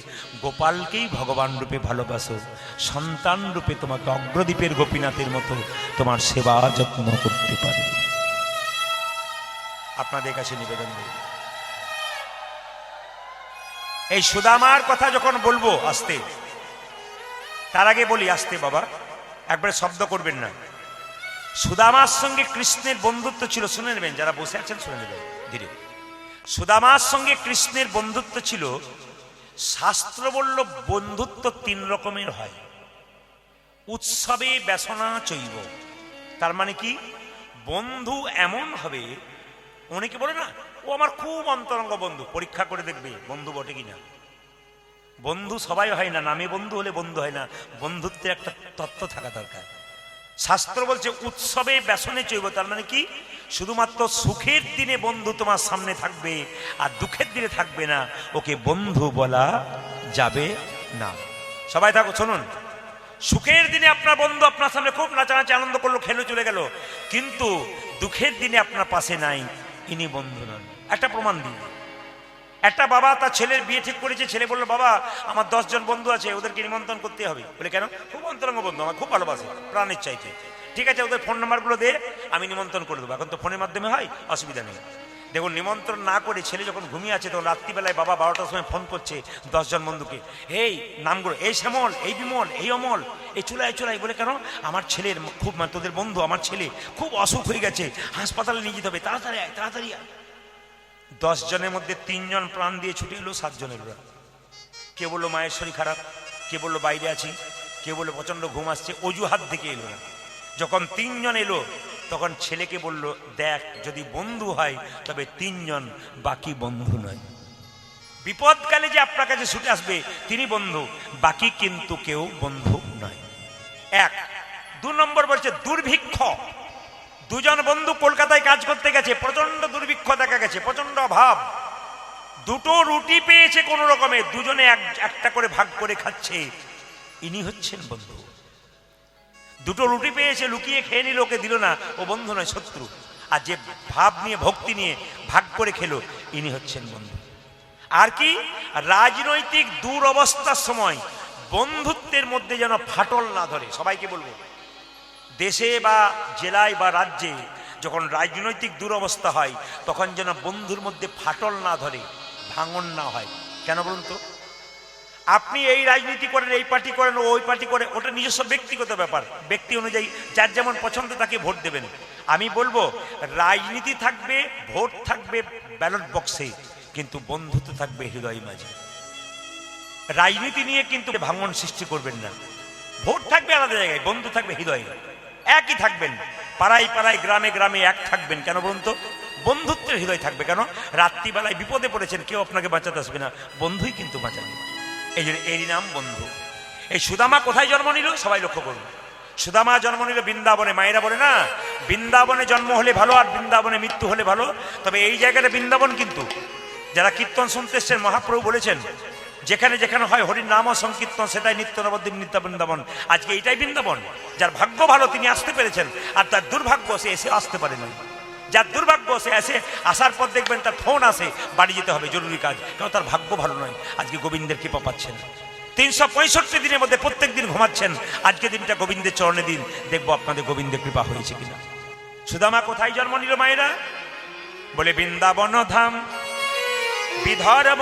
গোপালকেই ভগবান রূপে ভালোবাসো, সন্তান রূপে তোমাকে অগ্রদ্বীপের গোপীনাথের মতো তোমার সেবা যত্ন করতে পারে। আপনাদের কাছে নিবেদন করি, এই সুদামার কথা যখন বলবো আস্তে, তার আগে বলি আস্তে বাবা, একবারে শব্দ করবেন না। সুদামার সঙ্গে কৃষ্ণের বন্ধুত্ব ছিল, শুনে নেবেন, যারা বসে আছেন শুনে নেবেন ধীরে। সুদামার সঙ্গে কৃষ্ণের বন্ধুত্ব ছিল। শাস্ত্র বলল বন্ধুত্ব তিন রকমের হয়। উৎসবে ব্যসনা চৈব, তার মানে কি? বন্ধু এমন হবে, অনেকে বলে না ও আমার খুব অন্তরঙ্গ বন্ধু, পরীক্ষা করে দেখবে বন্ধু বটে কিনা। বন্ধু সবাই হয় না, নামে বন্ধু হলে বন্ধু হয় না, বন্ধুত্বের একটা তত্ত্ব থাকা দরকার। শাস্ত্র বলছে উৎসবে ব্যসনে চৈব, তার মানে কি? শুধুমাত্র সুখের দিনে বন্ধু তোমার সামনে থাকবে আর দুঃখের দিনে থাকবে না, ওকে বন্ধু বলা যাবে না। সবাই থাকো, শুনুন, সুখের দিনে আপনার বন্ধু আপনার সামনে খুব নাচানাচি আনন্দ করলো, খেলে চলে গেল, কিন্তু দুঃখের দিনে আপনার পাশে নাই, ইনি বন্ধু নন। একটা প্রমাণ দিই, একটা বাবা তার ছেলের বিয়ে ঠিক করেছে, ছেলে বললো বাবা আমার 10 জন বন্ধু আছে, ওদেরকে নিমন্ত্রণ করতে হবে। বলে কেন? খুব অন্তরঙ্গ বন্ধু, আমার খুব ভালোবাসে, প্রাণের চাইতে। ঠিক আছে, ওদের ফোন নাম্বারগুলো দে, আমি নিমন্ত্রণ করে দেবো। এখন তো ফোনের মাধ্যমে হয়, অসুবিধা নেই। দেখুন, নিমন্ত্রণ না করে ছেলে যখন ঘুমিয়ে আছে, তখন রাত্রিবেলায় বাবা 12টার সময় ফোন করছে 10 জন বন্ধুকে, এই নামগুলো, এই শ্যামল, এই বিমল, এই অমল, এই চুলাই চুলাই। বলে কেন? আমার ছেলের খুব, মানে তোদের বন্ধু, আমার ছেলে খুব অসুখ হয়ে গেছে, হাসপাতালে নিয়ে যেতে হবে, তাড়াতাড়ি আয়, তাড়াতাড়ি আয়। 10 জনের মধ্যে 3 জন প্রাণ দিয়ে ছুটে এলো, 7 জনের ওরা। কে বললো মায়ের শরীর খারাপ, কে বললো বাইরে আছি, কে বললো প্রচন্ড ঘুম আসছে, অজুহাত দেখে এলো না। যখন 3 জন এলো, তখন ছেলেকে বলল, দেখ যদি বন্ধু হয় তবে 3 জন, বাকি বন্ধু নয়। বিপদকালে যে আপনার কাছে ছুটে আসবে তিনি বন্ধু, বাকি কিন্তু কেউ বন্ধু নয়। 1। 2 নম্বর বলছে দুর্ভিক্ষ। দুজন বন্ধু কলকাতায় কাজ করতে গেছে, প্রচন্ড দুর্ভিক্ষ দেখা গেছে, প্রচন্ড অভাব। দুটো রুটি পেয়েছে কোন রকমে, দুজনে একটা করে ভাগ করে খাচ্ছে। ইনি হচ্ছেন বন্ধু। দুটো রুটি পেয়েছে, লুকিয়ে খেয়ে নিল, ওকে দিল না, ও বন্ধু নয়, শত্রু। আর যে ভাব নিয়ে, ভক্তি নিয়ে ভাগ করে খেলো, ইনি হচ্ছেন বন্ধু। আর কি, রাজনৈতিক দুরবস্থার সময় বন্ধুত্বের মধ্যে যেন ফাটল না ধরে। সবাইকে বলবো, দেশে বা জেলায় বা রাজ্যে যখন রাজনৈতিক দুরবস্থা হয়, তখন যেন বন্ধুর মধ্যে ফাটল না ধরে, ভাঙন না হয়। কেন বলুন তো? আপনি এই রাজনীতি করেন, এই পার্টি করেন, ওই পার্টি করে, ওটা নিজস্ব ব্যক্তিগত ব্যাপার, ব্যক্তি অনুযায়ী যার যেমন পছন্দ তাকে ভোট দেবেন। আমি বলবো, রাজনীতি থাকবে, ভোট থাকবে ব্যালট বক্সে, কিন্তু বন্ধুত্ব থাকবে হৃদয় মাঝে। রাজনীতি নিয়ে কিন্তু ভাঙন সৃষ্টি করবেন না। ভোট থাকবে আলাদা জায়গায়, বন্ধু থাকবে হৃদয়ে, একই থাকবেন। পাড়ায় পাড়ায়, গ্রামে গ্রামে এক থাকবেন। কেন বলুন তো? বন্ধুত্বের হৃদয় থাকবে। কেন? রাত্রিবেলায় বিপদে পড়েছেন, কেউ আপনাকে বাঁচাতে আসবে না, বন্ধুই কিন্তু বাঁচাবে। এই জন্য এরই নাম বন্ধু। এই সুদামা কোথায় জন্ম নিল? সবাই লক্ষ্য করুন। সুদামা জন্ম নিল বৃন্দাবনে। মায়েরা বলে না, বৃন্দাবনে জন্ম হলে ভালো আর বৃন্দাবনে মৃত্যু হলে ভালো। তবে এই জায়গাটা বৃন্দাবন কিন্তু। যারা কীর্তন শুনতে এসছেন, মহাপ্রভু বলেছেন, যেখানে যেখানে হয় হরির নাম ও সংকীর্তন, সেটাই নিত্য নবদ্বীপ নিত্য বৃন্দাবন। আজকে এইটাই বৃন্দাবন। যার ভাগ্য ভালো তিনি আসতে পেরেছেন, আর তার দুর্ভাগ্য সে এসে আসতে পারেনি। যার দুর্ভাগ্য সে এসে আসার পর দেখবেন তার ফোন আসে, বাড়ি যেতে হবে, জরুরি কাজ, কারণ তার ভাগ্য ভালো নয়। আজকে গোবিন্দের কৃপা পাচ্ছেন। 365 দিনের মধ্যে প্রত্যেক দিন ঘুমাচ্ছেন, আজকে দিনটা গোবিন্দের চরণে দিন, দেখবো আপনাদের গোবিন্দের কৃপা হয়েছে কিনা। সুদামা কোথায় জন্ম নিল মায়েরা? বলে বৃন্দাবন ধাম, বিধর্ম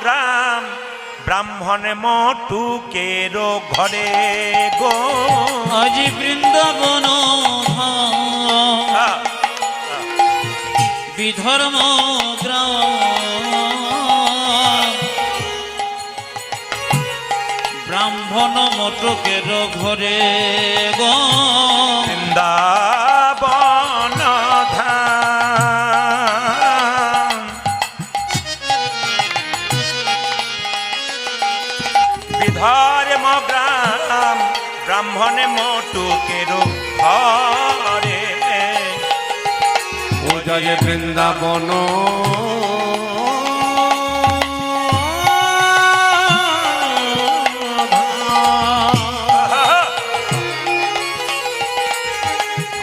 গ্রাম, ব্রাহ্মণ মটুকের ঘরে গো। আজি বৃন্দাবন ধাম, বিধর্ম গ্রাম, ব্রাহ্মণ মটকের ঘরে গো। বৃন্দাবন ধাম, বিধর্ম গ্রাম, ব্রাহ্মণ মটকের ঘরে। ও জয় বৃন্দাবন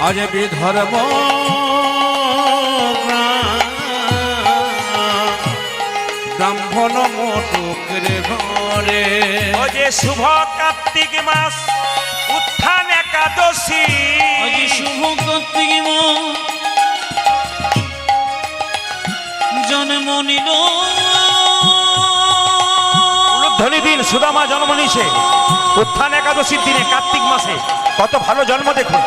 আজ বিধর্ম ব্রাহ্মণ মটকের ঘরে। ও যে শুভ কার্তিক মাস, উত্থান একাদশী, আজি শুভ কার্তিক মাস, জন্ম নিল ধ্বনি দিন। সুদামা জন্ম নিছে উত্থান একাদশীর দিনে, কার্তিক মাসে। কত ভালো জন্ম দেখুন।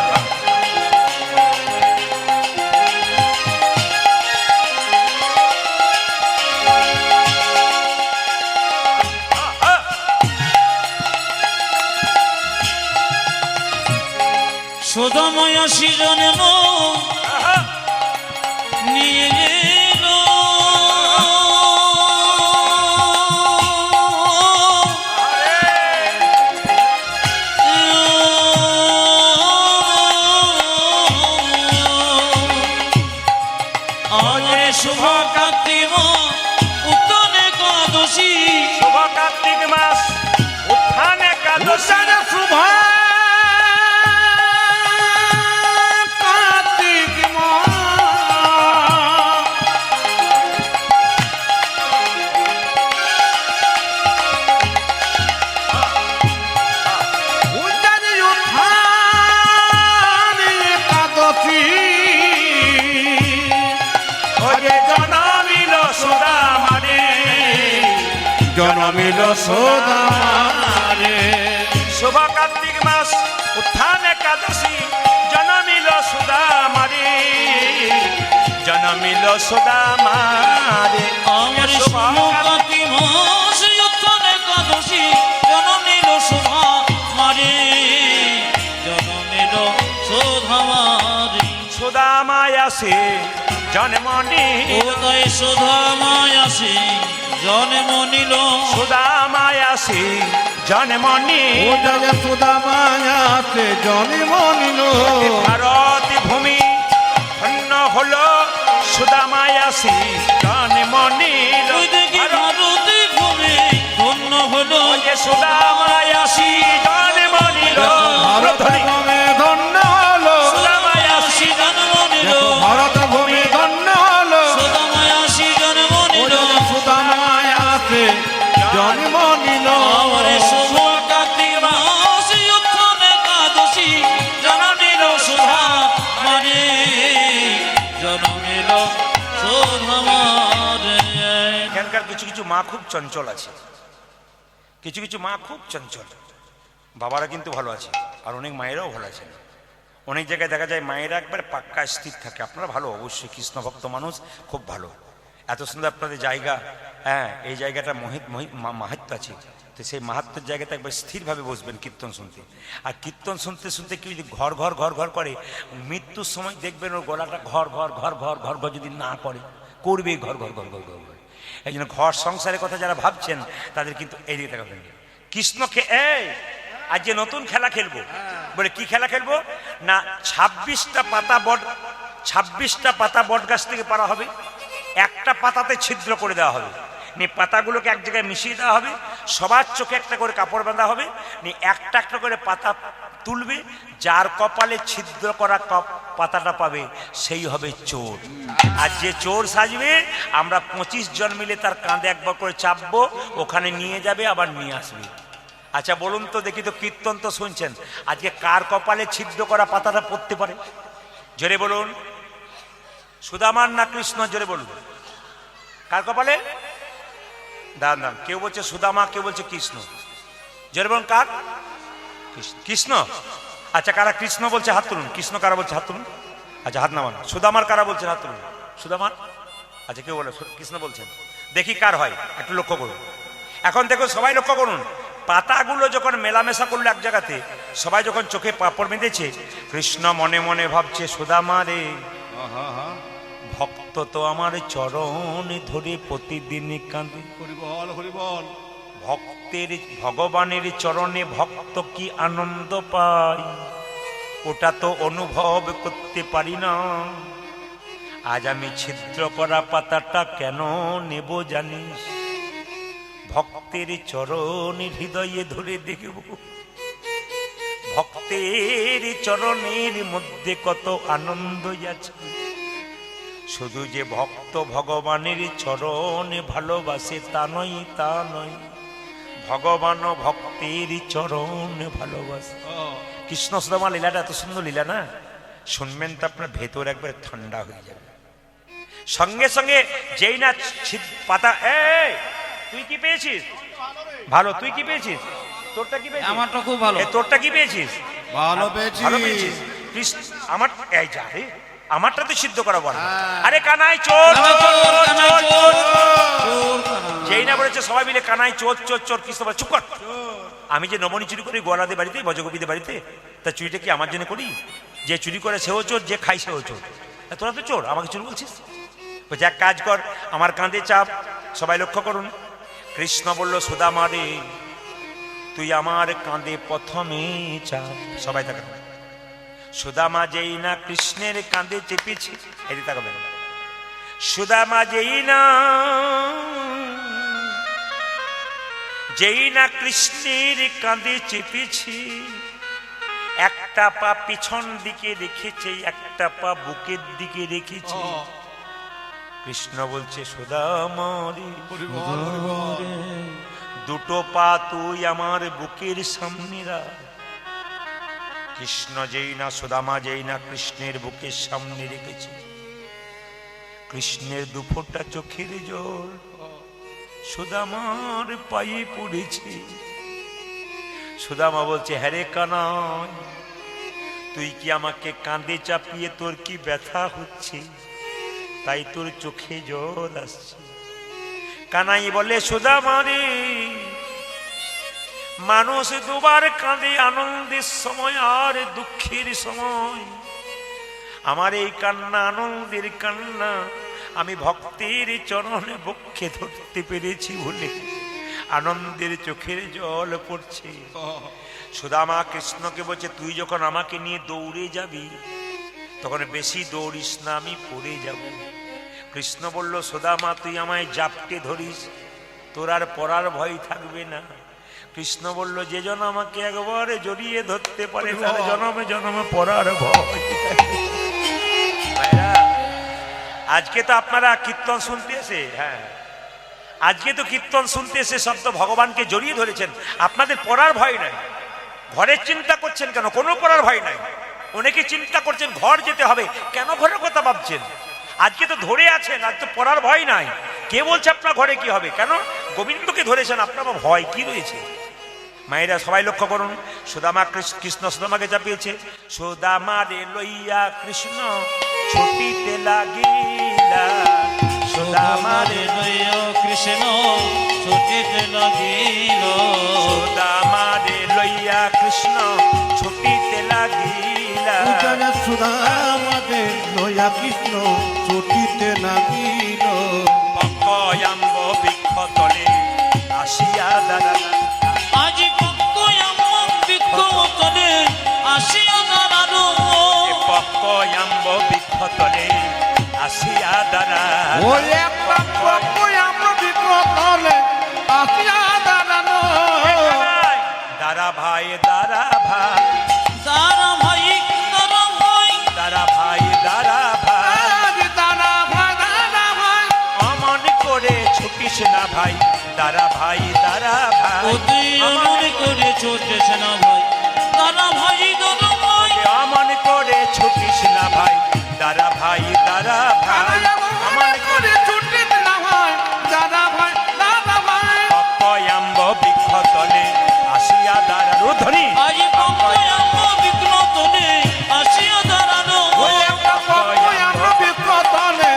সুদাময় সৃজনে নিয়ে এল শুভ কার্তিক উত্থান একাদশী, শুভ কার্তিক মাস, উত্থান একাদশী, শুভ কার্তিক একাদশী। জনমিল সুদামারে, জনমিল সুদামারে। শুভ কার্তিক মাস, উত্থান একাদশী, জনমিল সুদামারে, জনমিল সুদামারে। আমার শুভ কার্তিক মাস, উত্থান একাদশী, জন্ম নিল শোভা মারে, জন্ম নিল শোভা মারে। সুদামায় আসে জন্ম নিল, উদয় সুধামায় আসে জন্ম নিল, সুদামায় আসে জন্ম নিল। সুদামায়াতে জন্ম নিল। ভারত ভূমি হলো সুদামায় আসি গান মনির ওই দেখি ভারতে ভূমি ধন্য হলো ওই যে সুদামায় আসি গান মনির ভারত ভূমি ধন্য হলো সুদামায় আসি জন্ম নিল ভারত ভূমি ধন্য হলো সুদামায় আসি জন্ম নিল সুদামায় আসে জন্ম নিল আমারে শুভ কার্তিক মাস উত্থান একাদশী জন্ম নিল সুধা মারে জন্ম নিল সুধা মারে। এখানকার কিছু কিছু মা খুব চঞ্চল আছে, কিছু কিছু মা খুব চঞ্চল। বাবারা কিন্তু ভালো আছে, আর অনেক মায়েরাও ভালো আছে। অনেক জায়গায় দেখা যায় মায়েরা একবার পাক্কা স্থির থাকে। আপনারা ভালো, অবশ্যই কৃষ্ণ ভক্ত মানুষ, খুব ভালো। এত সুন্দর আপনাদের জায়গা, হ্যাঁ এই জায়গাটা মাহাত্ম আছে। তো সেই মাহাত্মের জায়গাতে একবার স্থিরভাবে বসবেন কীর্তন শুনতে। আর কীর্তন শুনতে শুনতে কেউ যদি ঘর ঘর ঘর ঘর করে, মৃত্যুর সময় দেখবেন ওর গলাটা ঘর ঘর ঘর ঘর ঘর ঘর যদি না করে, করবে ঘর ঘর ঘর ঘর ঘর ঘর। এই জন্য ঘর সংসারের কথা যারা ভাবছেন তাদের কিন্তু এই দিকে তাকাবেন। কৃষ্ণকে এই আজ যে নতুন খেলা খেলবো, বলে কি খেলা খেলবো না, 26টা পাতা বট গাছ থেকে পাড়া হবে, একটা পাতাতে ছিদ্র করে দেওয়া হবে, পাতাগুলোকে এক জায়গায় মিশিয়ে দেওয়া হবে, সবার চোখে একটা করে কাপড় বাঁধা হবে, একটা একটা করে পাতা তুলবে, যার কপালে ছিদ্র করা পাতাটা পাবে সেই হবে চোর। আর যে চোর সাজবে আমরা 25 জন মিলে তার কাঁধে একবার করে চাপবো, ওখানে নিয়ে যাবে আবার নিয়ে আসবে। আচ্ছা বলুন তো দেখি, তো কীর্তন তো শুনছেন, আজকে কার কপালে ছিদ্র করা পাতাটা পড়তে পারে? জোরে বলুন, সুদামার না কৃষ্ণ? জোরে বলুন, কার কপালে? দাম দাম, কেউ বলছে সুদামা, কেউ বলছে কৃষ্ণ। জোরে বলুন, কার? কৃষ্ণ। আচ্ছা কারা কৃষ্ণ বলছে হাত তুলুন। কৃষ্ণ কারা বলছে হাত তুলুন। আচ্ছা হাত নামান। সুদামার কারা বলছেন হাত তুলুন। সুদামার? আচ্ছা কেউ বলে কৃষ্ণ বলছেন, দেখি কার হয় একটু লক্ষ্য করুন। এখন দেখুন সবাই লক্ষ্য করুন, পাতাগুলো যখন মেলামেশা করলো এক জায়গাতে, সবাই যখন চোখে পাপড় বেঁধেছে, কৃষ্ণ মনে মনে ভাবছে সুদামা রে, ভক্ত তো আমার চরণ ধরে প্রতিদিন কাঁদে। হরিবল হরিবল। ভক্তের ভগবানের চরণে ভক্ত কি আনন্দ পায়, ওটা তো অনুভব করতে পারি না। আজ আমি ছিদ্র করা পাতাটা কেন নেব জানিস? ভক্তের চরণে হৃদয়ে ধরে দেখব, ভক্তের চরণের মধ্যে কত আনন্দ আছে। শুধু যে ভক্ত ভগবানের চরণে ভালোবাসে তা নয়, তা নয়, ভগবান ভক্তের চরণে ভালোবাসে। কৃষ্ণ সুদামা লীলাটা এত সুন্দর লীলা না, শুনবেন তো আপনার ভেতর একবার ঠান্ডা হয়ে যাবে। সঙ্গে সঙ্গে যেই না পাতা, এই তুই কি পেয়েছিস? ভালো, তুই কি পেয়েছিস? তোরটা কি পেয়েছিস? আমারটা খুব ভালো। তোরটা কি পেয়েছিস? ভালো পেয়েছি। ভালো পেয়েছিস। আমার এই যা রে, আমারটা তো সিদ্ধ করা বল। আরে কানাই চোর, যেই না বলেছে সবাই মিলে কানাই চোর চোর চোর, কৃষ্ণ বলে চুপ কর। আমি যে নবনী চুরি করি গোয়ালাদের বাড়িতে, বজগোপীদের বাড়িতে, তা চুরিটা কি আমার জন্য করি? যে চুরি করে সেও চোর, যে খাই সেও চোর। তোরা তো চোর, আমাকে চোর বলছিস? বলছে এক কাজ কর, আমার কাঁধে চাপ। সবাই লক্ষ্য করুন, কৃষ্ণ বলল সুদামা রে, তুই আমার কাঁধে প্রথমে চাপ। সবাই তাকান। সুদামা যেই না কৃষ্ণের কাঁধে চেপেছে, এদিকে তাকাবেন। সুদামা যেই না কৃষ্ণের কাঁধে চেপেছে, একটা পা পিছন দিকে রেখেছে, একটা পা বুকের দিকে রেখেছে। কৃষ্ণ বলছে সুদামা রে, দুটো পা তুই আমার বুকের সামনে রাখ। কৃষ্ণ যেই না সুদামা যেই না কৃষ্ণের বুকের সামনে রেখেছে, কৃষ্ণের দুফোঁটা চোখের জল সুদামার পায়ে পড়েছে। সুদামা বলছে, হ্যাঁ রে কানাই, তুই কি আমাকে কাঁধে চাপিয়ে তোর কি ব্যথা হচ্ছে, তাই তোর চোখে জল আসছে? কানাই বলে, সুদামা রে, মানুষ দুবার কাঁদে, আনন্দের সময় আর দুঃখের সময়। আমার এই কান্না আনন্দের কান্না, আমি ভক্তের চরণে বক্ষে ধরতে পেরেছি বলে আনন্দের চোখের জল পড়ছে। সুদামা কৃষ্ণকে বলছে, তুই যখন আমাকে নিয়ে দৌড়ে যাবি, তখন বেশি দৌড়িস না, আমি পড়ে যাব। কৃষ্ণ বলল, সুদামা তুই আমায় জাপটে ধরিস, তোর আর পড়ার ভয় থাকবে না। কৃষ্ণ বলল, যে জন আমাকে একবার জড়িয়ে ধরতে পারে তার জনমে জনমে পড়ার ভয়। ভাইরা, আজকে তো আপনারা কীর্তন শুনতে এসে, হ্যাঁ আজকে তো কীর্তন শুনতে এসে সব তো ভগবানকে জড়িয়ে ধরেছেন, আপনাদের পড়ার ভয় নাই। ঘরের চিন্তা করছেন কেন? কোনো পড়ার ভয় নাই। অনেকে চিন্তা করছেন ঘর যেতে হবে, কেন ঘরের কথা ভাবছেন? আজকে তো ধরে আছেন, আজ তো পড়ার ভয় নাই। কে বলছে আপনার ঘরে কি হবে? কেন? গোবিন্দকে ধরেছেন, আপনার ভয় কি রয়েছে? মায়েরা সবাই লক্ষ্য করুন, সুদামা কৃষ্ণ সুদামাকে চাপিয়েছে। সুদামা রে লইয়া কৃষ্ণ ছুটিতে লাগিলা, সুদামা রে লইয়া কৃষ্ণ ছুটিতে লাগিল, সুদামা রে লইয়া কৃষ্ণ ছুটিতে লাগিলা। সুদামাদের লয়া কৃষ্ণ ছুটিতে লাগিল। পঙ্কয়াম্ব বৃক্ষ তলে আসিয়া দাঁড়ালা, আজি পক্কয়াম্ব বৃক্ষ তলে আসিয়া দাঁড়ালো, পঙ্কয়াম্ব বৃক্ষ তলে আসিয়া দাঁড়ালা। ওই একটা পক্কয়াম্ব বৃক্ষ তলে আসিয়া দাঁড়ানো। দাঁড়া ভাই, দাঁড়া ভাই, দাঁড়া ভাই, দাঁড়া ভাই, দাঁড়া ভাই, দাঁড়া ভাই, দাঁড়া ভাই, দাঁড়া ভাই, অমন করে ছুটিস না ভাই, দাঁড়া ভাই, দাঁড়া ভাই, ওতে অমন করে ছুটিস না ভাই, দাঁড়া ভাই, দাঁড়া ভাই, অমন করে ছুটিস না ভাই, দাঁড়া ভাই, দাঁড়া ভাই, আমার করে ছুটিস না ভাই, দাঁড়া ভাই, দাঁড়া ভাই। পক্কয়াম্ব বৃক্ষ তলে আসিয়া দাঁড়ালো। ধ্বনি আজি পক্কয়াম্ব বৃক্ষ তলে আসিয়া দাঁড়ালো, ওই একটা পক্কয়াম্ব বৃক্ষ তলে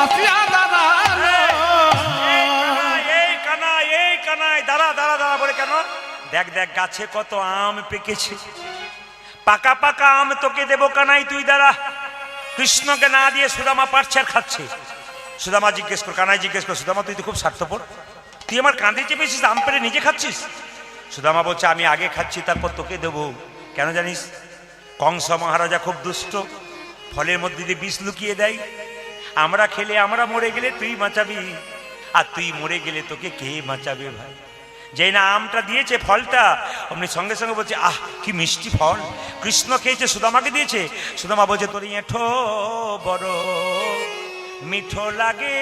আসিয়া দাঁড়ানো। এই কানাই, এই কানাই, দাঁড়া দাঁড়া দাঁড়া বলে কেন? দেখ দেখ গাছে কত আম পেকেছে, পাকা পাকা আম তোকে দেবো কানাই, তুই দাঁড়া। কৃষ্ণকে না দিয়ে সুদামা পারছে আর খাচ্ছে। সুদামা জিজ্ঞেস কর, কানাই জিজ্ঞেস কর, সুদামা তুই তো খুব স্বার্থপর, তুই আমার কাঁধে চেপেছিস, আম পেড়ে নিজে খাচ্ছিস। সুদামা বলছে, আমি আগে খাচ্ছি তারপর তোকে দেবো। কেন জানিস? কংস মহারাজা খুব দুষ্ট, ফলের মধ্যে দিয়ে বিষ লুকিয়ে দেয়। আমরা খেলে আমরা মরে গেলে তুই বাঁচাবি, আর তুই মরে গেলে তোকে কে বাঁচাবে ভাই? যেই না আমটা দিয়েছে ফলটা, অমনি সঙ্গে সঙ্গে বলছে, আহ কি মিষ্টি ফল। কৃষ্ণ খেয়েছে, সুদামাকে দিয়েছে। সুদামা বলছে, তোর এঁঠো বড় মিঠো লাগে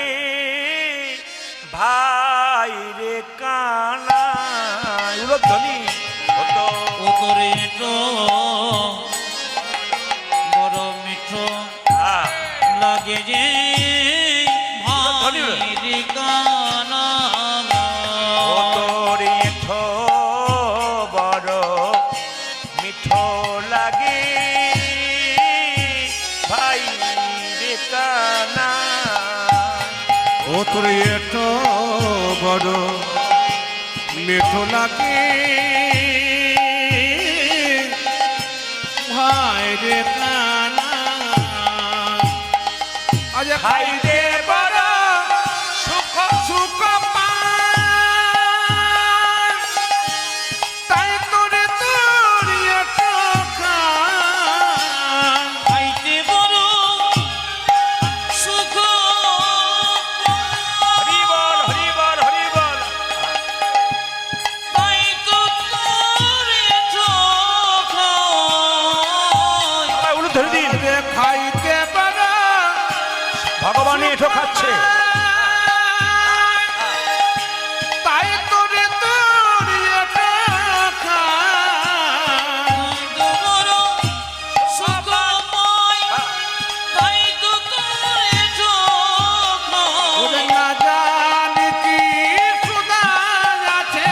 ভাই রে কানা। উলধ্বনি হতো ও তোরে তো বড় মিঠো লাগে যে ভাই রে কানা, তোর এঁঠো বড় মিঠো লাগে ভাই রে কানা। ও তোর এত বড় মিঠো লাগে ভাই রে কানা। আজ খাইতে বড় সুখ সুখ পায়, তাই তোরে তোর এত খায়। খাইতে বড় সুখ, হরি বল, হরি বল, হরি বল। তাই তো তোরে চোখ সবাই উলু ধরে দিন, আজ খাইতে পারা ভগবান এঁঠো খাচ্ছে। তাই তোরে তোর এত খায়। বড় সুখ পাই, তাই তো তোরে চোখ ওরে না জানি কি সুদা আছে,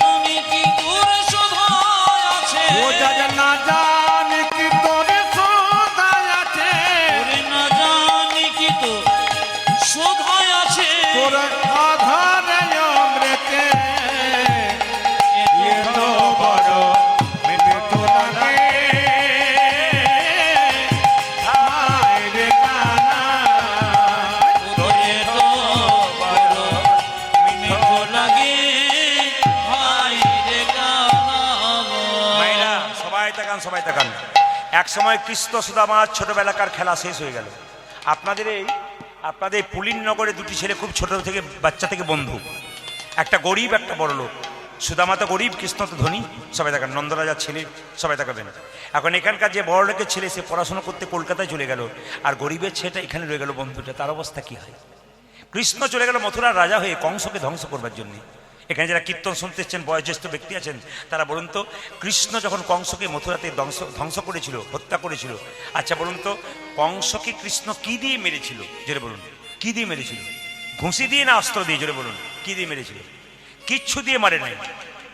তুমি কি তোর শোভায় আছে, ও যা না জানি কি তোর সুদা আছে। ওরে না জানি কি তো এক সময় কৃষ্ণ সুদামার ছোটবেলাকার খেলা শেষ হয়ে গেল। আপনাদের এই পুলিননগরে দুটি ছেলে খুব ছোট থেকে বাচ্চা থেকে বন্ধু, একটা গরিব একটা বড় লোক। সুদামা তো গরিব, কৃষ্ণ তো ধনী, সবাই দেখান, নন্দরাজার ছেলে সবাই দেখাবেন। এখন এখানকার যে বড় লোকের ছেলে সে পড়াশোনা করতে কলকাতায় চলে গেল, আর গরিবের ছেলেটা এখানে রয়ে গেল বন্ধুটা, তার অবস্থা কি হয়? কৃষ্ণ চলে গেল মথুরার রাজা হয়ে কংসকে ধ্বংস করবার জন্য। এখানে যারা কীর্তন শুনতে এসছেন বয়োজ্যেষ্ঠ ব্যক্তি আছেন, তারা বলুন তো কৃষ্ণ যখন কংসকে মথুরাতে ধ্বংস করেছিল, হত্যা করেছিল, আচ্ছা বলুন তো কংসকে কৃষ্ণ কি দিয়ে মেরেছিল? জোরে বলুন, কি দিয়ে মেরেছিল? ঘুষি দিয়ে না অস্ত্র দিয়ে? জোরে বলুন, কি দিয়ে মেরেছিল? কিচ্ছু দিয়ে মারে নাই।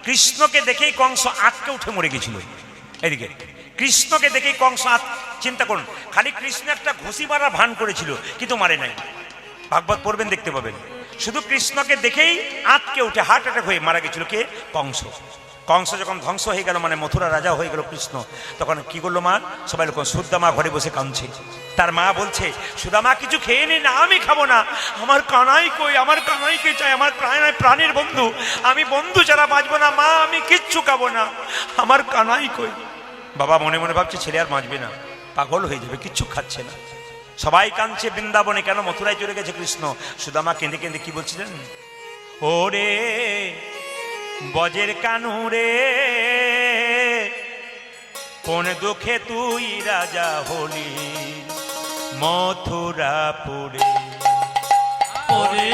কৃষ্ণকে দেখেই কংস আটকে উঠে মরে গেছিল। এদিকে কৃষ্ণকে দেখেই কংস চিন্তা করুন, খালি কৃষ্ণ একটা ঘুষি মারার ভান করেছিল, কিন্তু মারে নাই। ভাগবত পড়বেন দেখতে পাবেন, শুধু কৃষ্ণকে দেখেই আটকে উঠে হার্ট অ্যাটাক হয়ে মারা গেছিল কে? কংস। কংস যখন ধ্বংস হয়ে গেল, মানে মথুরা রাজা হয়ে গেল কৃষ্ণ, তখন কি করলো মা? সবাই লোক সুদামা ঘরে বসে কাঁদছে। তার মা বলছে, সুদামা কিছু খেয়ে নে না, আমি খাবো না, আমার কানাই কই, আমার কানাইকে চাই, আমার প্রাণের বন্ধু, আমি বন্ধু ছাড়া বাঁচবো না মা, আমি কিচ্ছু খাবো না, আমার কানাই কই। বাবা মনে মনে ভাবছে ছেলে আর বাঁচবে না, পাগল হয়ে যাবে, কিচ্ছু খাচ্ছে না। সবাই কাঁদছে বৃন্দাবনে, কেন মথুরায় চলে গেছে কৃষ্ণ। সুদামা কেঁদে কেঁদে কি বলছিলেন? ওরে বজের কানু রে, কোন দুঃখে তুই রাজা হলি মথুরাপুরে। ওরে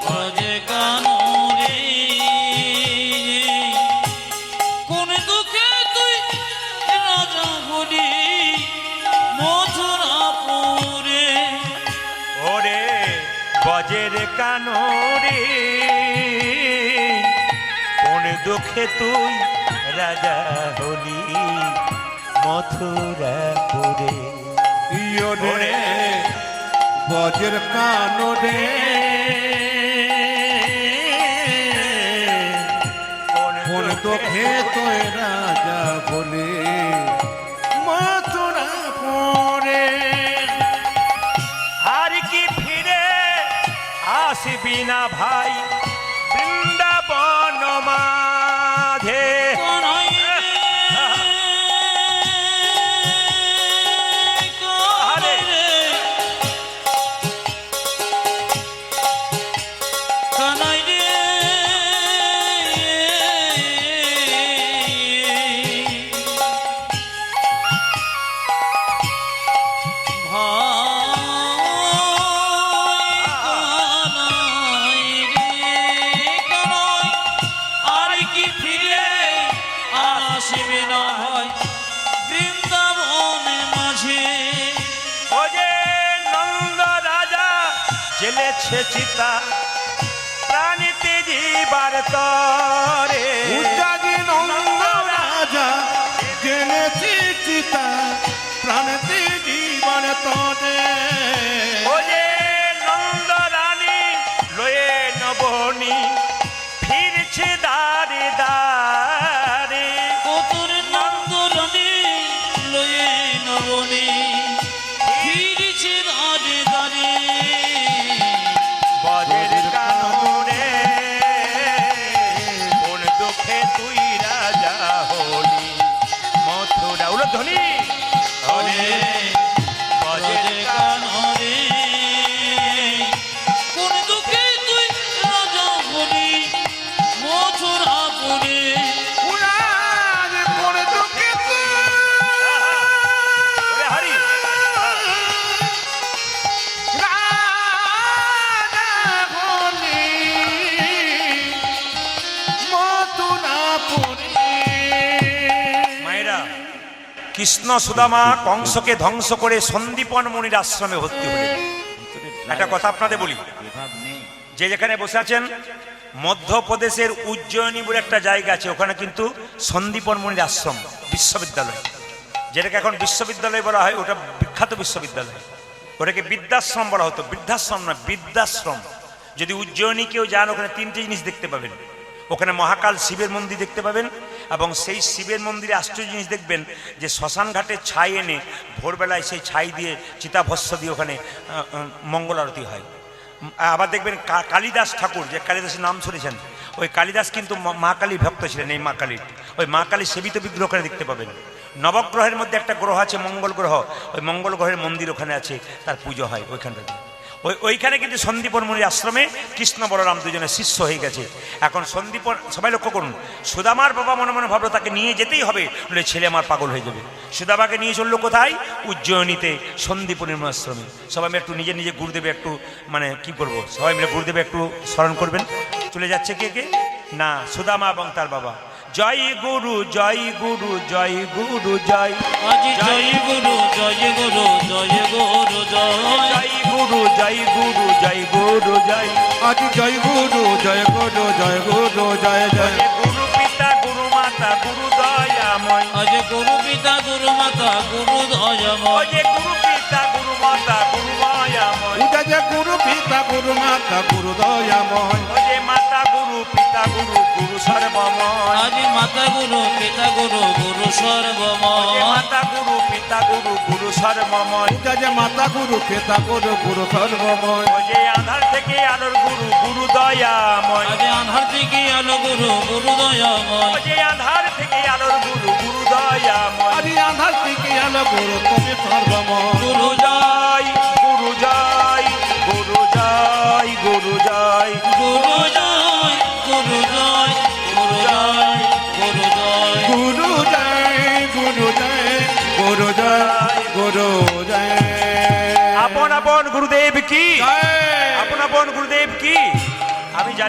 বজে কানু রে, কোন দুঃখে তুই রাজা হলি মথুরাপুরে। ওরে বজের কানু রে, কোন দুঃখে তুই রাজা হলি মথুরাপুরে। রে বজের কানো রে, কোন দুঃখে তুই রাজা বলে মথুরা পরে। আর কি ফিরে আসবি না ভাই বৃন্দাবন মাঝে? কানাই রে, কানাই রে, কানাই রে, কানাই রে, কানাই, আর কি ফিরে আসবে না হয় বৃন্দাবনের মাঝে? ও যে নন্দ রাজা জেলেছে চিতা প্রাণীতে জীবার তরে। উদ্যাগী নন্দ রাজা জেনেছি চিতা প্রাণতে জীবন তরে। ও যে নন্দ রানী লয়ে নবনী ফিরছে দাঁড়ে দাঁড়ে। কতর নন্দরানী লয়ে নবনী ফিরছে দাঁড়ে দাঁড়ে। বজের কানরে, কোন দুঃখে তুই রাজা হলি মথুরা। উলধ্বনি ওরে বজের কানরে, কোন দুঃখে তুই রাজা হলি মথুরাপুরে। উড়ান কোন দুঃখে তুই ওরে হরি রাজা হলি মথুরা পরে। মায়েরা, কৃষ্ণ সুদামা কংসকে ধ্বংস করে সন্দীপন মুনির আশ্রমে ভর্তি হলেন। একটা কথা আপনাদের বলি, যে যেখানে বসে আছেন মধ্যপ্রদেশের উজ্জয়িনী বলে একটা জায়গা আছে, ওখানে কিন্তু সন্দীপন মুনির আশ্রম বিশ্ববিদ্যালয়, যেটাকে এখন বিশ্ববিদ্যালয় বলা হয়, ওটা বিখ্যাত বিশ্ববিদ্যালয়। ওটাকে বৃদ্ধাশ্রম বলা হতো, বৃদ্ধাশ্রম না বৃদ্ধাশ্রম। যদি উজ্জয়িনী কেউ যান, ওখানে তিনটে জিনিস দেখতে পাবেন। ওখানে মহাকাল শিবের মন্দির দেখতে পাবেন, এবং সেই শিবের মন্দিরে আশ্চর্য জিনিস দেখবেন যে শ্মশান ঘাটে ছাই এনে ভোরবেলায় সেই ছাই দিয়ে চিতাভস্য দিয়ে ওখানে মঙ্গল আরতি হয়। আবার দেখবেন কালিদাস ঠাকুর, যে কালিদাসের নাম শুনেছেন, ওই কালিদাস কিন্তু মা কালীর ভক্ত ছিলেন। এই মা কালীর, ওই মা কালীর সেবিত বিগ্রহ ওখানে দেখতে পাবেন। নবগ্রহের মধ্যে একটা গ্রহ আছে মঙ্গল গ্রহ, ওই মঙ্গল গ্রহের মন্দির ওখানে আছে, তার পুজো হয় ওইখানটাতে। ওইখানে কিন্তু সন্দীপন মুনির আশ্রমে কৃষ্ণ বলরাম দুজনে শিষ্য হয়ে গেছে। এখন সন্দীপন, সবাই লক্ষ্য করুন, সুদামার বাবা মনে মনে ভাবলো তাকে নিয়ে যেতেই হবে, বলে ছেলে আমার পাগল হয়ে যাবে। সুদামাকে নিয়ে চললো কোথায়? উজ্জয়িনীতে সন্দীপনের আশ্রমে। সবাই মিলে একটু নিজে নিজে গুরুদেবে একটু মানে কি করবো, সবাই মিলে গুরুদেবে একটু স্মরণ করবেন। চলে যাচ্ছে কে কে না, সুদামা এবং তার বাবা। জয় গুরু জয় গুরু জয় গুরু জয়, আজি জয় গুরু জয় গুরু জয় গুরু জয়, জয় গুরু জয় গুরু জয় গুরু জয়, আজ জয় গুরু জয় গুরু জয় গুরু জয় জয়। গুরু পিতা গুরু মাতা গুরু দয়াময়, আজি গুরু পিতা গুরু মাতা গুরু দয়াময়, ওই গুরু পিতা গুরু মাতা গুরু দয়াময়, পূজা যে গুরু পিতা গুরু মাতা গুরু দয়াময়। ওই মাতা গুরু পিতা গুরু গুরু সর্বময়, আজি মাতা গুরু পিতা গুরু গুরু সর্বময়, মাতা গুরু পিতা গুরু গুরু সর্বময়, পূজা যে মাতা গুরু পিতা গুরু গুরু সর্বময়। ওই আধার থেকে আলোর গুরু গুরু দয়াময়, আজি আধার থেকে আলো গুরু গুরু দয়াময়, ওই আধার থেকে আলোর গুরু গুরু দয়াময়, আজ আধার থেকে আলো গুরু তুমি সর্বময়। গুরু জয় গুরু জয় গুরু জয় গুরু জয়, গুরু জয় গুরু জয় গুরু জয় গুরু জয়, গুরু জয় গুরু জয় গুরু জয় গুরু জয়। আপন আপন গুরুদেব কি, জয়। আপন আপন গুরুদেব কি। আমি জানি